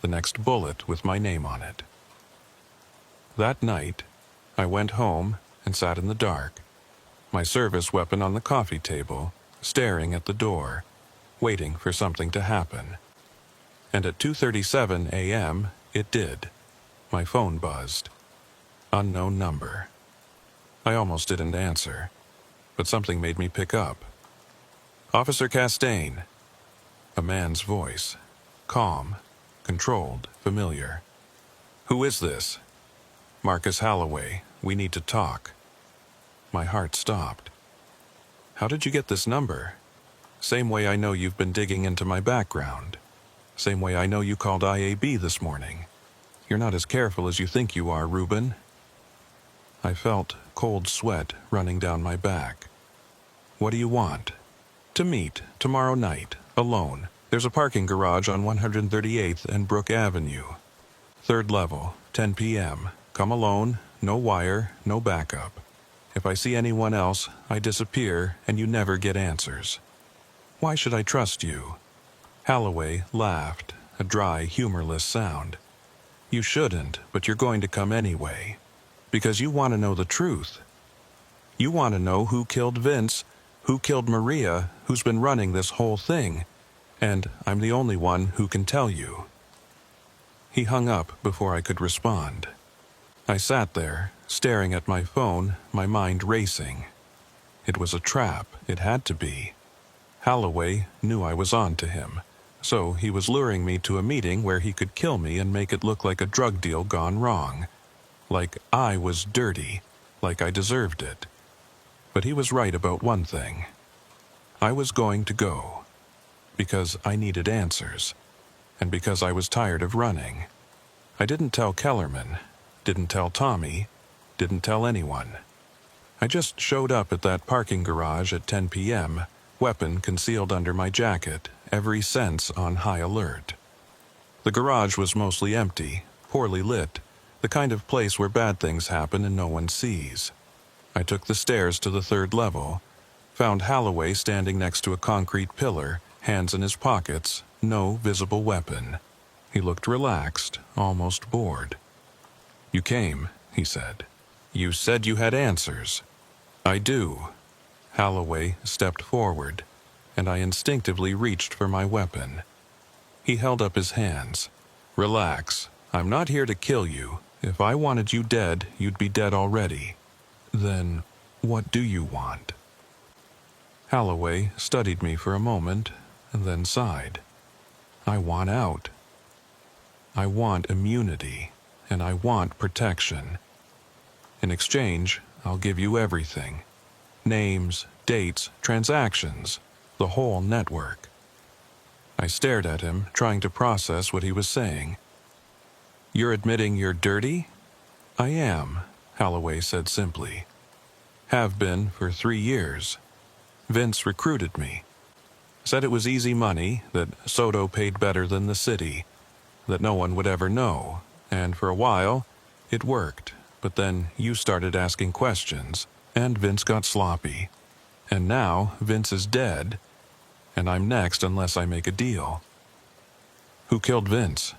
the next bullet with my name on it. That night, I went home and sat in the dark, my service weapon on the coffee table, staring at the door, waiting for something to happen. And at 2:37 a.m., it did. My phone buzzed. Unknown number. I almost didn't answer, but something made me pick up. "Officer Castaigne." A man's voice. Calm, controlled, familiar. "Who is this?" "Marcus Holloway. We need to talk." My heart stopped. "How did you get this number?" "Same way I know you've been digging into my background. Same way I know you called IAB this morning. You're not as careful as you think you are, Ruben." I felt cold sweat running down my back. "What do you want?" "To meet, tomorrow night, alone. There's a parking garage on 138th and Brook Avenue. 3rd level, 10 p.m. Come alone, no wire, no backup. If I see anyone else, I disappear and you never get answers." "Why should I trust you?" Holloway laughed, a dry, humorless sound. "You shouldn't, but you're going to come anyway. Because you want to know the truth. You want to know who killed Vince, who killed Maria, who's been running this whole thing. And I'm the only one who can tell you." He hung up before I could respond. I sat there, staring at my phone, my mind racing. It was a trap, it had to be. Holloway knew I was on to him, so he was luring me to a meeting where he could kill me and make it look like a drug deal gone wrong. Like I was dirty, like I deserved it. But he was right about one thing. I was going to go. Because I needed answers. And because I was tired of running. I didn't tell Kellerman, didn't tell Tommy, didn't tell anyone. I just showed up at that parking garage at 10 p.m., weapon concealed under my jacket, every sense on high alert. The garage was mostly empty, poorly lit, the kind of place where bad things happen and no one sees. I took the stairs to the third level, found Holloway standing next to a concrete pillar, hands in his pockets, no visible weapon. He looked relaxed, almost bored. "You came," he said. "You said you had answers." "I do." Holloway stepped forward, and I instinctively reached for my weapon. He held up his hands. "Relax. I'm not here to kill you. If I wanted you dead, you'd be dead already." "Then, what do you want?" Holloway studied me for a moment, and then sighed. "I want out. I want immunity, and I want protection. In exchange, I'll give you everything. Names, dates, transactions, the whole network." I stared at him, trying to process what he was saying. "You're admitting you're dirty?" "I am," Holloway said simply. "Have been for 3 years. Vince recruited me. Said it was easy money, that Soto paid better than the city, that no one would ever know, and for a while, it worked. But then you started asking questions, and Vince got sloppy. And now Vince is dead, and I'm next unless I make a deal." "Who killed Vince?"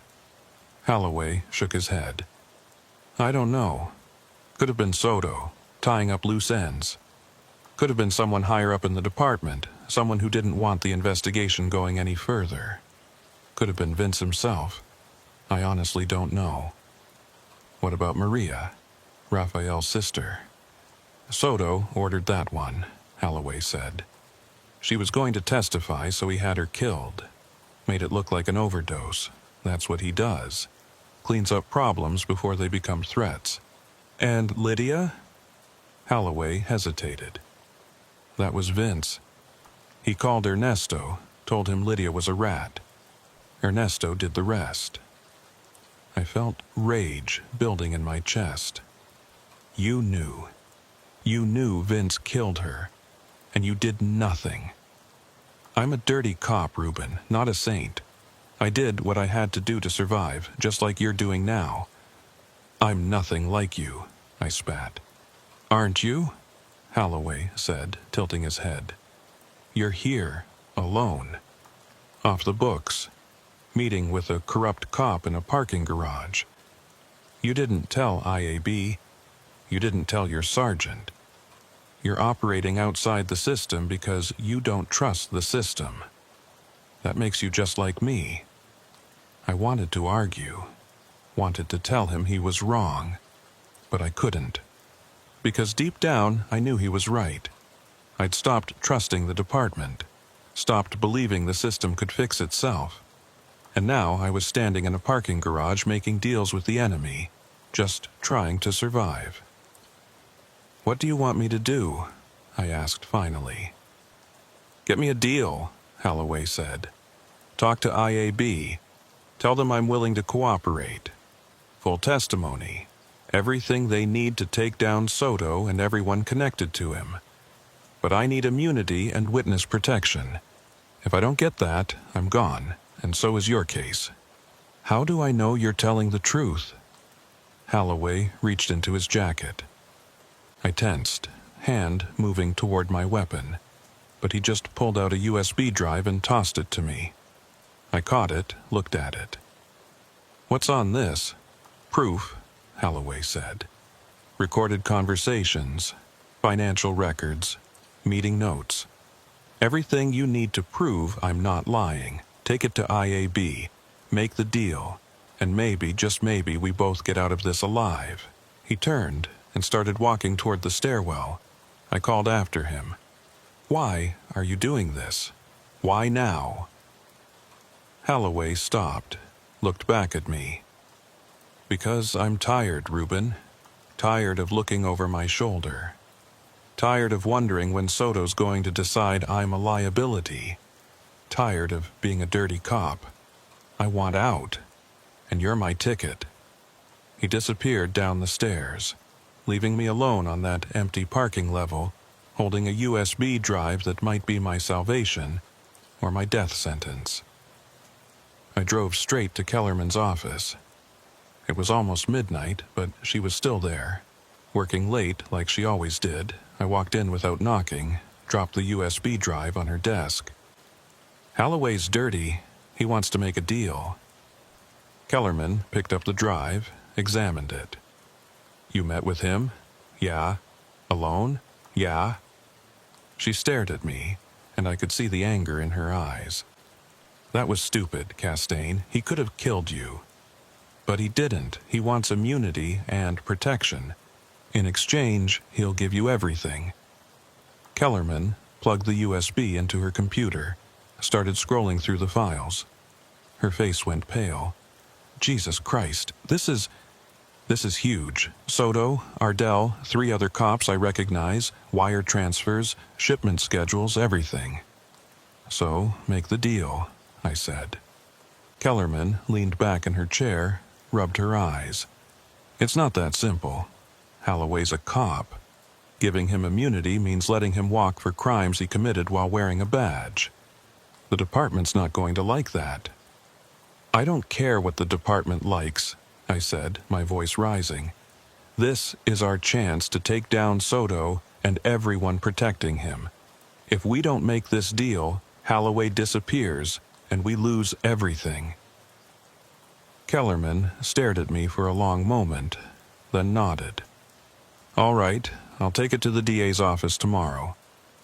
Holloway shook his head. "I don't know. Could have been Soto, tying up loose ends. Could have been someone higher up in the department, someone who didn't want the investigation going any further. Could have been Vince himself. I honestly don't know." "What about Maria, Raphael's sister?" "Soto ordered that one," Holloway said. "She was going to testify, so he had her killed. Made it look like an overdose. That's what he does. Cleans up problems before they become threats." "And Lydia?" Holloway hesitated. "That was Vince. He called Ernesto, told him Lydia was a rat. Ernesto did the rest." I felt rage building in my chest. "You knew. You knew Vince killed her, and you did nothing. I'm a dirty cop, Ruben, not a saint. I did what I had to do to survive, just like you're doing now." "I'm nothing like you," I spat. "Aren't you?" Holloway said, tilting his head. "You're here, alone. Off the books. Meeting with a corrupt cop in a parking garage. You didn't tell IAB. You didn't tell your sergeant. You're operating outside the system because you don't trust the system. That makes you just like me." I wanted to argue, wanted to tell him he was wrong, but I couldn't. Because deep down, I knew he was right. I'd stopped trusting the department, stopped believing the system could fix itself. And now I was standing in a parking garage making deals with the enemy, just trying to survive. "What do you want me to do?" I asked finally. "Get me a deal," Holloway said. "Talk to IAB. Tell them I'm willing to cooperate. Full testimony. Everything they need to take down Soto and everyone connected to him. But I need immunity and witness protection. If I don't get that, I'm gone, and so is your case." "How do I know you're telling the truth?" Holloway reached into his jacket. I tensed, hand moving toward my weapon, but he just pulled out a USB drive and tossed it to me. I caught it, looked at it. "What's on this?" "Proof," Holloway said. "Recorded conversations, financial records, meeting notes. Everything you need to prove I'm not lying. Take it to IAB, make the deal, and maybe, just maybe, we both get out of this alive." He turned and started walking toward the stairwell. I called after him. "Why are you doing this?" Why now? Holloway stopped, looked back at me. Because I'm tired, Reuben. Tired of looking over my shoulder. Tired of wondering when Soto's going to decide I'm a liability. Tired of being a dirty cop. I want out, and you're my ticket. He disappeared down the stairs, leaving me alone on that empty parking level, holding a USB drive that might be my salvation or my death sentence. I drove straight to Kellerman's office. It was almost midnight, but she was still there. Working late like she always did, I walked in without knocking, dropped the USB drive on her desk. Holloway's dirty. He wants to make a deal. Kellerman picked up the drive, examined it. You met with him? Yeah. Alone? Yeah. She stared at me, and I could see the anger in her eyes. That was stupid, Castaigne. He could have killed you. But he didn't. He wants immunity and protection. In exchange, he'll give you everything. Kellerman plugged the USB into her computer, started scrolling through the files. Her face went pale. Jesus Christ, this is huge. Soto, Ardell, 3 other cops I recognize, wire transfers, shipment schedules, everything. So, make the deal, I said. Kellerman leaned back in her chair, rubbed her eyes. It's not that simple. Holloway's a cop. Giving him immunity means letting him walk for crimes he committed while wearing a badge. The department's not going to like that. I don't care what the department likes, I said, my voice rising. This is our chance to take down Soto and everyone protecting him. If we don't make this deal, Holloway disappears and we lose everything. Kellerman stared at me for a long moment, then nodded. All right, I'll take it to the DA's office tomorrow.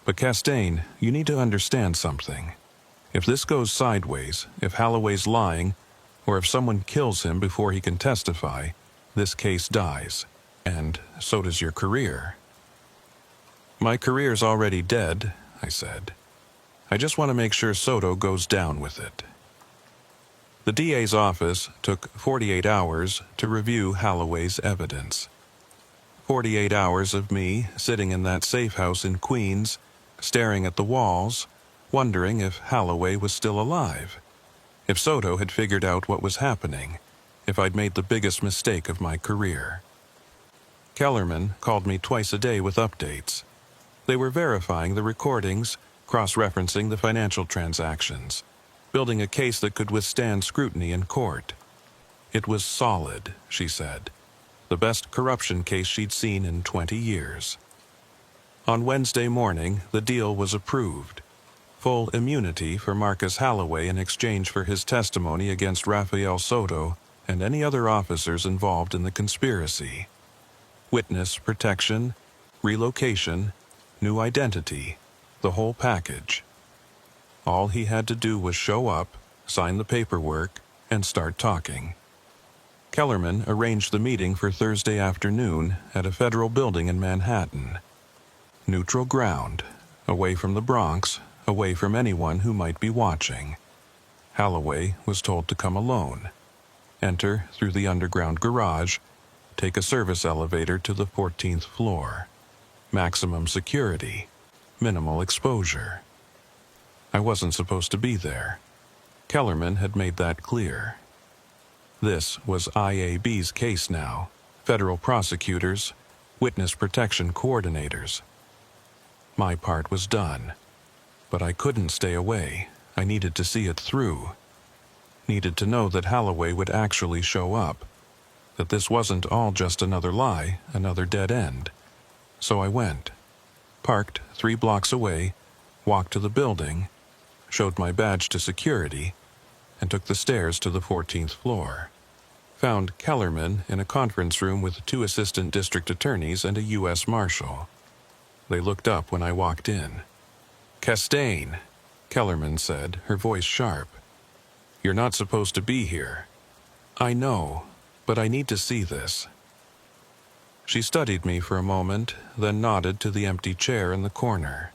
But Castaigne, you need to understand something. If this goes sideways, if Holloway's lying, or if someone kills him before he can testify, this case dies, and so does your career. My career's already dead, I said. I just want to make sure Soto goes down with it. The DA's office took 48 hours to review Holloway's evidence. 48 hours of me sitting in that safe house in Queens, staring at the walls, wondering if Holloway was still alive, if Soto had figured out what was happening, if I'd made the biggest mistake of my career. Kellerman called me twice a day with updates. They were verifying the recordings, cross-referencing the financial transactions, building a case that could withstand scrutiny in court. It was solid, she said. The best corruption case she'd seen in 20 years. On Wednesday morning, the deal was approved. Full immunity for Marcus Holloway in exchange for his testimony against Rafael Soto and any other officers involved in the conspiracy. Witness protection, relocation, new identity, the whole package. All he had to do was show up, sign the paperwork, and start talking. Kellerman arranged the meeting for Thursday afternoon at a federal building in Manhattan. Neutral ground, away from the Bronx, away from anyone who might be watching. Holloway was told to come alone. Enter through the underground garage, take a service elevator to the 14th floor. Maximum security, minimal exposure. I wasn't supposed to be there. Kellerman had made that clear. This was IAB's case now. Federal prosecutors, witness protection coordinators. My part was done. But I couldn't stay away. I needed to see it through. Needed to know that Holloway would actually show up. That this wasn't all just another lie, another dead end. So I went. Parked 3 blocks away, walked to the building, showed my badge to security, and took the stairs to the 14th floor. Found Kellerman in a conference room with 2 assistant district attorneys and a U.S. Marshal. They looked up when I walked in. Castaigne, Kellerman said, her voice sharp. You're not supposed to be here. I know, but I need to see this. She studied me for a moment, then nodded to the empty chair in the corner.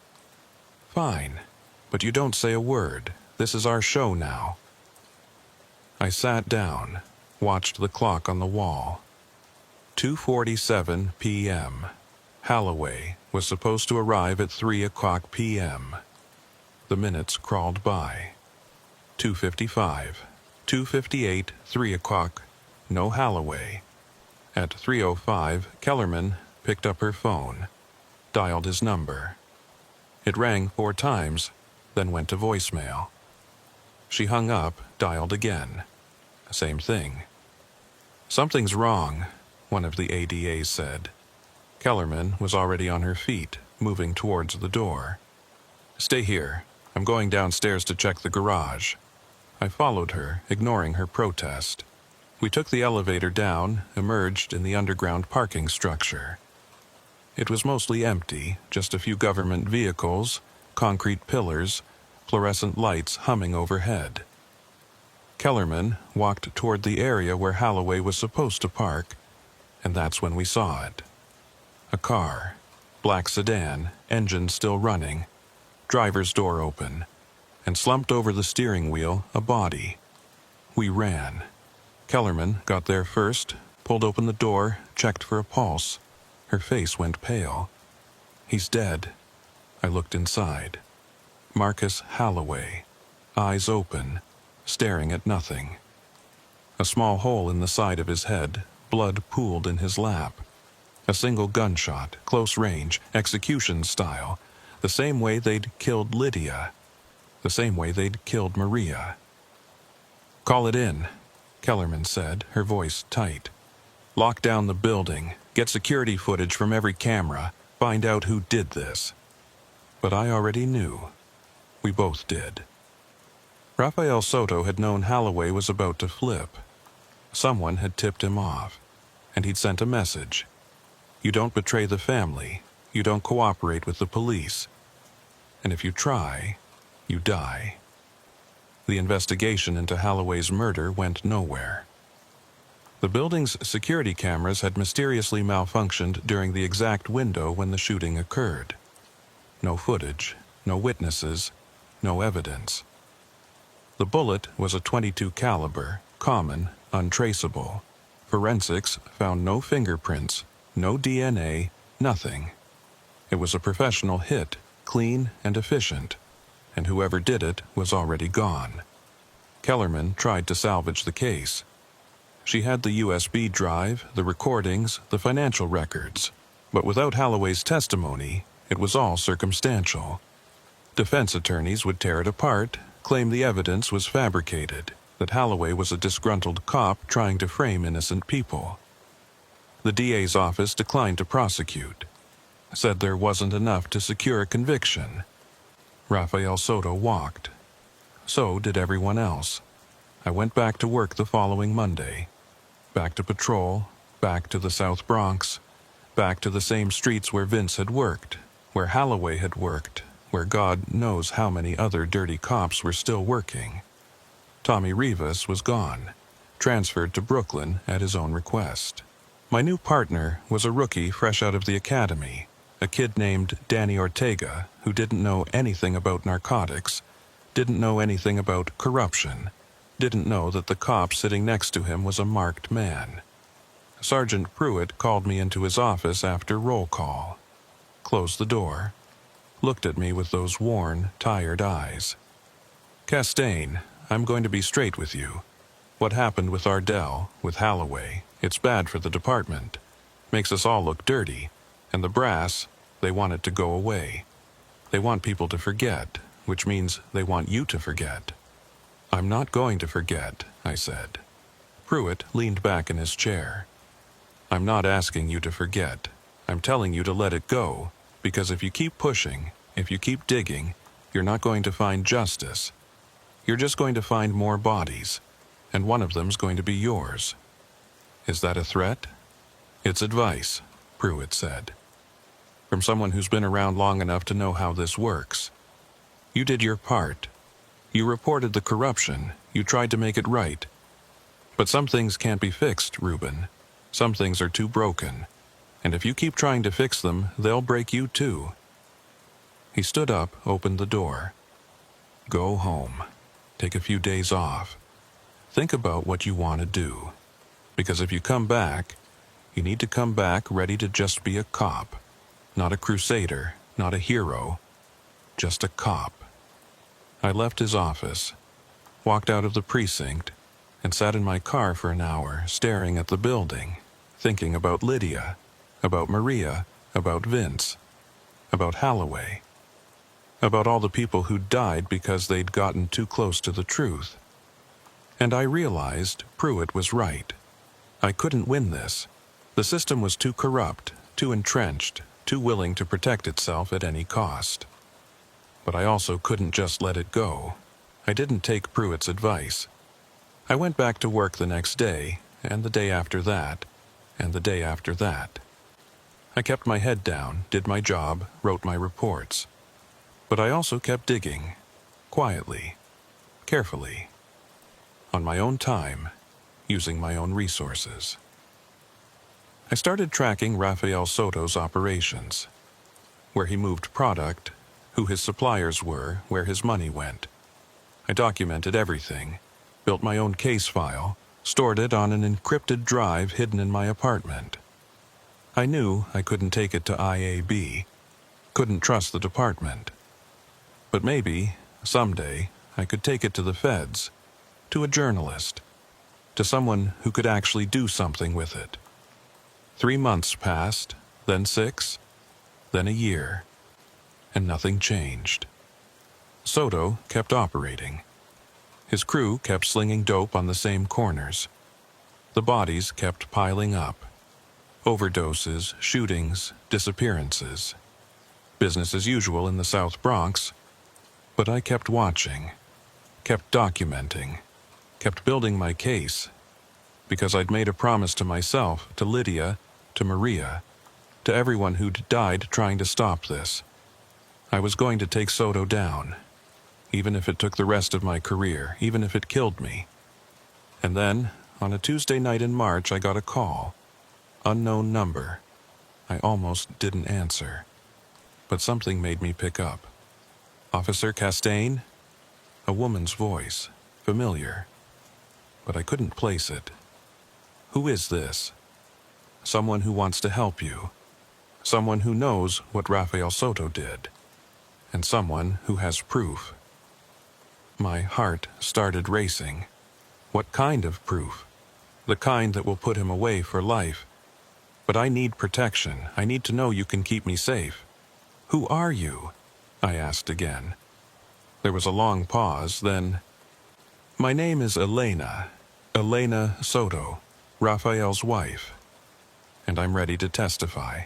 Fine. But you don't say a word. This is our show now." I sat down, watched the clock on the wall. 2:47 p.m. Holloway was supposed to arrive at 3 o'clock p.m. The minutes crawled by. 2:55, 2:58, 3 o'clock, no Holloway. At 3:05, Kellerman picked up her phone, dialed his number. It rang 4 times, then went to voicemail. She hung up, dialed again. Same thing. "Something's wrong," one of the ADAs said. Kellerman was already on her feet, moving towards the door. "Stay here. I'm going downstairs to check the garage." I followed her, ignoring her protest. We took the elevator down, emerged in the underground parking structure. It was mostly empty, just a few government vehicles, concrete pillars, fluorescent lights humming overhead. Kellerman walked toward the area where Holloway was supposed to park, and that's when we saw it. A car, black sedan, engine still running, driver's door open, and slumped over the steering wheel, a body. We ran. Kellerman got there first, pulled open the door, checked for a pulse. Her face went pale. "He's dead." I looked inside. Marcus Holloway, eyes open, staring at nothing. A small hole in the side of his head, blood pooled in his lap. A single gunshot, close range, execution style, the same way they'd killed Lydia, the same way they'd killed Maria. "Call it in," Kellerman said, her voice tight. "Lock down the building, get security footage from every camera, find out who did this." But I already knew. We both did. Rafael Soto had known Holloway was about to flip. Someone had tipped him off, and he'd sent a message. You don't betray the family, you don't cooperate with the police, and if you try, you die. The investigation into Holloway's murder went nowhere. The building's security cameras had mysteriously malfunctioned during the exact window when the shooting occurred. No footage, no witnesses, no evidence. The bullet was a .22 caliber, common, untraceable. Forensics found no fingerprints, no DNA, nothing. It was a professional hit, clean and efficient, and whoever did it was already gone. Kellerman tried to salvage the case. She had the USB drive, the recordings, the financial records, but without Holloway's testimony, it was all circumstantial. Defense attorneys would tear it apart, claim the evidence was fabricated, that Holloway was a disgruntled cop trying to frame innocent people. The DA's office declined to prosecute, said there wasn't enough to secure a conviction. Rafael Soto walked. So did everyone else. I went back to work the following Monday. Back to patrol, back to the South Bronx, back to the same streets where Vince had worked, where Holloway had worked, where God knows how many other dirty cops were still working. Tommy Rivas was gone, transferred to Brooklyn at his own request. My new partner was a rookie fresh out of the academy, a kid named Danny Ortega who didn't know anything about narcotics, didn't know anything about corruption, didn't know that the cop sitting next to him was a marked man. Sergeant Pruitt called me into his office after roll call, closed the door, looked at me with those worn, tired eyes. "Castaigne, I'm going to be straight with you. What happened with Ardell, with Holloway, it's bad for the department. Makes us all look dirty. And the brass, they want it to go away. They want people to forget, which means they want you to forget." "I'm not going to forget," I said. Pruitt leaned back in his chair. "I'm not asking you to forget. I'm telling you to let it go, because if you keep pushing, if you keep digging, you're not going to find justice. You're just going to find more bodies, and one of them's going to be yours." "Is that a threat?" "It's advice," Pruitt said. "From someone who's been around long enough to know how this works. You did your part. You reported the corruption. You tried to make it right. But some things can't be fixed, Reuben. Some things are too broken. And if you keep trying to fix them, they'll break you too." He stood up, opened the door. Go home. Take a few days off. Think about what you want to do. Because if you come back, you need to come back ready to just be a cop. Not a crusader, not a hero, just a cop. I left his office, walked out of the precinct, and sat in my car for an hour staring at the building, thinking about Lydia, about Maria, about Vince, about Holloway, about all the people who'd died because they'd gotten too close to the truth. And I realized Pruitt was right. I couldn't win this. The system was too corrupt, too entrenched, too willing to protect itself at any cost. But I also couldn't just let it go. I didn't take Pruitt's advice. I went back to work the next day, and the day after that, and the day after that. I kept my head down, did my job, wrote my reports. But I also kept digging, quietly, carefully, on my own time, using my own resources. I started tracking Rafael Soto's operations, where he moved product, who his suppliers were, where his money went. I documented everything, built my own case file, stored it on an encrypted drive hidden in my apartment. I knew I couldn't take it to IAB, couldn't trust the department. But maybe, someday, I could take it to the feds, to a journalist, to someone who could actually do something with it. 3 months passed, then 6, then a year, and nothing changed. Soto kept operating. His crew kept slinging dope on the same corners. The bodies kept piling up. Overdoses, shootings, disappearances. Business as usual in the South Bronx. But I kept watching, kept documenting, kept building my case, because I'd made a promise to myself, to Lydia, to Maria, to everyone who'd died trying to stop this. I was going to take Soto down, even if it took the rest of my career, even if it killed me. And then, on a Tuesday night in March, I got a call. Unknown number. I almost didn't answer, but something made me pick up. Officer Castaigne? A woman's voice, familiar, but I couldn't place it. Who is this? Someone who wants to help you. Someone who knows what Rafael Soto did. And someone who has proof. My heart started racing. What kind of proof? The kind that will put him away for life. But I need protection. I need to know you can keep me safe. Who are you? I asked again. There was a long pause, then, "My name is Elena. Elena Soto, Rafael's wife. And I'm ready to testify."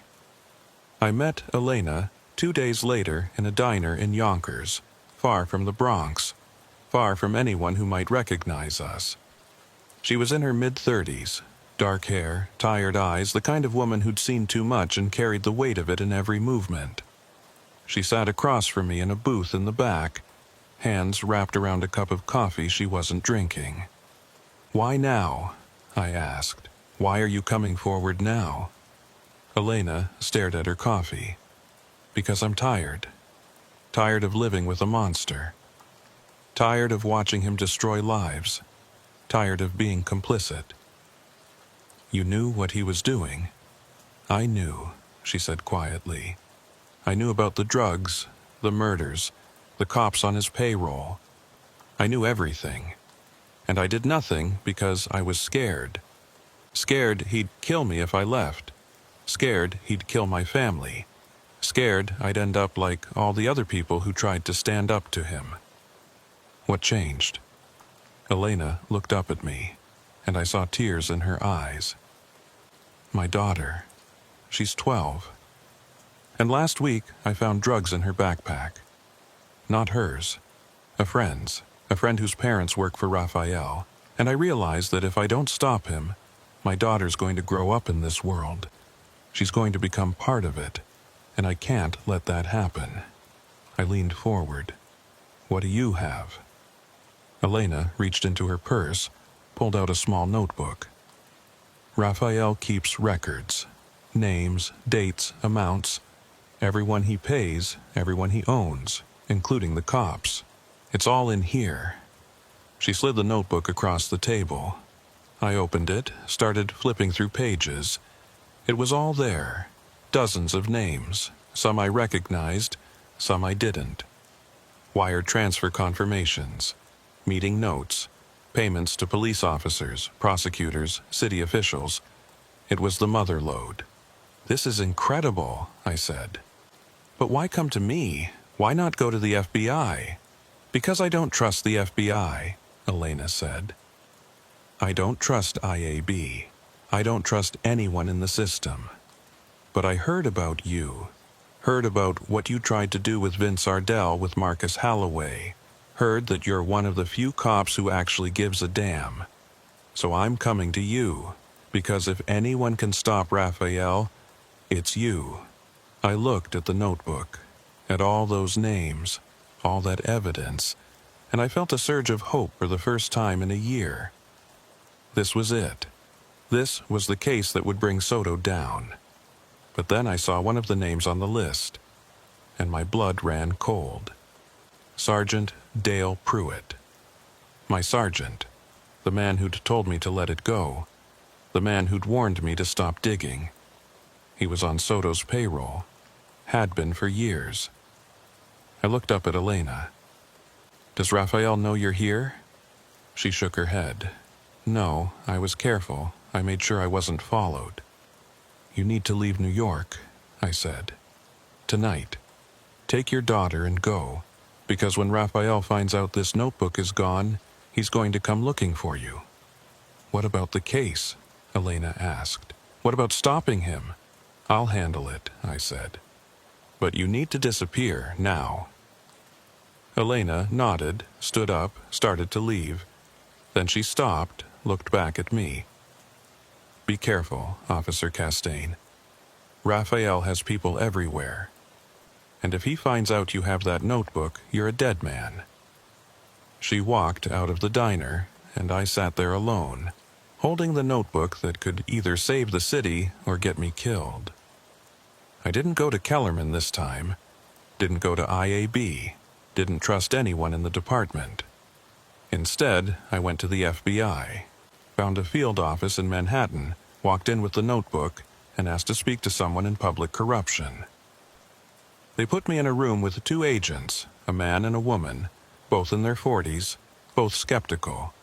I met Elena 2 days later in a diner in Yonkers, far from the Bronx, far from anyone who might recognize us. She was in her mid-30s, dark hair, tired eyes, the kind of woman who'd seen too much and carried the weight of it in every movement. She sat across from me in a booth in the back, hands wrapped around a cup of coffee she wasn't drinking. "Why now?" I asked. "Why are you coming forward now?" Elena stared at her coffee. "Because I'm tired. Tired of living with a monster. Tired of watching him destroy lives. Tired of being complicit." "You knew what he was doing?" "I knew," she said quietly. "I knew about the drugs, the murders, the cops on his payroll. I knew everything. And I did nothing because I was scared. Scared he'd kill me if I left. Scared he'd kill my family. Scared I'd end up like all the other people who tried to stand up to him." "What changed?" Elena looked up at me, and I saw tears in her eyes. "My daughter. She's 12. And last week I found drugs in her backpack. Not hers. A friend's. A friend whose parents work for Rafael. And I realized that if I don't stop him, my daughter's going to grow up in this world. She's going to become part of it. And I can't let that happen." I leaned forward. "What do you have?" Elena reached into her purse, pulled out a small notebook. "Rafael keeps records. Names, dates, amounts. Everyone he pays, everyone he owns, including the cops. It's all in here." She slid the notebook across the table. I opened it, started flipping through pages. It was all there. Dozens of names. Some I recognized, some I didn't. Wire transfer confirmations, meeting notes, payments to police officers, prosecutors, city officials. It was the mother lode. "This is incredible," I said. "But why come to me? Why not go to the FBI?" "Because I don't trust the FBI," Elena said. "I don't trust IAB. I don't trust anyone in the system. But I heard about you. Heard about what you tried to do with Vince Ardell with Marcus Holloway. Heard that you're one of the few cops who actually gives a damn. So I'm coming to you, because if anyone can stop Raphael, it's you." I looked at the notebook, at all those names, all that evidence, and I felt a surge of hope for the first time in a year. This was it. This was the case that would bring Soto down. But then I saw one of the names on the list, and my blood ran cold. Sergeant Dale Pruitt. My sergeant. The man who'd told me to let it go. The man who'd warned me to stop digging. He was on Soto's payroll. Had been for years. I looked up at Elena. "Does Raphael know you're here?" She shook her head. "No, I was careful. I made sure I wasn't followed." "You need to leave New York," I said. "Tonight. Take your daughter and go, because when Raphael finds out this notebook is gone, he's going to come looking for you." "What about the case?" Elena asked. "What about stopping him?" "I'll handle it," I said. "But you need to disappear now." Elena nodded, stood up, started to leave. Then she stopped, looked back at me. "Be careful, Officer Castaigne. Raphael has people everywhere. And if he finds out you have that notebook, you're a dead man." She walked out of the diner, and I sat there alone, holding the notebook that could either save the city or get me killed. I didn't go to Kellerman this time. Didn't go to IAB. Didn't trust anyone in the department. Instead, I went to the FBI. Found a field office in Manhattan, walked in with the notebook, and asked to speak to someone in public corruption. They put me in a room with 2 agents, a man and a woman, both in their 40s, both skeptical.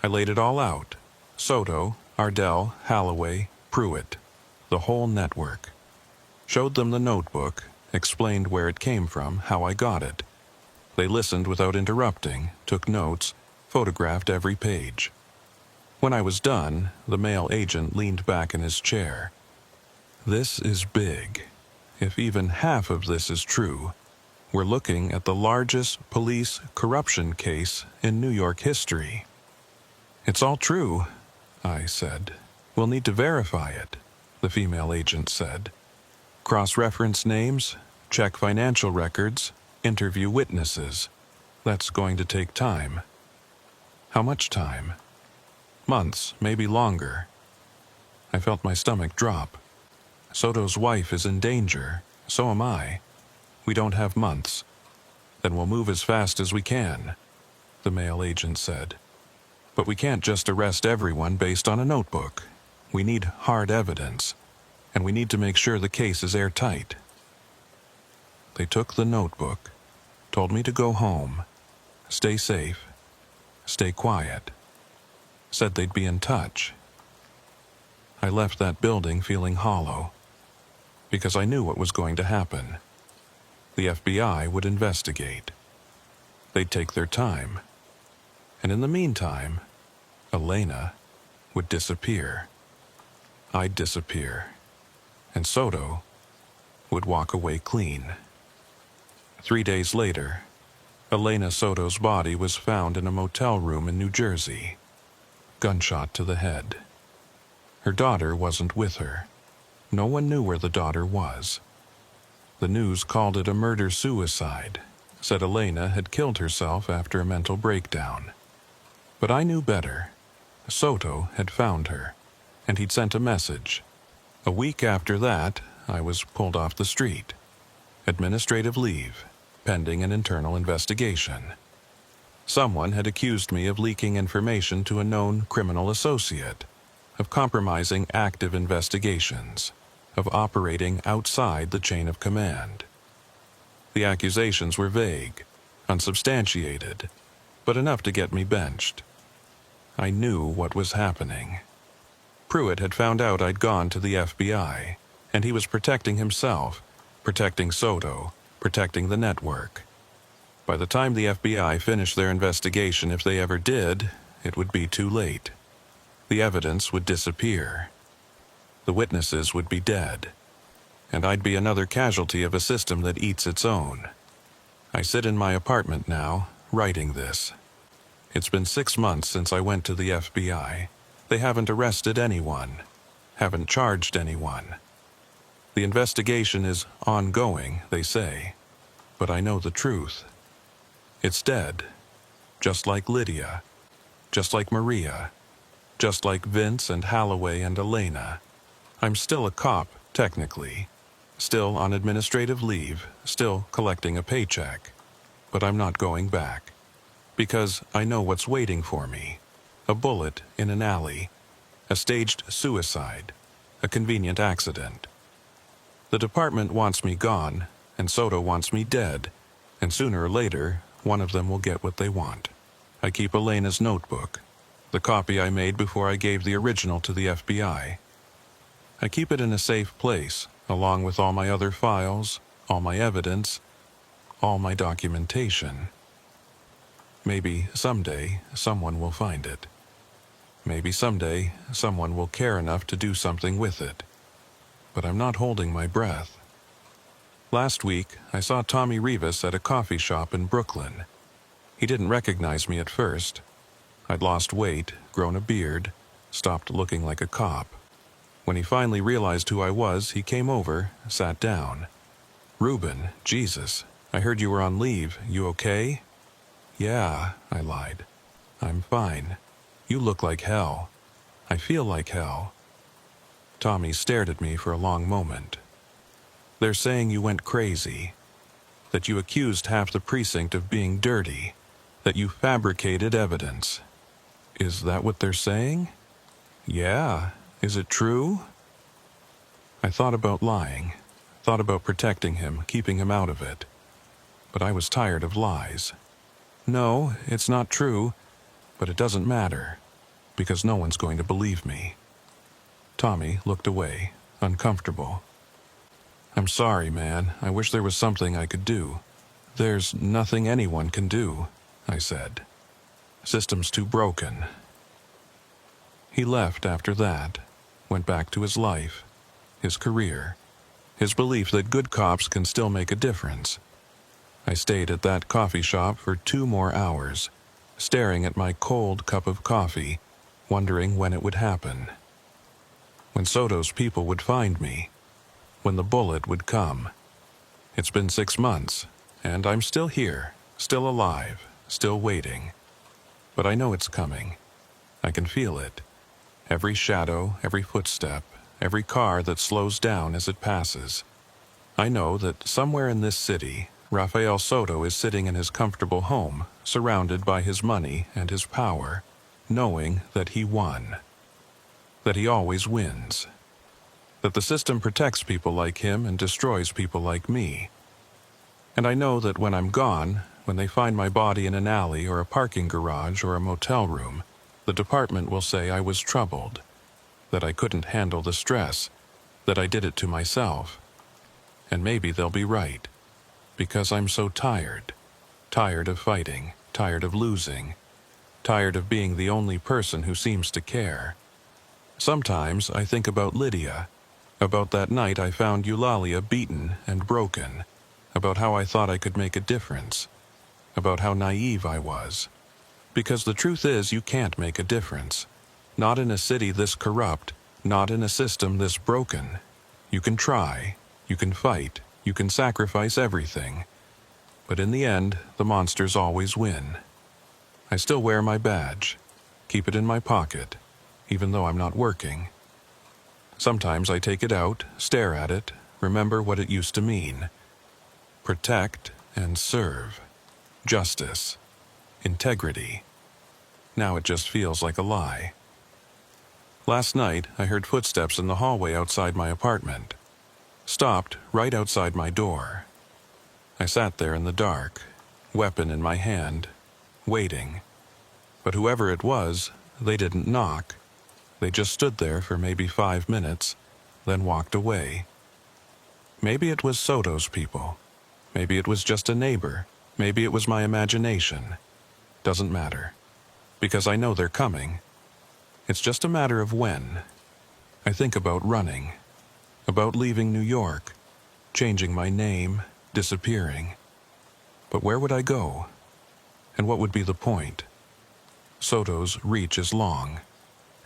I laid it all out. Soto, Ardell, Holloway, Pruitt. The whole network. Showed them the notebook, explained where it came from, how I got it. They listened without interrupting, took notes, photographed every page. When I was done, the male agent leaned back in his chair. "This is big. If even half of this is true, we're looking at the largest police corruption case in New York history." "It's all true," I said. "We'll need to verify it," the female agent said. "Cross-reference names, check financial records, interview witnesses. That's going to take time." "How much time?" "Months, maybe longer." I felt my stomach drop. Soto's wife is in danger. So am I. We don't have months. "Then we'll move as fast as we can," the male agent said. "But we can't just arrest everyone based on a notebook. We need hard evidence, and we need to make sure the case is airtight." They took the notebook, told me to go home, stay safe, stay quiet, said they'd be in touch. I left that building feeling hollow, because I knew what was going to happen. The FBI would investigate. They'd take their time. And in the meantime, Elena would disappear. I'd disappear. And Soto would walk away clean. 3 days later, Elena Soto's body was found in a motel room in New Jersey. Gunshot to the head. Her daughter wasn't with her. No one knew where the daughter was. The news called it a murder-suicide, said Elena had killed herself after a mental breakdown. But I knew better. Soto had found her, and he'd sent a message. A week after that, I was pulled off the street. Administrative leave, pending an internal investigation. Someone had accused me of leaking information to a known criminal associate, of compromising active investigations, of operating outside the chain of command. The accusations were vague, unsubstantiated, but enough to get me benched. I knew what was happening. Pruitt had found out I'd gone to the FBI, and he was protecting himself, protecting Soto, protecting the network. By the time the FBI finished their investigation, if they ever did, it would be too late. The evidence would disappear. The witnesses would be dead. And I'd be another casualty of a system that eats its own. I sit in my apartment now, writing this. It's been 6 months since I went to the FBI. They haven't arrested anyone, haven't charged anyone. The investigation is ongoing, they say, but I know the truth. It's dead, just like Lydia, just like Maria, just like Vince and Holloway and Elena. I'm still a cop, technically, still on administrative leave, still collecting a paycheck, but I'm not going back, because I know what's waiting for me. A bullet in an alley, a staged suicide, a convenient accident. The department wants me gone, and Soto wants me dead, and sooner or later, one of them will get what they want. I keep Elena's notebook, the copy I made before I gave the original to the FBI. I keep it in a safe place, along with all my other files, all my evidence, all my documentation. Maybe someday someone will find it. Maybe someday someone will care enough to do something with it. But I'm not holding my breath. Last week, I saw Tommy Rivas at a coffee shop in Brooklyn. He didn't recognize me at first. I'd lost weight, grown a beard, stopped looking like a cop. When he finally realized who I was, he came over, sat down. "Reuben, Jesus, I heard you were on leave. You okay?" "Yeah," I lied. "I'm fine. You look like hell. I feel like hell." Tommy stared at me for a long moment. "They're saying you went crazy, that you accused half the precinct of being dirty, that you fabricated evidence. Is that what they're saying?" "Yeah. Is it true?" I thought about lying, thought about protecting him, keeping him out of it. But I was tired of lies. "No, it's not true, but it doesn't matter, because no one's going to believe me." Tommy looked away, uncomfortable. "I'm sorry, man. I wish there was something I could do." "There's nothing anyone can do," I said. "System's too broken." He left after that, went back to his life, his career, his belief that good cops can still make a difference. I stayed at that coffee shop for 2 more hours, staring at my cold cup of coffee, wondering when it would happen. When Soto's people would find me, when the bullet would come. It's been 6 months, and I'm still here, still alive, still waiting. But I know it's coming. I can feel it. Every shadow, every footstep, every car that slows down as it passes. I know that somewhere in this city, Rafael Soto is sitting in his comfortable home, surrounded by his money and his power, knowing that he won. That he always wins. That the system protects people like him and destroys people like me. And I know that when I'm gone, when they find my body in an alley or a parking garage or a motel room, the department will say I was troubled, that I couldn't handle the stress, that I did it to myself. And maybe they'll be right, because I'm so tired. Tired of fighting, tired of losing, tired of being the only person who seems to care. Sometimes I think about Lydia, about that night I found Eulalia beaten and broken, about how I thought I could make a difference, about how naive I was. Because the truth is, you can't make a difference. Not in a city this corrupt, not in a system this broken. You can try, you can fight, you can sacrifice everything. But in the end, the monsters always win. I still wear my badge, keep it in my pocket, even though I'm not working. Sometimes I take it out, stare at it, remember what it used to mean. Protect and serve. Justice. integrity. Now it just feels like a lie. Last night, I heard footsteps in the hallway outside my apartment. Stopped right outside my door. I sat there in the dark, weapon in my hand, waiting. But whoever it was, they didn't knock. They just stood there for maybe 5 minutes, then walked away. Maybe it was Soto's people. Maybe it was just a neighbor. Maybe it was my imagination. Doesn't matter. Because I know they're coming. It's just a matter of when. I think about running. About leaving New York. Changing my name. Disappearing. But where would I go? And what would be the point? Soto's reach is long,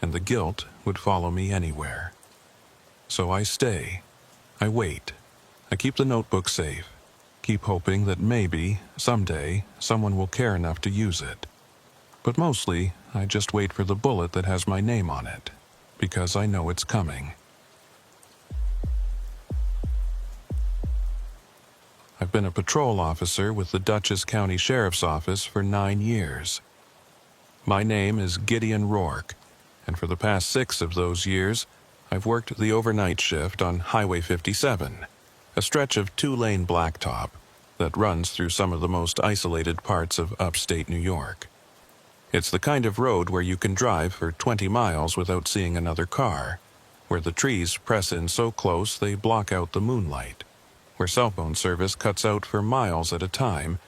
and the guilt would follow me anywhere. So I stay. I wait. I keep the notebook safe. Keep hoping that maybe, someday, someone will care enough to use it. But mostly, I just wait for the bullet that has my name on it, because I know it's coming. I've been a patrol officer with the Dutchess County Sheriff's Office for 9 years. My name is Gideon Rourke, and for the past 6 of those years, I've worked the overnight shift on Highway 57, a stretch of 2-lane blacktop that runs through some of the most isolated parts of upstate New York. It's the kind of road where you can drive for 20 miles without seeing another car, where the trees press in so close they block out the moonlight, where cell phone service cuts out for miles at a time,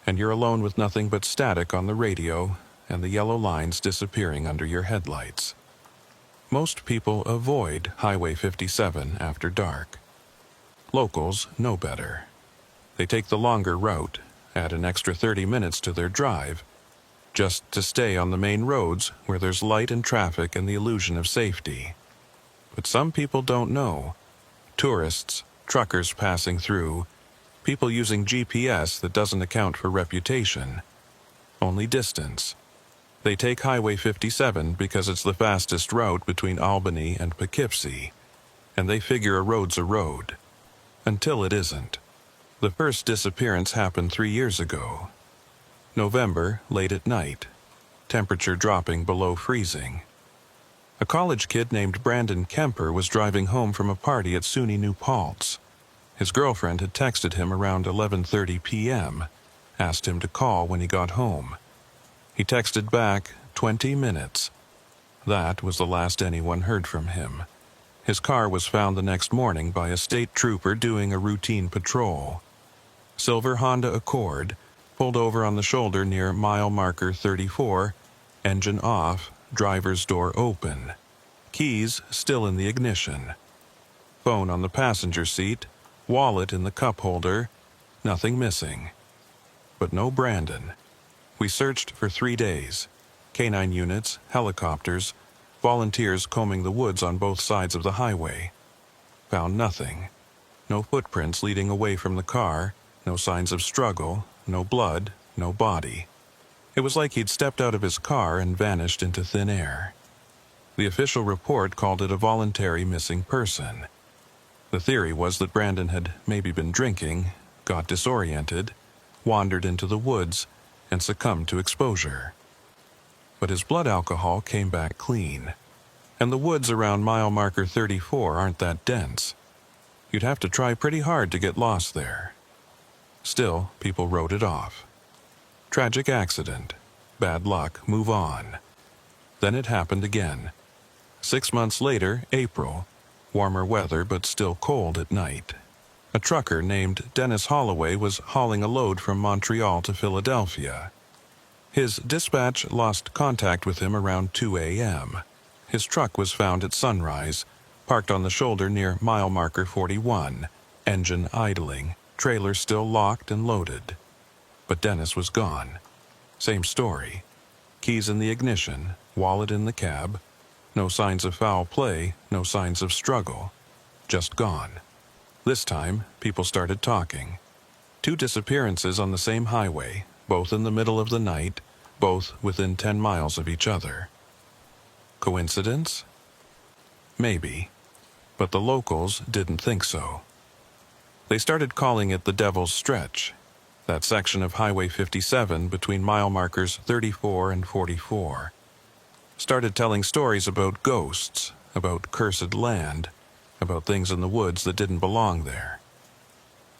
and you're alone with nothing but static on the radio and the yellow lines disappearing under your headlights. Most people avoid Highway 57 after dark. Locals know better. They take the longer route, add an extra 30 minutes to their drive, just to stay on the main roads where there's light and traffic and the illusion of safety. But some people don't know. Tourists, truckers passing through, people using GPS that doesn't account for reputation, only distance. They take Highway 57 because it's the fastest route between Albany and Poughkeepsie, and they figure a road's a road. Until it isn't. The first disappearance happened 3 years ago. November, late at night. Temperature dropping below freezing. A college kid named Brandon Kemper was driving home from a party at SUNY New Paltz. His girlfriend had texted him around 11:30 p.m., asked him to call when he got home. He texted back 20 minutes. That was the last anyone heard from him. His car was found the next morning by a state trooper doing a routine patrol. Silver Honda Accord, pulled over on the shoulder near mile marker 34, engine off, driver's door open. Keys still in the ignition. Phone on the passenger seat, wallet in the cup holder, nothing missing. But no Brandon. We searched for 3 days. Canine units, helicopters, volunteers combing the woods on both sides of the highway. Found nothing. No footprints leading away from the car, no signs of struggle, no blood, no body. It was like he'd stepped out of his car and vanished into thin air. The official report called it a voluntary missing person. The theory was that Brandon had maybe been drinking, got disoriented, wandered into the woods, and succumbed to exposure. But his blood alcohol came back clean, and the woods around mile marker 34 aren't that dense. You'd have to try pretty hard to get lost there. Still, people wrote it off. Tragic accident. Bad luck, move on. Then it happened again. 6 months later, April. Warmer weather, but still cold at night. A trucker named Dennis Holloway was hauling a load from Montreal to Philadelphia. His dispatch lost contact with him around 2 a.m. His truck was found at sunrise, parked on the shoulder near mile marker 41, engine idling, trailer still locked and loaded. But Dennis was gone. Same story. Keys in the ignition, wallet in the cab. No signs of foul play, no signs of struggle. Just gone. This time, people started talking. 2 disappearances on the same highway, both in the middle of the night, both within 10 miles of each other. Coincidence? Maybe. But the locals didn't think so. They started calling it the Devil's Stretch. that section of Highway 57 between mile markers 34 and 44. Started telling stories about ghosts, about cursed land, about things in the woods that didn't belong there.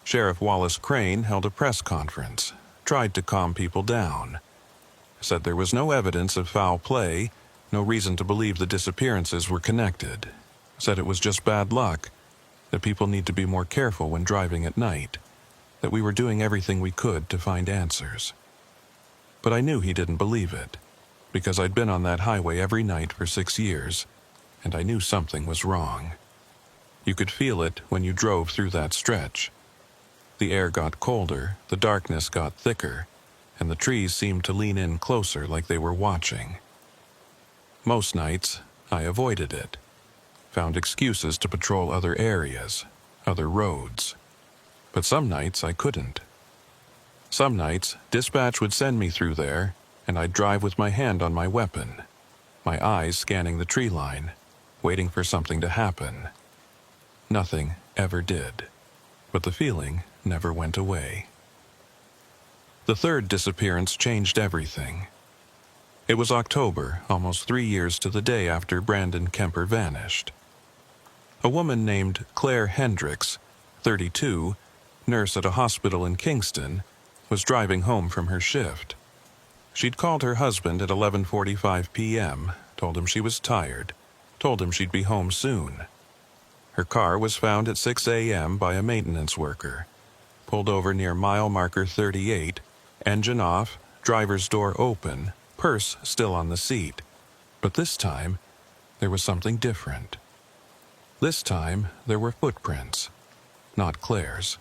Sheriff Wallace Crane held a press conference, tried to calm people down, said there was no evidence of foul play, no reason to believe the disappearances were connected, said it was just bad luck, that people need to be more careful when driving at night, that we were doing everything we could to find answers. But I knew he didn't believe it, because I'd been on that highway every night for 6 years, and I knew something was wrong. You could feel it when you drove through that stretch. The air got colder, the darkness got thicker, and the trees seemed to lean in closer like they were watching. Most nights, I avoided it, found excuses to patrol other areas, other roads. But some nights I couldn't. Some nights, dispatch would send me through there, and I'd drive with my hand on my weapon, my eyes scanning the tree line, waiting for something to happen. Nothing ever did, but the feeling never went away. The third disappearance changed everything. It was October, almost 3 years to the day after Brandon Kemper vanished. A woman named Claire Hendricks, 32, nurse at a hospital in Kingston, was driving home from her shift. She'd called her husband at 11:45 p.m., told him she was tired, told him she'd be home soon. Her car was found at 6 a.m. by a maintenance worker, pulled over near mile marker 38, engine off, driver's door open, purse still on the seat. But this time, there was something different. This time, there were footprints. Not Claire's.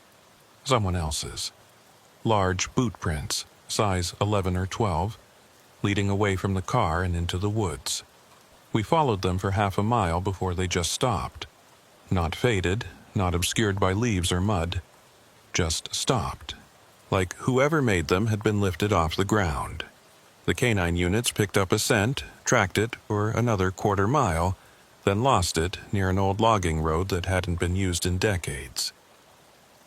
Someone else's. Large boot prints, size 11 or 12, leading away from the car and into the woods. We followed them for half a mile before they just stopped. Not faded, not obscured by leaves or mud. Just stopped. Like whoever made them had been lifted off the ground. The canine units picked up a scent, tracked it for another quarter mile, then lost it near an old logging road that hadn't been used in decades.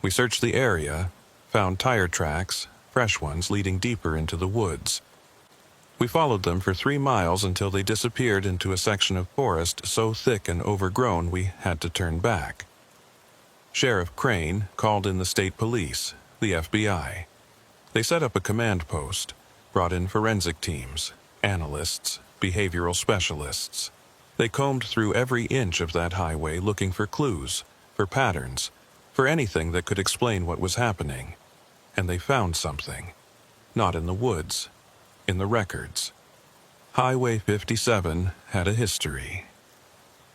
We searched the area, found tire tracks, fresh ones leading deeper into the woods. We followed them for 3 miles until they disappeared into a section of forest so thick and overgrown we had to turn back. Sheriff Crane called in the state police, the FBI. They set up a command post, brought in forensic teams, analysts, behavioral specialists. They combed through every inch of that highway looking for clues, for patterns, for anything that could explain what was happening. And they found something. Not in the woods, in the records. Highway 57 had a history.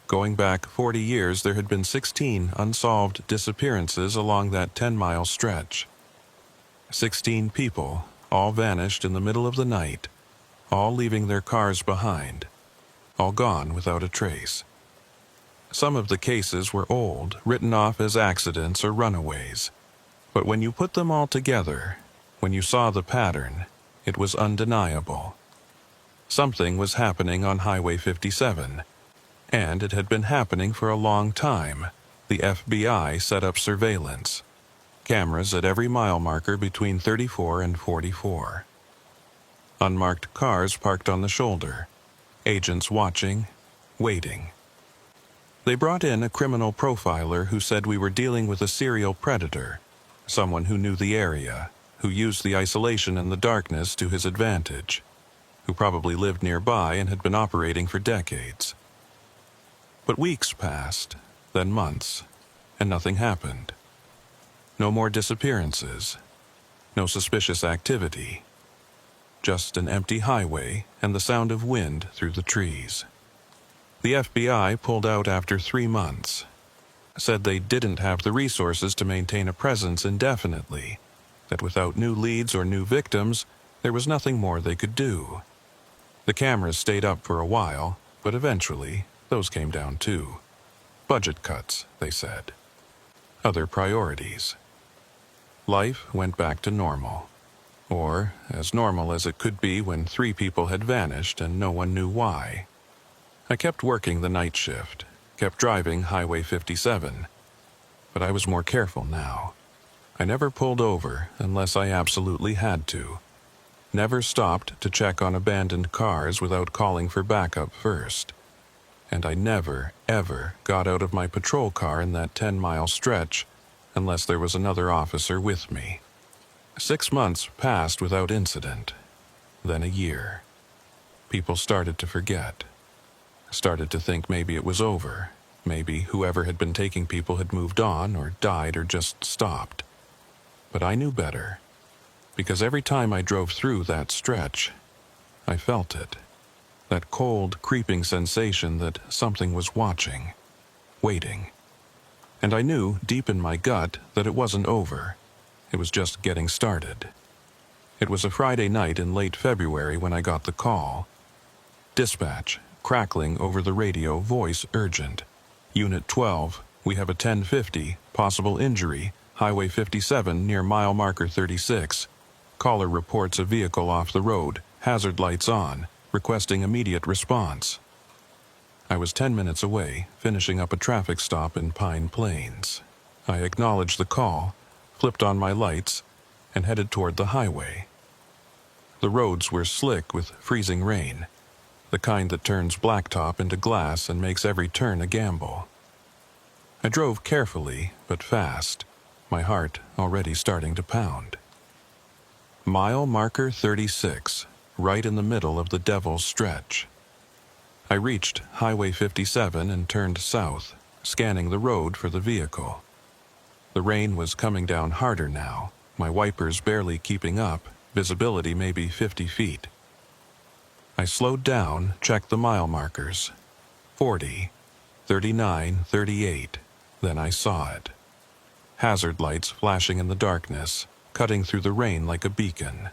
Going back 40 years, there had been 16 unsolved disappearances along that 10-mile stretch. 16 people, all vanished in the middle of the night, all leaving their cars behind, all gone without a trace. Some of the cases were old, written off as accidents or runaways. But when you put them all together, when you saw the pattern, it was undeniable. Something was happening on Highway 57, and it had been happening for a long time. The FBI set up surveillance. Cameras at every mile marker between 34 and 44. Unmarked cars parked on the shoulder. Agents watching, waiting. They brought in a criminal profiler who said we were dealing with a serial predator, someone who knew the area, who used the isolation and the darkness to his advantage, who probably lived nearby and had been operating for decades. But weeks passed, then months, and nothing happened. No more disappearances, no suspicious activity, just an empty highway and the sound of wind through the trees. The FBI pulled out after 3 months, said they didn't have the resources to maintain a presence indefinitely, that without new leads or new victims, there was nothing more they could do. The cameras stayed up for a while, but eventually, those came down too. Budget cuts, they said. Other priorities. Life went back to normal. Or as normal as it could be when 3 people had vanished and no one knew why. I kept working the night shift, kept driving Highway 57, but I was more careful now. I never pulled over unless I absolutely had to. Never stopped to check on abandoned cars without calling for backup first. And I never, ever got out of my patrol car in that 10-mile stretch unless there was another officer with me. 6 months passed without incident. Then a year. People started to forget. Started to think maybe it was over. Maybe whoever had been taking people had moved on or died or just stopped. But I knew better. Because every time I drove through that stretch, I felt it. That cold, creeping sensation that something was watching, waiting. And I knew, deep in my gut, that it wasn't over. It was just getting started. It was a Friday night in late February when I got the call. Dispatch, crackling over the radio, voice urgent. Unit 12, we have a 1050, possible injury, Highway 57 near mile marker 36. Caller reports a vehicle off the road, hazard lights on, requesting immediate response. I was 10 minutes away, finishing up a traffic stop in Pine Plains. I acknowledged the call, flipped on my lights, and headed toward the highway. The roads were slick with freezing rain, the kind that turns blacktop into glass and makes every turn a gamble. I drove carefully, but fast, my heart already starting to pound. Mile marker 36, right in the middle of the Devil's Stretch. I reached Highway 57 and turned south, scanning the road for the vehicle. The rain was coming down harder now, my wipers barely keeping up, visibility maybe 50 feet. I slowed down, checked the mile markers. 40, 39, 38. Then I saw it. Hazard lights flashing in the darkness, cutting through the rain like a beacon.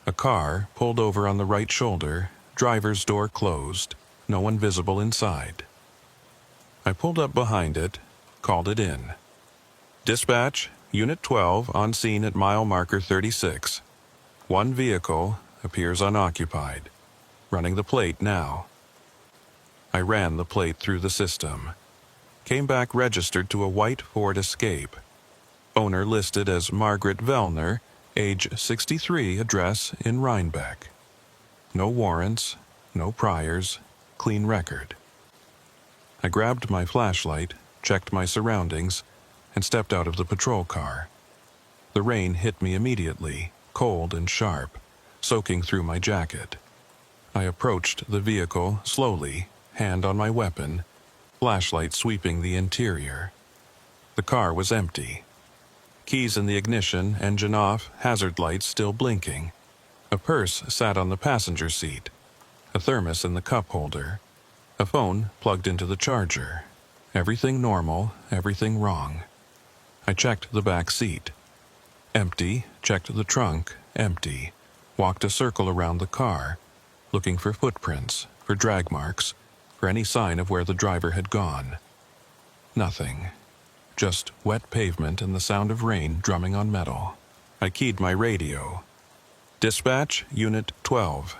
A car pulled over on the right shoulder, driver's door closed, no one visible inside. I pulled up behind it, called it in. Dispatch, Unit 12 on scene at mile marker 36. One vehicle appears unoccupied. Running the plate now. I ran the plate through the system. Came back registered to a white Ford Escape. Owner listed as Margaret Vellner, age 63, address in Rhinebeck. No warrants, no priors, clean record. I grabbed my flashlight, checked my surroundings, and stepped out of the patrol car. The rain hit me immediately, cold and sharp, soaking through my jacket. I approached the vehicle slowly, hand on my weapon, flashlight sweeping the interior. The car was empty. Keys in the ignition, engine off, hazard lights still blinking. A purse sat on the passenger seat, a thermos in the cup holder, a phone plugged into the charger. Everything normal, everything wrong. I checked the back seat. Empty, checked the trunk, empty. Walked a circle around the car, looking for footprints, for drag marks, for any sign of where the driver had gone. Nothing. Just wet pavement and the sound of rain drumming on metal. I keyed my radio. Dispatch, Unit 12.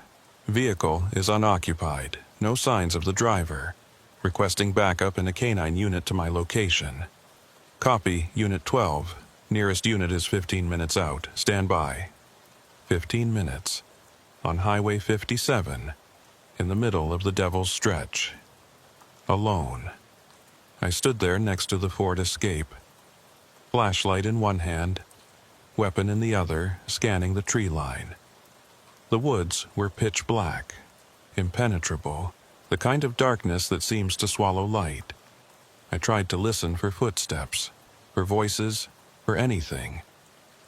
Vehicle is unoccupied. No signs of the driver. Requesting backup in a canine unit to my location. Copy, Unit 12. Nearest unit is 15 minutes out. Stand by. 15 minutes. On Highway 57. In the middle of the Devil's Stretch. Alone. I stood there next to the Ford Escape. Flashlight in one hand, weapon in the other, scanning the tree line. The woods were pitch black, impenetrable, the kind of darkness that seems to swallow light. I tried to listen for footsteps, for voices, for anything,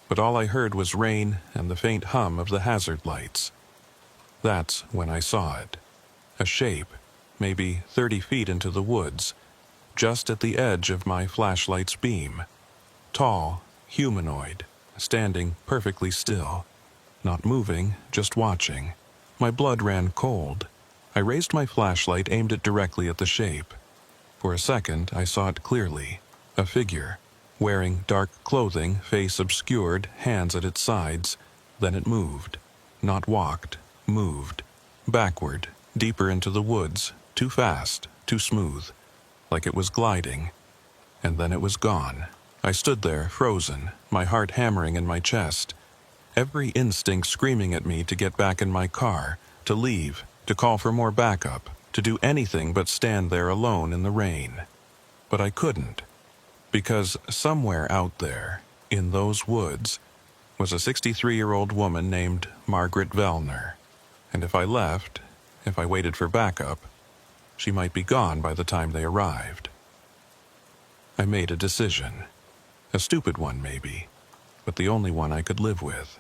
but all I heard was rain and the faint hum of the hazard lights. That's when I saw it. A shape, maybe 30 feet into the woods, just at the edge of my flashlight's beam. Tall, humanoid, standing perfectly still. Not moving, just watching. My blood ran cold. I raised my flashlight, aimed it directly at the shape. For a second, I saw it clearly. A figure, wearing dark clothing, face obscured, hands at its sides. Then it moved. Not walked, moved. Backward, deeper into the woods, too fast, too smooth. Like it was gliding, and then it was gone. I stood there, frozen, my heart hammering in my chest, every instinct screaming at me to get back in my car, to leave, to call for more backup, to do anything but stand there alone in the rain. But I couldn't, because somewhere out there, in those woods, was a 63-year-old woman named Margaret Vellner. And if I left, if I waited for backup, she might be gone by the time they arrived. I made a decision. A stupid one, maybe, but the only one I could live with.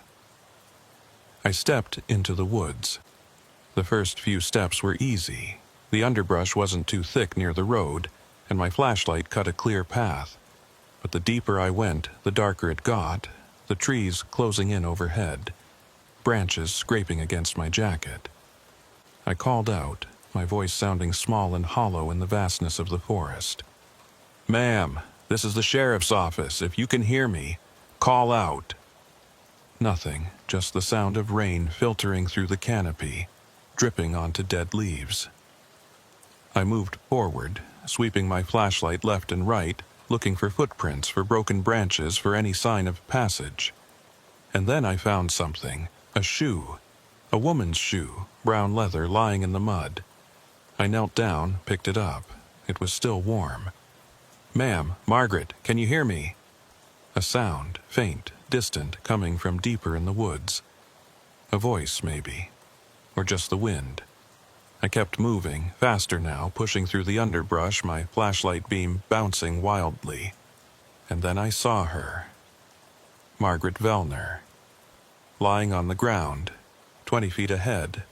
I stepped into the woods. The first few steps were easy. The underbrush wasn't too thick near the road, and my flashlight cut a clear path. But the deeper I went, the darker it got, the trees closing in overhead, branches scraping against my jacket. I called out, my voice sounding small and hollow in the vastness of the forest. "Ma'am, this is the sheriff's office. If you can hear me, call out." Nothing, just the sound of rain filtering through the canopy, dripping onto dead leaves. I moved forward, sweeping my flashlight left and right, looking for footprints, for broken branches, for any sign of passage. And then I found something, a shoe, a woman's shoe, brown leather, lying in the mud. I knelt down, picked it up. It was still warm. "Ma'am, Margaret, can you hear me?" A sound, faint, distant, coming from deeper in the woods. A voice, maybe. Or just the wind. I kept moving, faster now, pushing through the underbrush, my flashlight beam bouncing wildly. And then I saw her. Margaret Vellner. Lying on the ground, 20 feet ahead,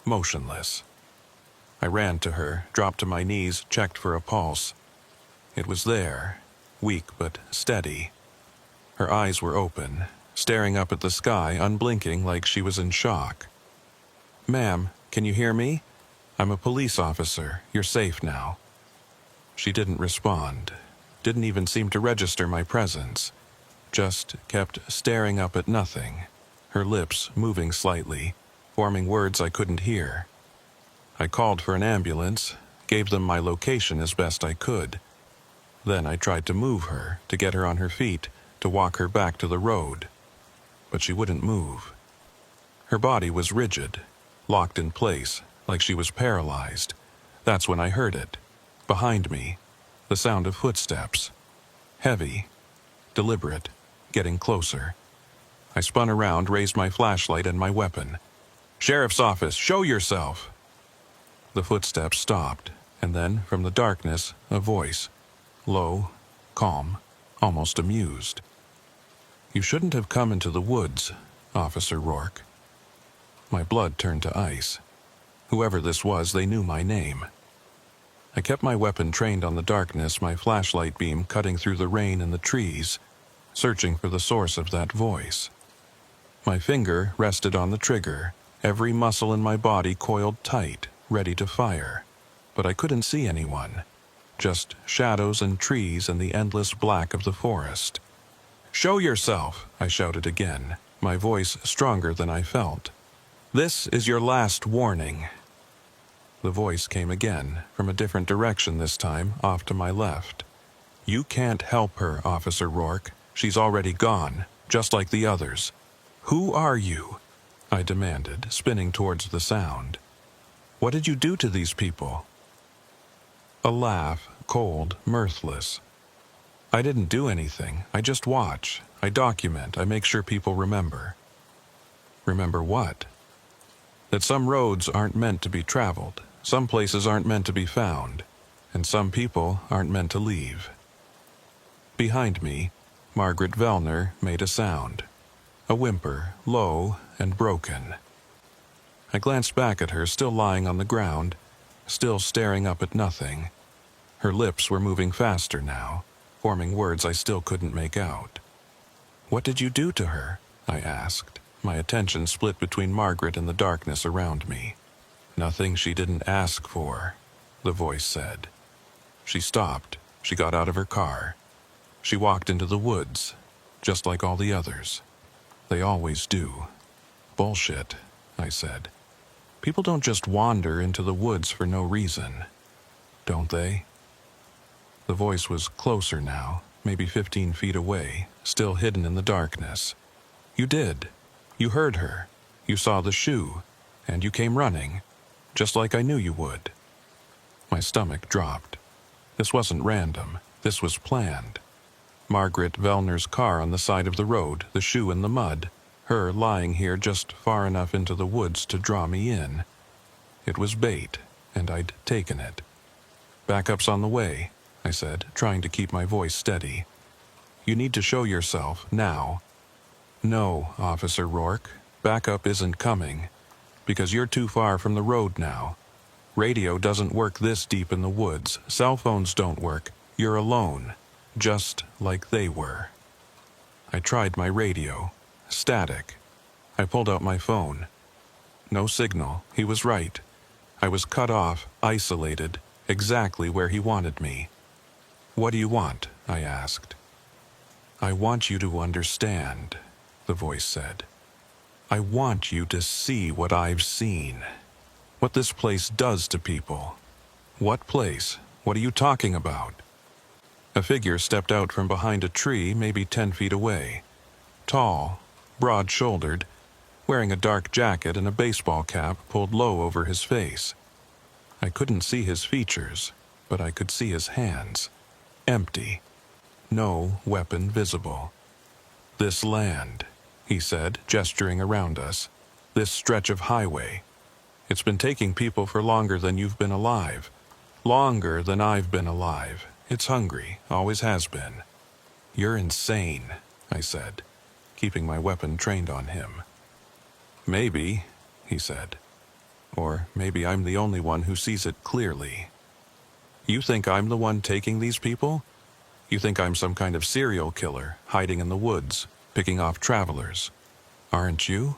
motionless. I ran to her, dropped to my knees, checked for a pulse. It was there, weak but steady. Her eyes were open, staring up at the sky, unblinking like she was in shock. "Ma'am, can you hear me? I'm a police officer. You're safe now." She didn't respond, didn't even seem to register my presence, just kept staring up at nothing, her lips moving slightly, forming words I couldn't hear. I called for an ambulance, gave them my location as best I could. Then I tried to move her, to get her on her feet, to walk her back to the road. But she wouldn't move. Her body was rigid, locked in place, like she was paralyzed. That's when I heard it. Behind me, the sound of footsteps. Heavy, deliberate, getting closer. I spun around, raised my flashlight and my weapon. "Sheriff's office, show yourself!" The footsteps stopped, and then, from the darkness, a voice. Low, calm, almost amused. "You shouldn't have come into the woods, Officer Rourke." My blood turned to ice. Whoever this was, they knew my name. I kept my weapon trained on the darkness, my flashlight beam cutting through the rain and the trees, searching for the source of that voice. My finger rested on the trigger, every muscle in my body coiled tight, ready to fire. But I couldn't see anyone. Just shadows and trees and the endless black of the forest. "Show yourself," I shouted again, my voice stronger than I felt. "This is your last warning." The voice came again, from a different direction this time, off to my left. "You can't help her, Officer Rourke. She's already gone, just like the others." "Who are you?" I demanded, spinning towards the sound. "What did you do to these people?" A laugh, cold, mirthless. "I didn't do anything. I just watch. I document. I make sure people remember." "Remember what?" "That some roads aren't meant to be traveled, some places aren't meant to be found, and some people aren't meant to leave." Behind me, Margaret Vellner made a sound. A whimper, low and broken. I glanced back at her, still lying on the ground, still staring up at nothing. Her lips were moving faster now, forming words I still couldn't make out. "What did you do to her?" I asked, my attention split between Margaret and the darkness around me. "Nothing she didn't ask for," the voice said. She stopped. She got out of her car. She walked into the woods, just like all the others. They always do. "Bullshit," I said. "People don't just wander into the woods for no reason. Don't they?" The voice was closer now, maybe 15 feet away, still hidden in the darkness. You did. You heard her. You saw the shoe. And you came running, just like I knew you would. My stomach dropped. This wasn't random. This was planned. Margaret Vellner's car on the side of the road, the shoe in the mud, her lying here just far enough into the woods to draw me in. It was bait, and I'd taken it. "Backup's on the way," I said, trying to keep my voice steady. "You need to show yourself, now." "No, Officer Rourke, backup isn't coming, because you're too far from the road now. Radio doesn't work this deep in the woods. Cell phones don't work. You're alone, just like they were." I tried my radio. Static. I pulled out my phone. No signal. He was right. I was cut off, isolated, exactly where he wanted me. "What do you want?" I asked. "I want you to understand," the voice said. "I want you to see what I've seen. What this place does to people." "What place? What are you talking about?" A figure stepped out from behind a tree, maybe 10 feet away. Tall, broad-shouldered, wearing a dark jacket and a baseball cap pulled low over his face. I couldn't see his features, but I could see his hands. Empty. No weapon visible. "This land," he said, gesturing around us. "This stretch of highway. It's been taking people for longer than you've been alive. Longer than I've been alive. It's hungry, always has been." "You're insane," I said, keeping my weapon trained on him. "Maybe," he said. "Or maybe I'm the only one who sees it clearly. You think I'm the one taking these people? You think I'm some kind of serial killer, hiding in the woods, picking off travelers. Aren't you?"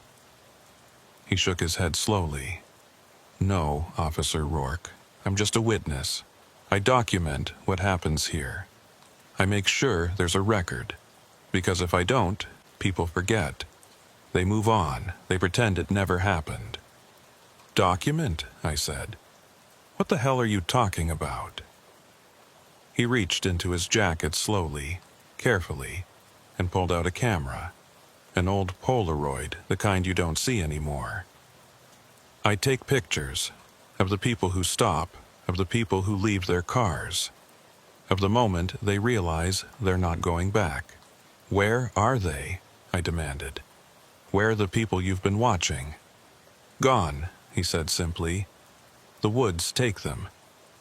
He shook his head slowly. "No, Officer Rourke. I'm just a witness. I document what happens here. I make sure there's a record. Because if I don't, people forget. They move on. They pretend it never happened." "Document?" I said. "What the hell are you talking about?" He reached into his jacket slowly, carefully, and pulled out a camera. An old Polaroid, the kind you don't see anymore. "I take pictures of the people who stop, of the people who leave their cars, of the moment they realize they're not going back." "Where are they?" I demanded. "Where are the people you've been watching?" "Gone," he said simply. "The woods take them.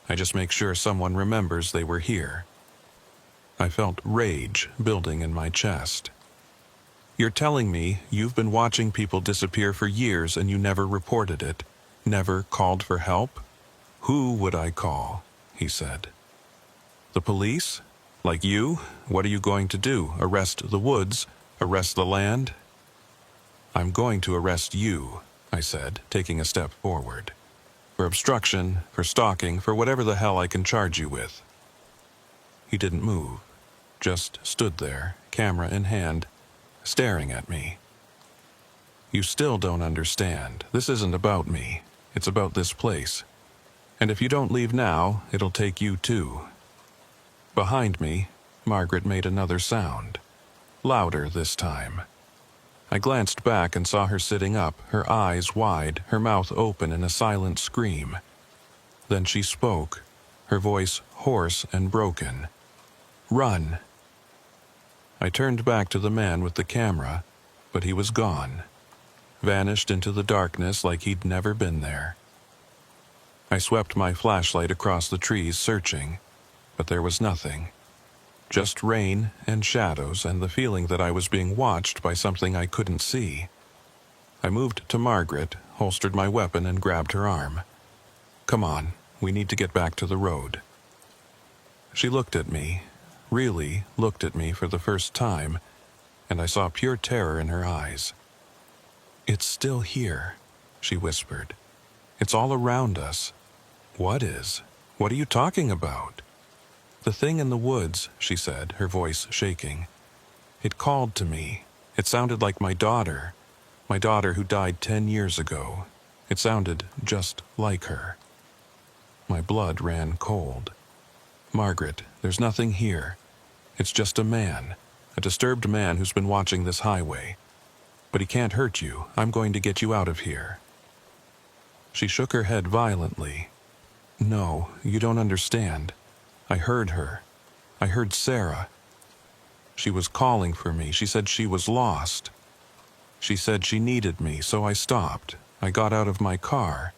I just make sure someone remembers they were here." I felt rage building in my chest. "You're telling me you've been watching people disappear for years and you never reported it? Never called for help?" "Who would I call?" he said. "The police? Like you? What are you going to do? Arrest the woods? Arrest the land?" "I'm going to arrest you," I said, taking a step forward. "For obstruction, for stalking, for whatever the hell I can charge you with." He didn't move, just stood there, camera in hand, staring at me. "You still don't understand. This isn't about me. It's about this place. And if you don't leave now, it'll take you too." Behind me, Margaret made another sound. Louder this time. I glanced back and saw her sitting up, her eyes wide, her mouth open in a silent scream. Then she spoke, her voice hoarse and broken. "Run!" I turned back to the man with the camera, but he was gone. Vanished into the darkness like he'd never been there. I swept my flashlight across the trees, searching, but there was nothing. Just rain and shadows and the feeling that I was being watched by something I couldn't see. I moved to Margaret, holstered my weapon, and grabbed her arm. "Come on, we need to get back to the road." She looked at me, really looked at me for the first time, and I saw pure terror in her eyes. "It's still here," she whispered. "It's all around us." "What is? What are you talking about?" "The thing in the woods," she said, her voice shaking. "It called to me. It sounded like my daughter who died 10 years ago. It sounded just like her." My blood ran cold. "Margaret, there's nothing here. It's just a man, a disturbed man who's been watching this highway. But he can't hurt you. I'm going to get you out of here." She shook her head violently. "No, you don't understand. I heard her. I heard Sarah. She was calling for me. She said she was lost. She said she needed me, so I stopped. I got out of my car,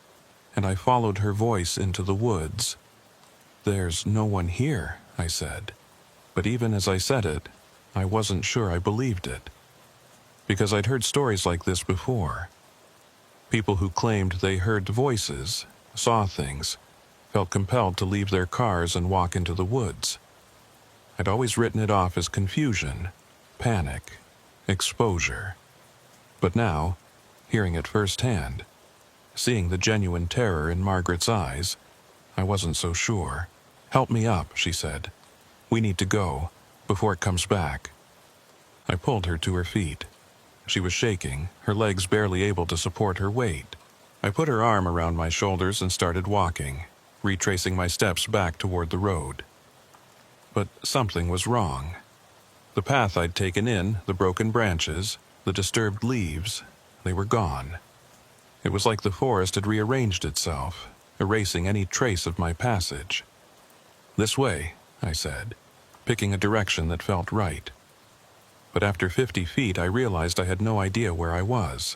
and I followed her voice into the woods. 'There's no one here,' I said. But even as I said it, I wasn't sure I believed it. Because I'd heard stories like this before. People who claimed they heard voices, saw things, felt compelled to leave their cars and walk into the woods. I'd always written it off as confusion, panic, exposure. But now, hearing it firsthand, seeing the genuine terror in Margaret's eyes, I wasn't so sure. "Help me up," she said. "We need to go, before it comes back." I pulled her to her feet. She was shaking, her legs barely able to support her weight. I put her arm around my shoulders and started walking, retracing my steps back toward the road. But something was wrong. The path I'd taken in, the broken branches, the disturbed leaves, they were gone. It was like the forest had rearranged itself, erasing any trace of my passage. "This way," I said, picking a direction that felt right. But after 50 feet, I realized I had no idea where I was.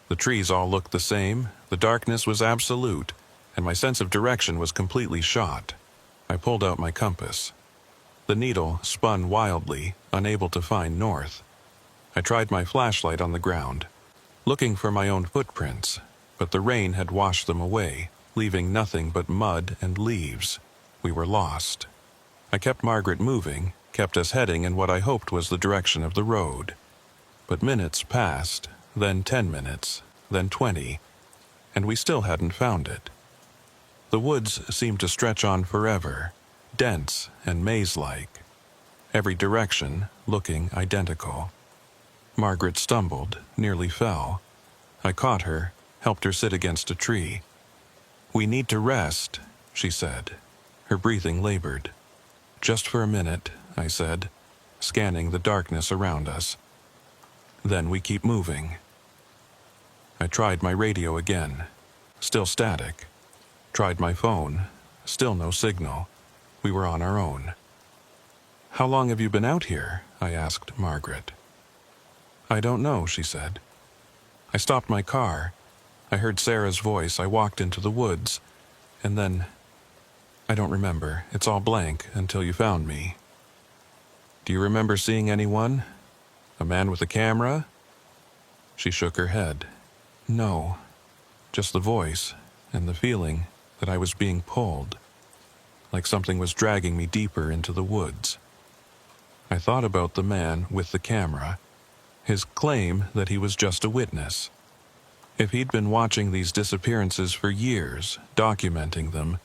The trees all looked the same, the darkness was absolute, and my sense of direction was completely shot. I pulled out my compass. The needle spun wildly, unable to find north. I tried my flashlight on the ground, looking for my own footprints, but the rain had washed them away, leaving nothing but mud and leaves. We were lost. I kept Margaret moving, kept us heading in what I hoped was the direction of the road. But minutes passed, then 10 minutes, then 20, and we still hadn't found it. The woods seemed to stretch on forever, dense and maze-like, every direction looking identical. Margaret stumbled, nearly fell. I caught her, helped her sit against a tree. "We need to rest," she said. Her breathing labored. "Just for a minute," I said, scanning the darkness around us. "Then we keep moving." I tried my radio again. Still static. Tried my phone. Still no signal. We were on our own. "How long have you been out here?" I asked Margaret. "I don't know," she said. "I stopped my car. I heard Sarah's voice. I walked into the woods. And then... I don't remember. It's all blank until you found me." "Do you remember seeing anyone? A man with a camera?" She shook her head. "No. Just the voice and the feeling that I was being pulled, like something was dragging me deeper into the woods." I thought about the man with the camera, his claim that he was just a witness. If he'd been watching these disappearances for years, documenting them,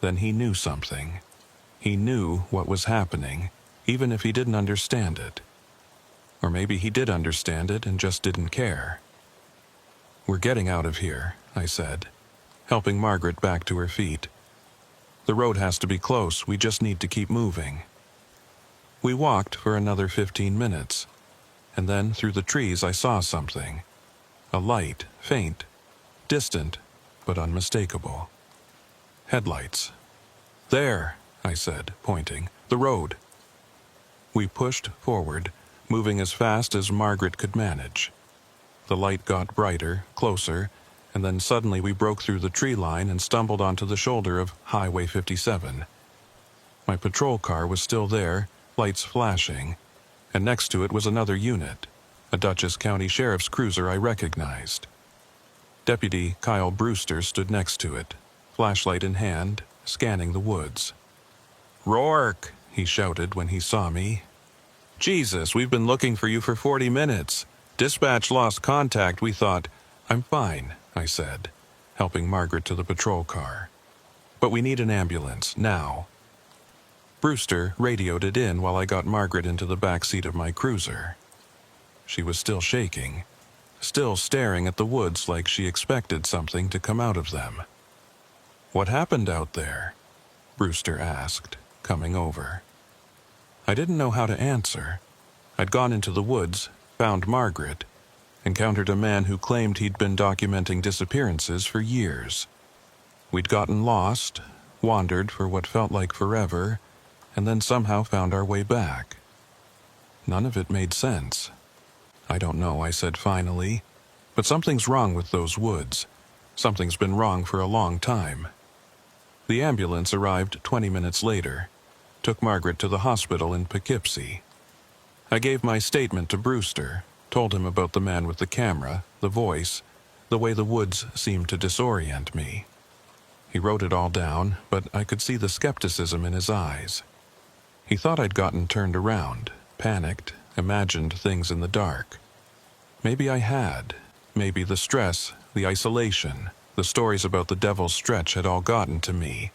then he knew something. He knew what was happening, even if he didn't understand it. Or maybe he did understand it and just didn't care. "We're getting out of here," I said, helping Margaret back to her feet. "The road has to be close. We just need to keep moving." We walked for another 15 minutes, and then through the trees I saw something. A light, faint, distant, but unmistakable. Headlights. "There," I said, pointing. "The road." We pushed forward, moving as fast as Margaret could manage. The light got brighter, closer, and then suddenly we broke through the tree line and stumbled onto the shoulder of Highway 57. My patrol car was still there, lights flashing, and next to it was another unit, a Dutchess County Sheriff's cruiser I recognized. Deputy Kyle Brewster stood next to it, flashlight in hand, scanning the woods. "Rourke!" he shouted when he saw me. "Jesus, we've been looking for you for 40 minutes. Dispatch lost contact. We thought..." "I'm fine," I said, helping Margaret to the patrol car. "But we need an ambulance, now." Brewster radioed it in while I got Margaret into the back seat of my cruiser. She was still shaking, still staring at the woods like she expected something to come out of them. "What happened out there?" Brewster asked, coming over. I didn't know how to answer. I'd gone into the woods, found Margaret, encountered a man who claimed he'd been documenting disappearances for years. We'd gotten lost, wandered for what felt like forever, and then somehow found our way back. None of it made sense. I don't know, I said finally, but something's wrong with those woods. Something's been wrong for a long time. The ambulance arrived 20 minutes later, took Margaret to the hospital in Poughkeepsie. I gave my statement to Brewster, told him about the man with the camera, the voice, the way the woods seemed to disorient me. He wrote it all down, but I could see the skepticism in his eyes. He thought I'd gotten turned around, panicked, imagined things in the dark. Maybe I had. Maybe the stress, the isolation, the stories about the Devil's Stretch had all gotten to me.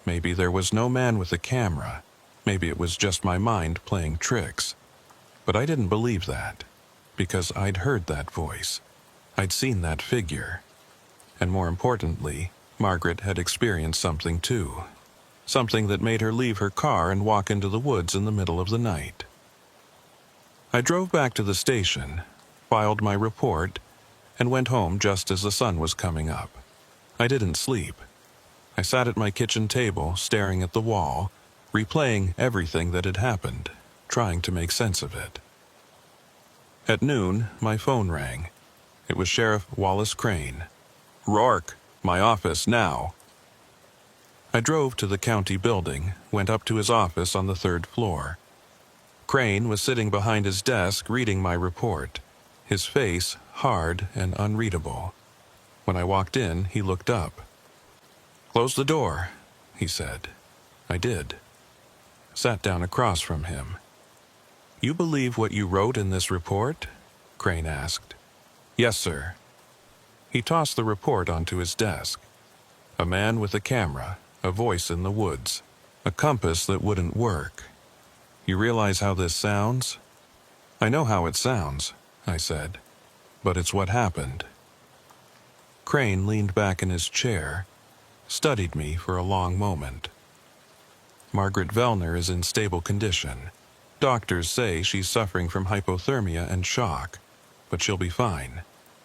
Maybe there was no man with a camera. Maybe it was just my mind playing tricks. But I didn't believe that, because I'd heard that voice. I'd seen that figure. And more importantly, Margaret had experienced something too. Something that made her leave her car and walk into the woods in the middle of the night. I drove back to the station, filed my report, and went home just as the sun was coming up. I didn't sleep. I sat at my kitchen table, staring at the wall, replaying everything that had happened, trying to make sense of it. At noon, my phone rang. It was Sheriff Wallace Crane. "Rourke, my office now." I drove to the county building, went up to his office on the 3rd floor. Crane was sitting behind his desk reading my report, his face hard and unreadable. When I walked in, he looked up. "Close the door," he said. I did. Sat down across from him. "You believe what you wrote in this report?" Crane asked. "Yes, sir." He tossed the report onto his desk. A man with a camera, a voice in the woods, a compass that wouldn't work. "You realize how this sounds?" "I know how it sounds," I said, "but it's what happened." Crane leaned back in his chair, studied me for a long moment. "Margaret Vellner is in stable condition. Doctors say she's suffering from hypothermia and shock, but she'll be fine.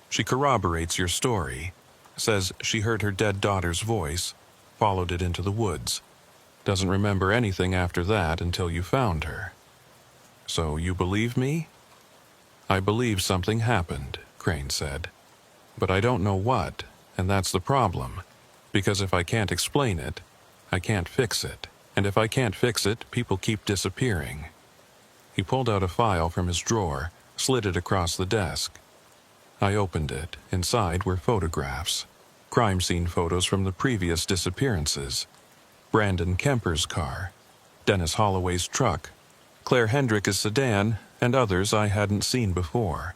She corroborates your story, says she heard her dead daughter's voice, followed it into the woods. Doesn't remember anything after that until you found her. So you believe me?" "I believe something happened," Crane said. "But I don't know what, and that's the problem. Because if I can't explain it, I can't fix it. And if I can't fix it, people keep disappearing." He pulled out a file from his drawer, slid it across the desk. I opened it. Inside were photographs. Crime scene photos from the previous disappearances. Brandon Kemper's car, Dennis Holloway's truck, Claire Hendrick's sedan, and others I hadn't seen before.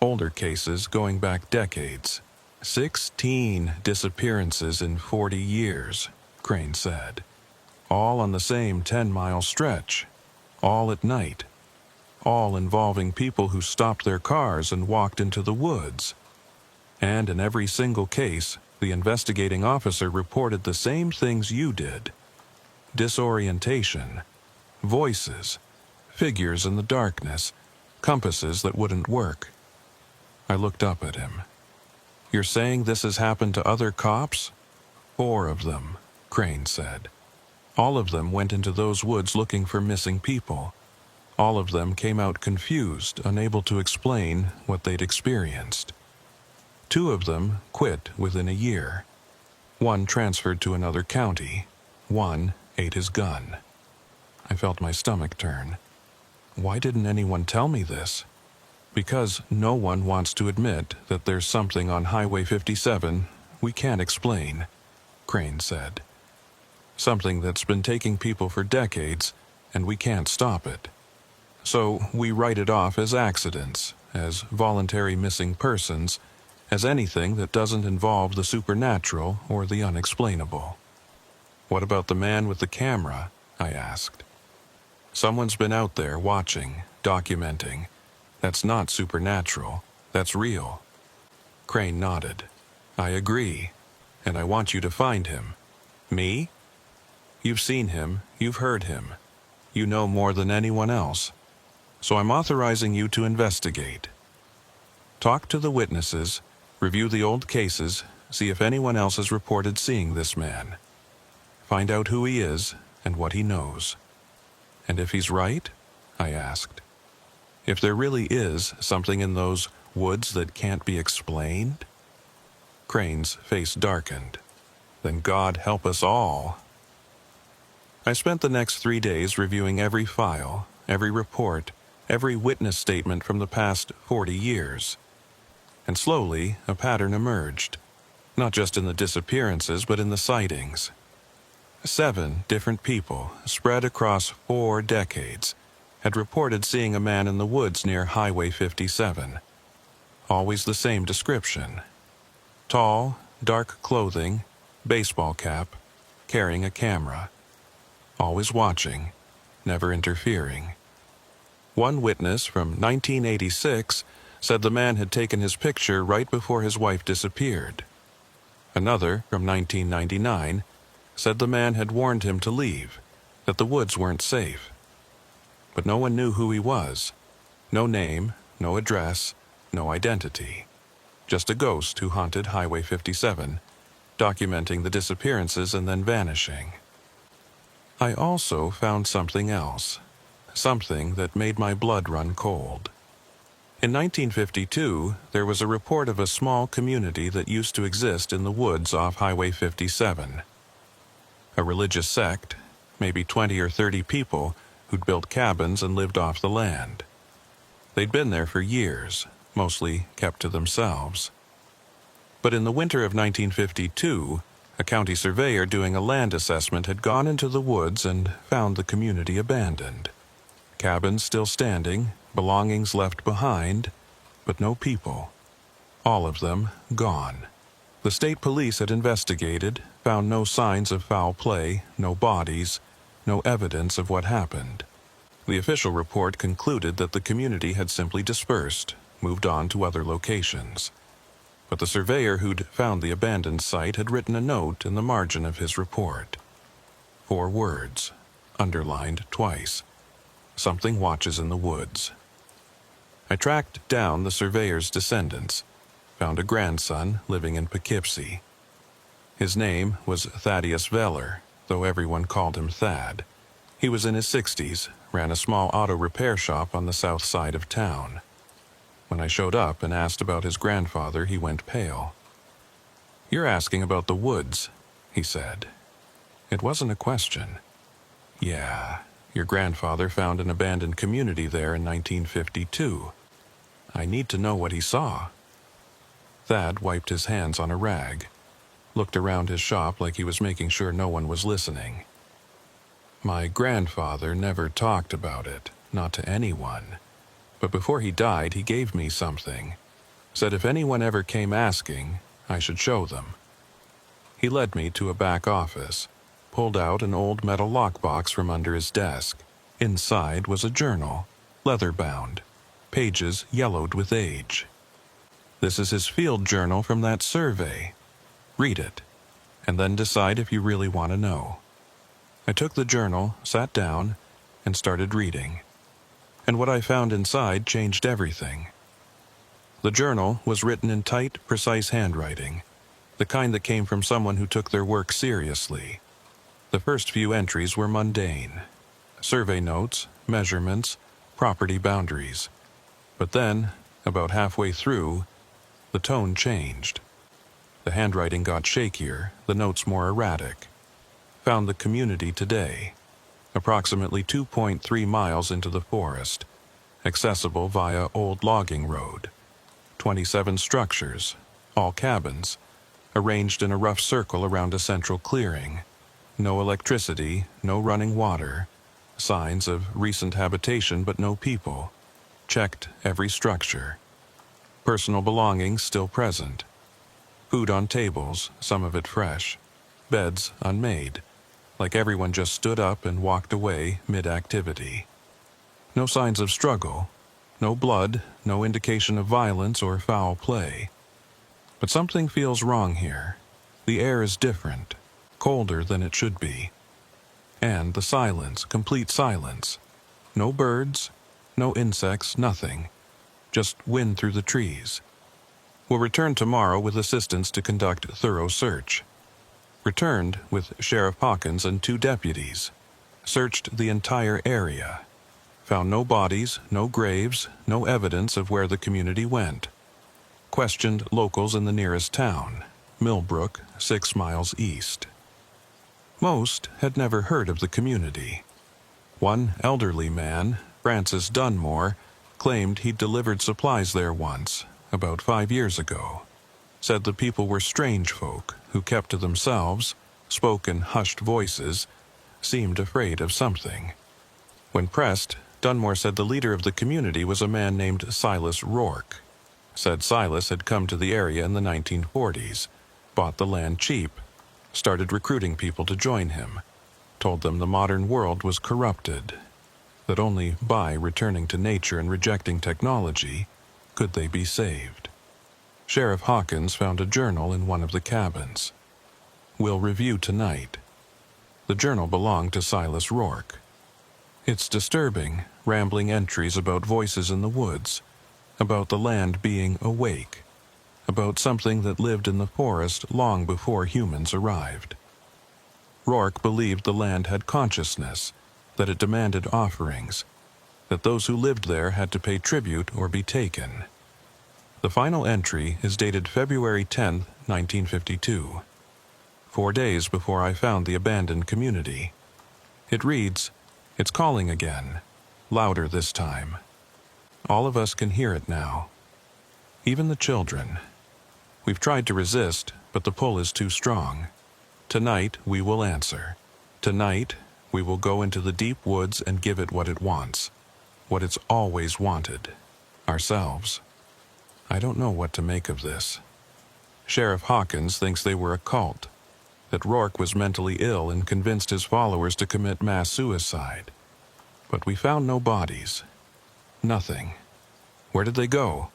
Older cases going back decades. 16 disappearances in 40 years, Crane said. All on the same 10-mile stretch. All at night. All involving people who stopped their cars and walked into the woods. And in every single case, the investigating officer reported the same things you did. Disorientation, voices, figures in the darkness, compasses that wouldn't work. I looked up at him. "You're saying this has happened to other cops?" 4 of them, Crane said. All of them went into those woods looking for missing people. All of them came out confused, unable to explain what they'd experienced. 2 of them quit within a year. 1 transferred to another county. 1 ate his gun. I felt my stomach turn. Why didn't anyone tell me this? Because no one wants to admit that there's something on Highway 57 we can't explain, Crane said. Something that's been taking people for decades, and we can't stop it. So we write it off as accidents, as voluntary missing persons, as anything that doesn't involve the supernatural or the unexplainable. "What about the man with the camera?" I asked. "Someone's been out there watching, documenting. That's not supernatural. That's real." Crane nodded. "I agree, and I want you to find him." "Me?" "You've seen him, you've heard him. You know more than anyone else, so I'm authorizing you to investigate. Talk to the witnesses, review the old cases, see if anyone else has reported seeing this man. Find out who he is and what he knows. And if he's right, I asked, if there really is something in those woods that can't be explained? Crane's face darkened. Then God help us all. I spent the next 3 days reviewing every file, every report, every witness statement from the past 40 years. And slowly, a pattern emerged, not just in the disappearances, but in the sightings. 7 different people, spread across 4 decades, had reported seeing a man in the woods near Highway 57. Always the same description. Tall, dark clothing, baseball cap, carrying a camera. Always watching, never interfering. One witness from 1986 said the man had taken his picture right before his wife disappeared. Another, from 1999, said the man had warned him to leave, that the woods weren't safe. But no one knew who he was. No name, no address, no identity. Just a ghost who haunted Highway 57, documenting the disappearances and then vanishing. I also found something else, something that made my blood run cold. In 1952, there was a report of a small community that used to exist in the woods off Highway 57. A religious sect, maybe 20 or 30 people who'd built cabins and lived off the land. They'd been there for years, mostly kept to themselves. But in the winter of 1952, a county surveyor doing a land assessment had gone into the woods and found the community abandoned. Cabins still standing, belongings left behind, but no people. All of them gone. The state police had investigated, found no signs of foul play, no bodies, no evidence of what happened. The official report concluded that the community had simply dispersed, moved on to other locations. But the surveyor who'd found the abandoned site had written a note in the margin of his report. 4 words, underlined twice. Something watches in the woods. I tracked down the surveyor's descendants, found a grandson living in Poughkeepsie. His name was Thaddeus Veller, though everyone called him Thad. He was in his 60s, ran a small auto repair shop on the south side of town. When I showed up and asked about his grandfather, he went pale. "You're asking about the woods," he said. It wasn't a question. "Yeah, your grandfather found an abandoned community there in 1952. I need to know what he saw." Thad wiped his hands on a rag, looked around his shop like he was making sure no one was listening. "My grandfather never talked about it, not to anyone. But before he died, he gave me something. Said if anyone ever came asking, I should show them." He led me to a back office, pulled out an old metal lockbox from under his desk. Inside was a journal, leather-bound, pages yellowed with age. "This is his field journal from that survey. Read it, and then decide if you really want to know." I took the journal, sat down, and started reading. And what I found inside changed everything. The journal was written in tight, precise handwriting, the kind that came from someone who took their work seriously. The first few entries were mundane. Survey notes, measurements, property boundaries. But then, about halfway through, the tone changed. The handwriting got shakier, the notes more erratic. Found the community today, approximately 2.3 miles into the forest, accessible via old logging road. 27 structures, all cabins, arranged in a rough circle around a central clearing. No electricity, no running water. Signs of recent habitation but no people. Checked every structure. Personal belongings still present. Food on tables, some of it fresh. Beds unmade, like everyone just stood up and walked away mid-activity. No signs of struggle, no blood, no indication of violence or foul play. But something feels wrong here. The air is different, colder than it should be. And the silence, complete silence. No birds, no insects, nothing. Just wind through the trees. Will return tomorrow with assistance to conduct thorough search. Returned with Sheriff Hawkins and 2 deputies. Searched the entire area. Found no bodies, no graves, no evidence of where the community went. Questioned locals in the nearest town, Millbrook, 6 miles east. Most had never heard of the community. One elderly man, Francis Dunmore, claimed he'd delivered supplies there once, about 5 years ago. Said the people were strange folk who kept to themselves, spoke in hushed voices, seemed afraid of something. When pressed, Dunmore said the leader of the community was a man named Silas Rourke. Said Silas had come to the area in the 1940s, bought the land cheap, started recruiting people to join him, told them the modern world was corrupted, that only by returning to nature and rejecting technology could they be saved. Sheriff Hawkins found a journal in one of the cabins. We'll review tonight. The journal belonged to Silas Rourke. It's disturbing, rambling entries about voices in the woods, about the land being awake, about something that lived in the forest long before humans arrived. Rourke believed the land had consciousness, that it demanded offerings, that those who lived there had to pay tribute or be taken. The final entry is dated February 10, 1952, 4 days before I found the abandoned community. It reads, "It's calling again, louder this time. All of us can hear it now. Even the children. We've tried to resist, but the pull is too strong. Tonight we will answer. Tonight we will go into the deep woods and give it what it wants, what it's always wanted, ourselves." I don't know what to make of this. Sheriff Hawkins thinks they were a cult, that Rourke was mentally ill and convinced his followers to commit mass suicide. But we found no bodies. Nothing. Where did they go?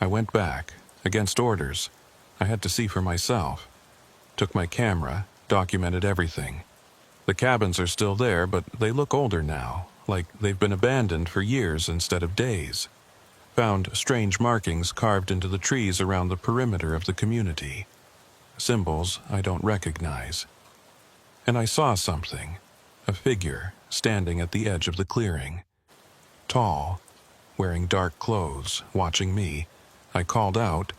I went back, against orders. I had to see for myself. Took my camera, documented everything. The cabins are still there, but they look older now, like they've been abandoned for years instead of days. Found strange markings carved into the trees around the perimeter of the community. Symbols I don't recognize. And I saw something, a figure standing at the edge of the clearing. Tall, wearing dark clothes, watching me. I called out,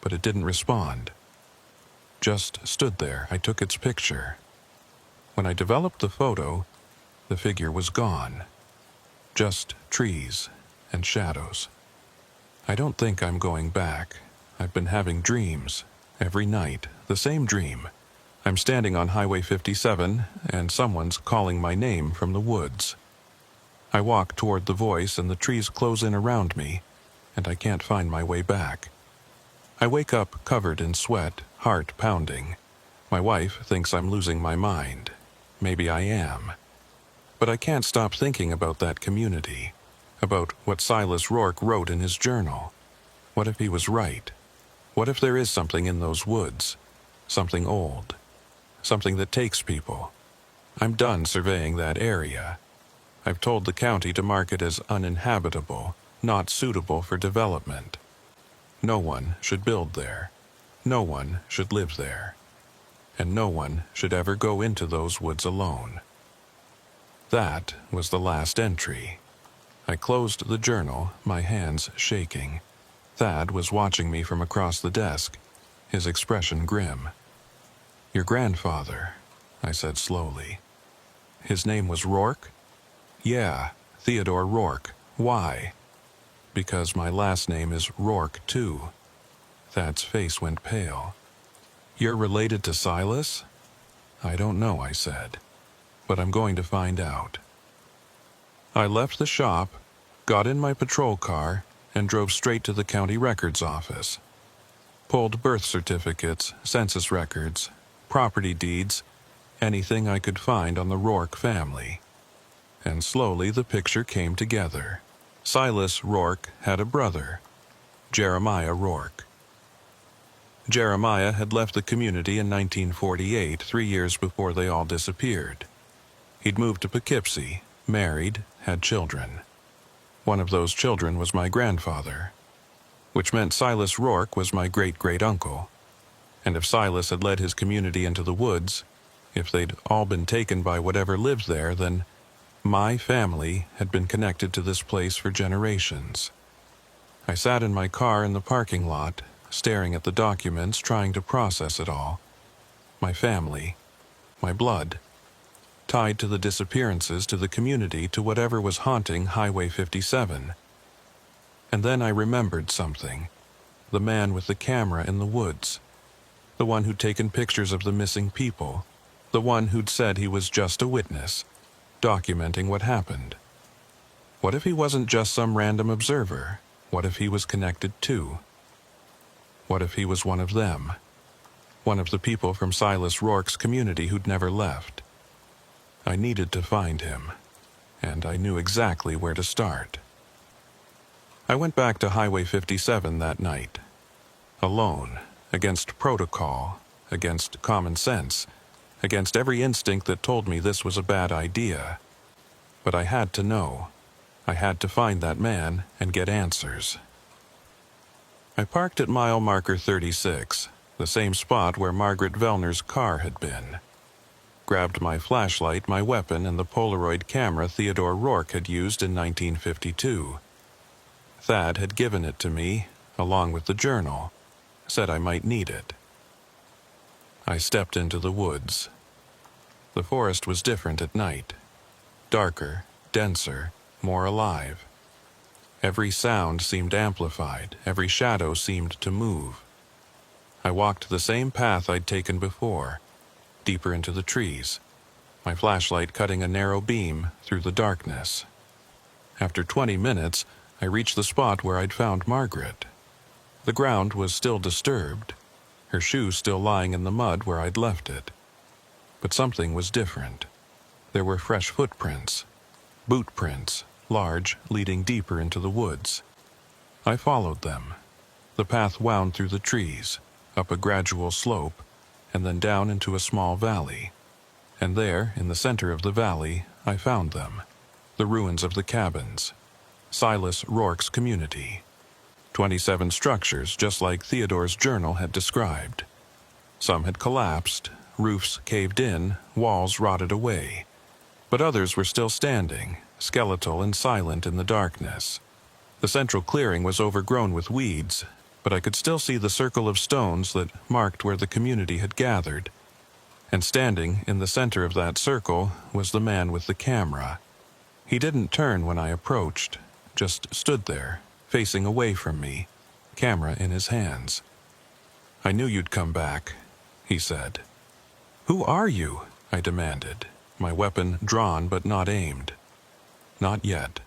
but it didn't respond. Just stood there. I took its picture. When I developed the photo, the figure was gone. Just trees and shadows. I don't think I'm going back. I've been having dreams, every night, the same dream. I'm standing on Highway 57, and someone's calling my name from the woods. I walk toward the voice, and the trees close in around me, and I can't find my way back. I wake up covered in sweat, heart pounding. My wife thinks I'm losing my mind. Maybe I am. But I can't stop thinking about that community, about what Silas Rourke wrote in his journal. What if he was right? What if there is something in those woods? Something old. Something that takes people. I'm done surveying that area. I've told the county to mark it as uninhabitable, not suitable for development. No one should build there. No one should live there. And no one should ever go into those woods alone. That was the last entry. I closed the journal, my hands shaking. Thad was watching me from across the desk, his expression grim. "Your grandfather," I said slowly. "His name was Rourke?" "Yeah, Theodore Rourke. Why?" "Because my last name is Rourke, too." Thad's face went pale. "You're related to Silas?" "I don't know," I said, "but I'm going to find out." I left the shop, got in my patrol car, and drove straight to the county records office. Pulled birth certificates, census records, property deeds, anything I could find on the Rourke family. And slowly the picture came together. Silas Rourke had a brother, Jeremiah Rourke. Jeremiah had left the community in 1948, 3 years before they all disappeared. He'd moved to Poughkeepsie, married, had children. One of those children was my grandfather, which meant Silas Rourke was my great-great-uncle. And if Silas had led his community into the woods, if they'd all been taken by whatever lived there, then my family had been connected to this place for generations. I sat in my car in the parking lot, staring at the documents, trying to process it all. My family, my blood, tied to the disappearances, to the community, to whatever was haunting Highway 57. And then I remembered something. The man with the camera in the woods. The one who'd taken pictures of the missing people. The one who'd said he was just a witness, documenting what happened. What if he wasn't just some random observer? What if he was connected too? What if he was one of them? One of the people from Silas Rourke's community who'd never left. I needed to find him, and I knew exactly where to start. I went back to Highway 57 that night, alone, against protocol, against common sense, against every instinct that told me this was a bad idea. But I had to know. I had to find that man and get answers. I parked at mile marker 36, the same spot where Margaret Vellner's car had been. Grabbed my flashlight, my weapon, and the Polaroid camera Theodore Rourke had used in 1952. Thad had given it to me, along with the journal, said I might need it. I stepped into the woods. The forest was different at night. Darker, denser, more alive. Every sound seemed amplified, every shadow seemed to move. I walked the same path I'd taken before, deeper into the trees, my flashlight cutting a narrow beam through the darkness. After 20 minutes, I reached the spot where I'd found Margaret. The ground was still disturbed, her shoe still lying in the mud where I'd left it. But something was different. There were fresh footprints, boot prints, large, leading deeper into the woods. I followed them. The path wound through the trees, up a gradual slope, and then down into a small valley. And there, in the center of the valley, I found them. The ruins of the cabins. Silas Rourke's community. 27 structures, just like Theodore's journal had described. Some had collapsed, roofs caved in, walls rotted away. But others were still standing, skeletal and silent in the darkness. The central clearing was overgrown with weeds, but I could still see the circle of stones that marked where the community had gathered. And standing in the center of that circle was the man with the camera. He didn't turn when I approached, just stood there, facing away from me, camera in his hands. "I knew you'd come back," he said. "Who are you?" I demanded, my weapon drawn but not aimed. "Not yet."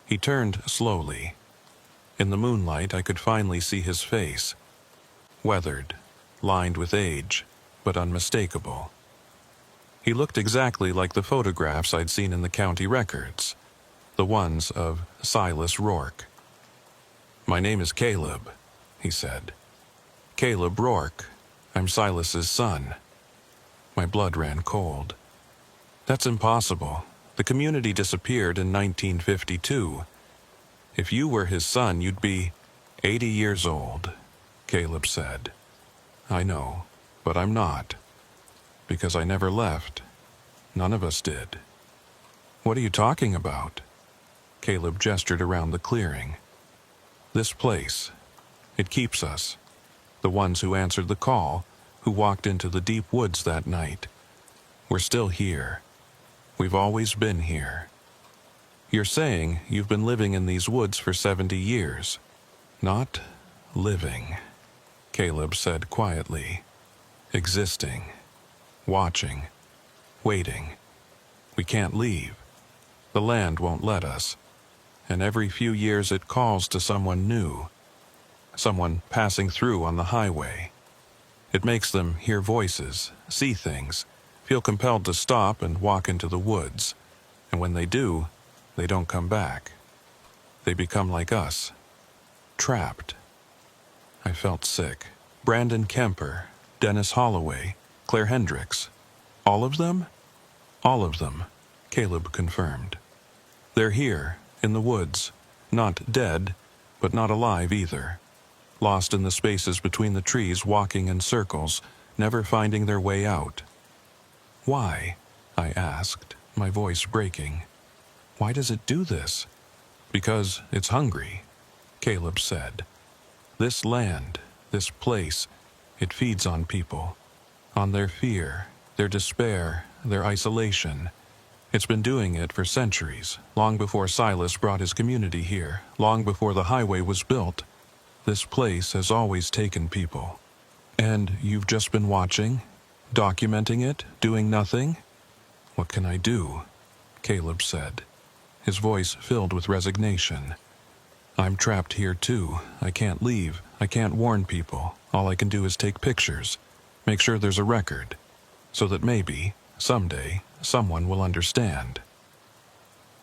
He turned slowly. In the moonlight, I could finally see his face. Weathered, lined with age, but unmistakable. He looked exactly like the photographs I'd seen in the county records, the ones of Silas Rourke. "My name is Caleb," he said. "Caleb Rourke. I'm Silas's son." My blood ran cold. "That's impossible. The community disappeared in 1952. If you were his son, you'd be 80 years old," Caleb said. "I know, but I'm not. Because I never left. None of us did." "What are you talking about?" Caleb gestured around the clearing. "This place. It keeps us. The ones who answered the call, who walked into the deep woods that night. We're still here. We've always been here. You're saying you've been living in these woods for 70 years. Not living," Caleb said quietly. "Existing. Watching. Waiting. We can't leave. The land won't let us. And every few years it calls to someone new. Someone passing through on the highway. It makes them hear voices, see things, feel compelled to stop and walk into the woods. And when they do, they don't come back. They become like us. Trapped." I felt sick. Brandon Kemper, Dennis Holloway, Claire Hendricks. All of them? All of them, Caleb confirmed. They're here, in the woods, not dead, but not alive either. Lost in the spaces between the trees, walking in circles, never finding their way out. Why? I asked, my voice breaking. Why does it do this? Because it's hungry, Caleb said. This land, this place, it feeds on people, on their fear, their despair, their isolation. It's been doing it for centuries, long before Silas brought his community here, long before the highway was built. This place has always taken people. And you've just been watching, documenting it, doing nothing? What can I do? Caleb said, his voice filled with resignation. I'm trapped here too. I can't leave. I can't warn people. All I can do is take pictures, make sure there's a record, so that maybe, someday, someone will understand.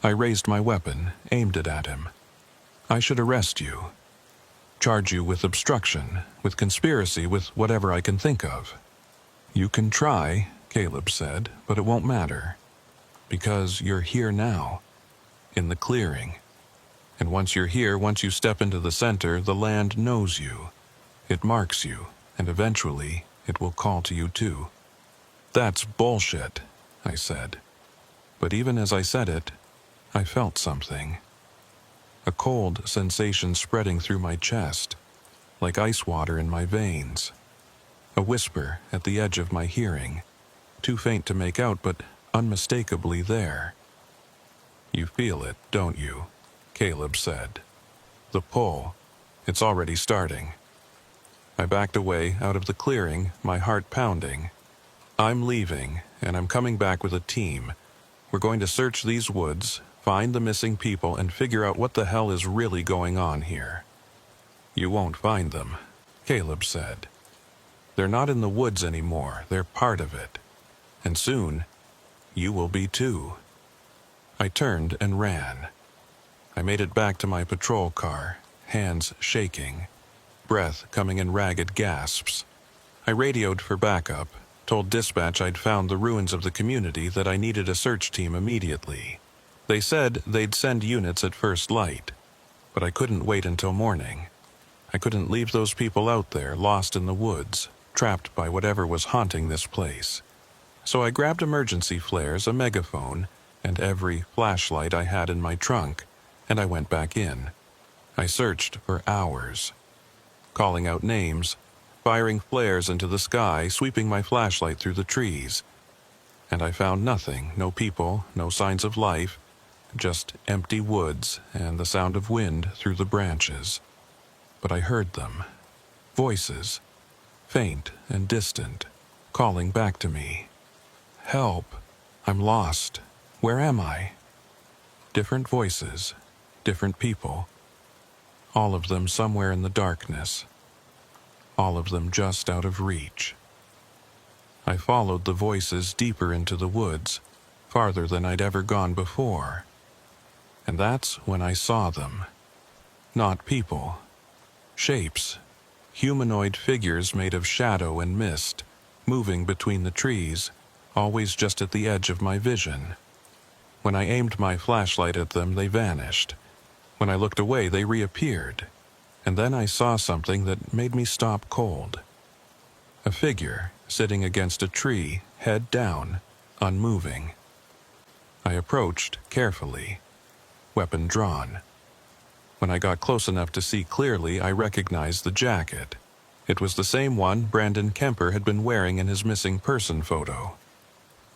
I raised my weapon, aimed it at him. I should arrest you. Charge you with obstruction, with conspiracy, with whatever I can think of. You can try, Caleb said, but it won't matter. Because you're here now, in the clearing. And once you're here, once you step into the center, the land knows you. It marks you, and eventually it will call to you too. That's bullshit, I said. But even as I said it, I felt something. A cold sensation spreading through my chest, like ice water in my veins. A whisper at the edge of my hearing, too faint to make out but unmistakably there. You feel it, don't you? Caleb said. The pull, it's already starting. I backed away out of the clearing, my heart pounding. I'm leaving, and I'm coming back with a team. We're going to search these woods, find the missing people, and figure out what the hell is really going on here. You won't find them, Caleb said. They're not in the woods anymore, they're part of it. And soon, you will be too. I turned and ran. I made it back to my patrol car, hands shaking, breath coming in ragged gasps. I radioed for backup, told dispatch I'd found the ruins of the community, that I needed a search team immediately. They said they'd send units at first light, but I couldn't wait until morning. I couldn't leave those people out there, lost in the woods, trapped by whatever was haunting this place. So I grabbed emergency flares, a megaphone, and every flashlight I had in my trunk, and I went back in. I searched for hours, calling out names, firing flares into the sky, sweeping my flashlight through the trees. And I found nothing, no people, no signs of life, just empty woods and the sound of wind through the branches. But I heard them, voices, faint and distant, calling back to me. Help! I'm lost. Where am I? Different voices, different people. All of them somewhere in the darkness. All of them just out of reach. I followed the voices deeper into the woods, farther than I'd ever gone before. And that's when I saw them. Not people. Shapes. Humanoid figures made of shadow and mist, moving between the trees, always just at the edge of my vision. When I aimed my flashlight at them, they vanished. When I looked away, they reappeared. And then I saw something that made me stop cold. A figure sitting against a tree, head down, unmoving. I approached carefully, weapon drawn. When I got close enough to see clearly, I recognized the jacket. It was the same one Brandon Kemper had been wearing in his missing person photo.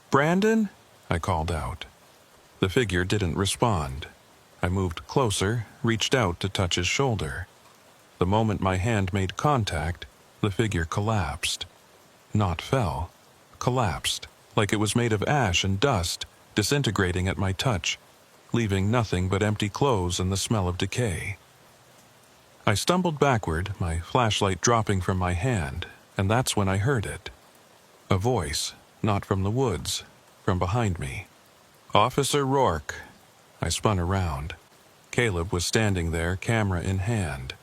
"Brandon?" I called out. The figure didn't respond. I moved closer, reached out to touch his shoulder. The moment my hand made contact, the figure collapsed. Not fell, collapsed, like it was made of ash and dust, disintegrating at my touch, leaving nothing but empty clothes and the smell of decay. I stumbled backward, my flashlight dropping from my hand, and that's when I heard it. A voice, not from the woods, from behind me. "Officer Rourke." I spun around. Caleb was standing there, camera in hand.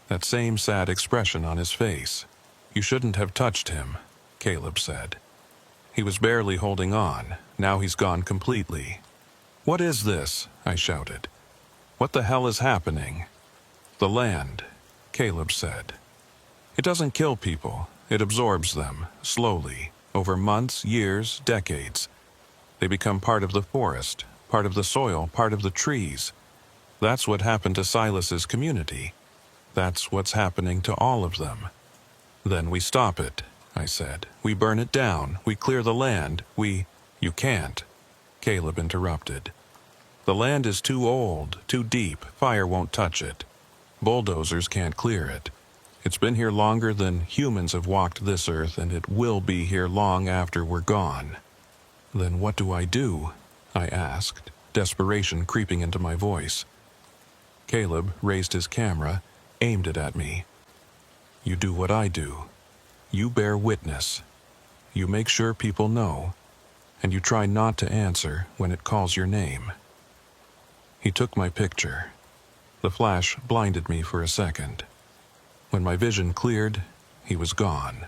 That same sad expression on his face. "You shouldn't have touched him," Caleb said. He was barely holding on. Now he's gone completely. "What is this?" I shouted. "What the hell is happening?" "The land," Caleb said. "It doesn't kill people. It absorbs them, slowly, over months, years, decades. They become part of the forest, part of the soil, part of the trees. That's what happened to Silas's community. That's what's happening to all of them. Then we stop it," I said. "We burn it down. We clear the land. You can't," Caleb interrupted. "The land is too old, too deep. Fire won't touch it. Bulldozers can't clear it. It's been here longer than humans have walked this earth, and it will be here long after we're gone." "Then what do I do?" I asked, desperation creeping into my voice. Caleb raised his camera, aimed it at me. "You do what I do. You bear witness. You make sure people know, and you try not to answer when it calls your name." He took my picture. The flash blinded me for a second. When my vision cleared, he was gone.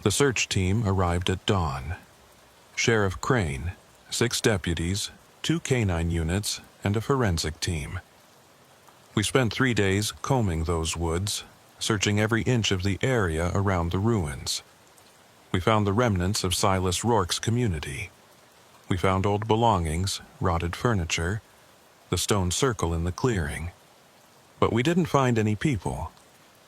The search team arrived at dawn. Sheriff Crane, 6 deputies, 2 canine units, and a forensic team. We spent 3 days combing those woods, searching every inch of the area around the ruins. We found the remnants of Silas Rourke's community. We found old belongings, rotted furniture, the stone circle in the clearing. But we didn't find any people.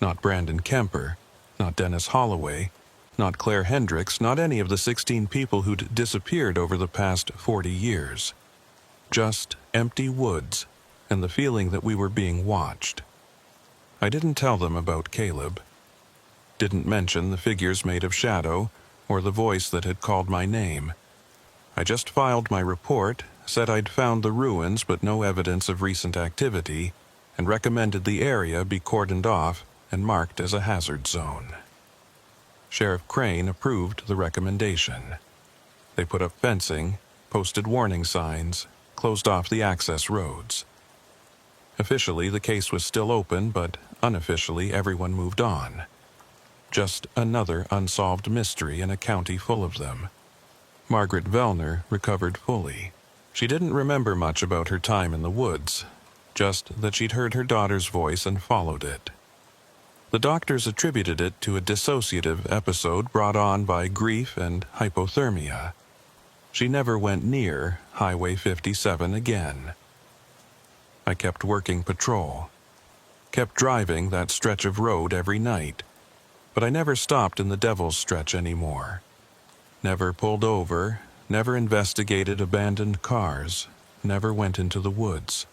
Not Brandon Kemper, not Dennis Holloway, not Claire Hendricks, not any of the 16 people who'd disappeared over the past 40 years. Just empty woods and the feeling that we were being watched. I didn't tell them about Caleb. Didn't mention the figures made of shadow or the voice that had called my name. I just filed my report, said I'd found the ruins but no evidence of recent activity, and recommended the area be cordoned off and marked as a hazard zone. Sheriff Crane approved the recommendation. They put up fencing, posted warning signs, closed off the access roads. Officially, the case was still open, but unofficially, everyone moved on. Just another unsolved mystery in a county full of them. Margaret Vellner recovered fully. She didn't remember much about her time in the woods, just that she'd heard her daughter's voice and followed it. The doctors attributed it to a dissociative episode brought on by grief and hypothermia. She never went near Highway 57 again. I kept working patrol, kept driving that stretch of road every night, but I never stopped in the Devil's Stretch anymore. Never pulled over, never investigated abandoned cars, never went into the woods.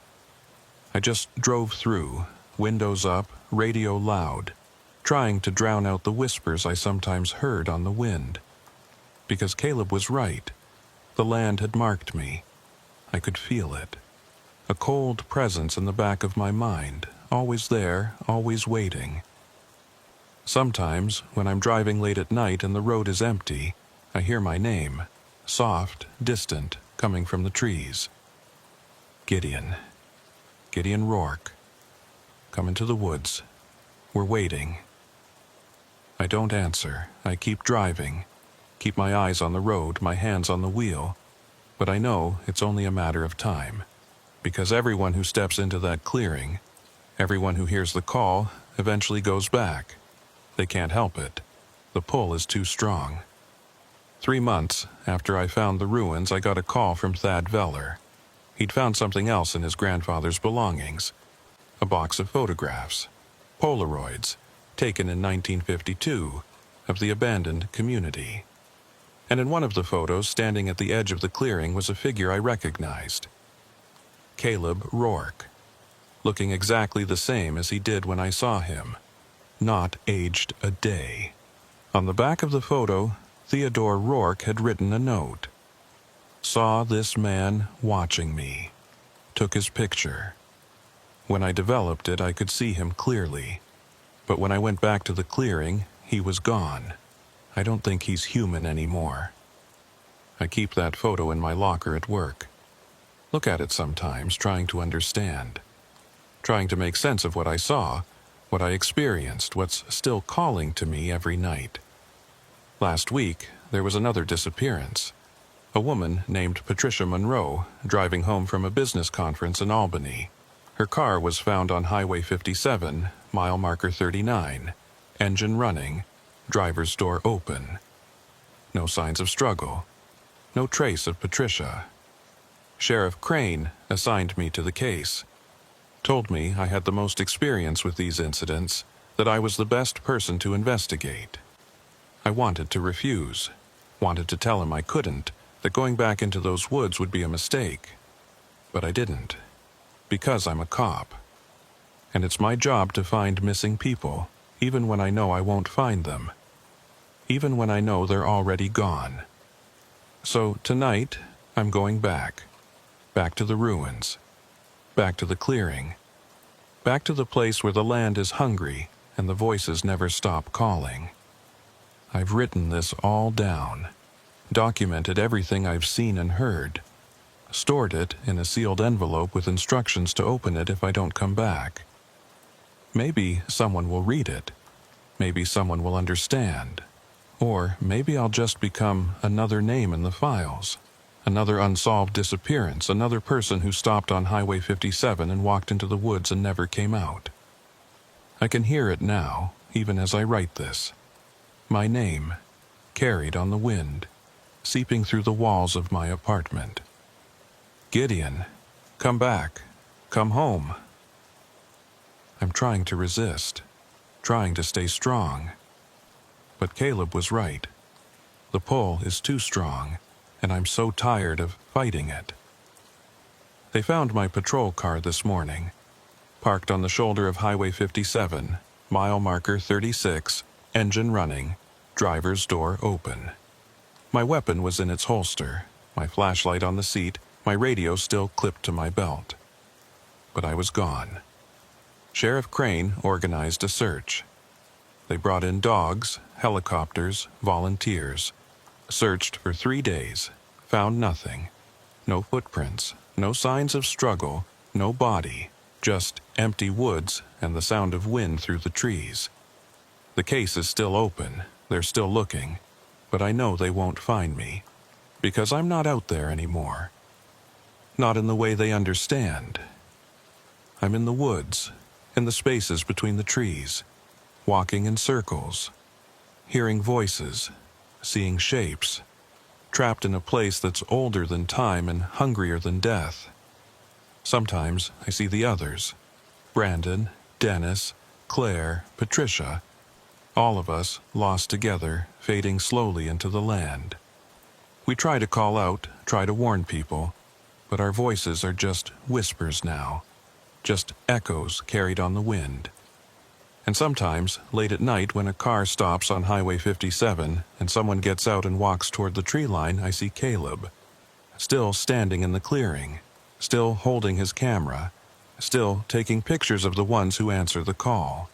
I just drove through, windows up, radio loud, trying to drown out the whispers I sometimes heard on the wind. Because Caleb was right. The land had marked me. I could feel it. A cold presence in the back of my mind, always there, always waiting. Sometimes, when I'm driving late at night and the road is empty, I hear my name, soft, distant, coming from the trees. Gideon. Gideon Rourke. Come into the woods. We're waiting. I don't answer. I keep driving. Keep my eyes on the road, my hands on the wheel. But I know it's only a matter of time. Because everyone who steps into that clearing, everyone who hears the call, eventually goes back. They can't help it. The pull is too strong. 3 months after I found the ruins, I got a call from Thad Veller. He'd found something else in his grandfather's belongings. A box of photographs, Polaroids, taken in 1952, of the abandoned community. And in one of the photos, standing at the edge of the clearing, was a figure I recognized. Caleb Rourke, looking exactly the same as he did when I saw him, not aged a day. On the back of the photo, Theodore Rourke had written a note. Saw this man watching me. Took his picture. When I developed it, I could see him clearly. But when I went back to the clearing, he was gone. I don't think he's human anymore. I keep that photo in my locker at work. Look at it sometimes, trying to understand. Trying to make sense of what I saw, what I experienced, what's still calling to me every night. Last week, there was another disappearance. A woman named Patricia Monroe, driving home from a business conference in Albany. Her car was found on Highway 57, mile marker 39, engine running, driver's door open. No signs of struggle. No trace of Patricia. Sheriff Crane assigned me to the case. Told me I had the most experience with these incidents, that I was the best person to investigate. I wanted to refuse. Wanted to tell him I couldn't, that going back into those woods would be a mistake. But I didn't. Because I'm a cop. And it's my job to find missing people, even when I know I won't find them. Even when I know they're already gone. So tonight, I'm going back. Back to the ruins. Back to the clearing. Back to the place where the land is hungry and the voices never stop calling. I've written this all down. Documented everything I've seen and heard. Stored it in a sealed envelope with instructions to open it if I don't come back. Maybe someone will read it. Maybe someone will understand. Or maybe I'll just become another name in the files. Another unsolved disappearance, another person who stopped on Highway 57 and walked into the woods and never came out. I can hear it now, even as I write this. My name, carried on the wind, seeping through the walls of my apartment. Gideon, come back, come home. I'm trying to resist, trying to stay strong. But Caleb was right. The pull is too strong, and I'm so tired of fighting it. They found my patrol car this morning, parked on the shoulder of Highway 57, mile marker 36, engine running, driver's door open. My weapon was in its holster, my flashlight on the seat, my radio still clipped to my belt. But I was gone. Sheriff Crane organized a search. They brought in dogs, helicopters, volunteers. Searched for 3 days. Found nothing. No footprints, no signs of struggle, no body, just empty woods and the sound of wind through the trees. The case is still open, they're still looking, but I know they won't find me, because I'm not out there anymore. Not in the way they understand. I'm in the woods, in the spaces between the trees, walking in circles, hearing voices, seeing shapes, trapped in a place that's older than time and hungrier than death. Sometimes I see the others, Brandon, Dennis, Claire, Patricia, all of us lost together, fading slowly into the land. We try to call out, try to warn people, but our voices are just whispers now, just echoes carried on the wind. And sometimes, late at night when a car stops on Highway 57 and someone gets out and walks toward the tree line, I see Caleb, still standing in the clearing, still holding his camera, still taking pictures of the ones who answer the call.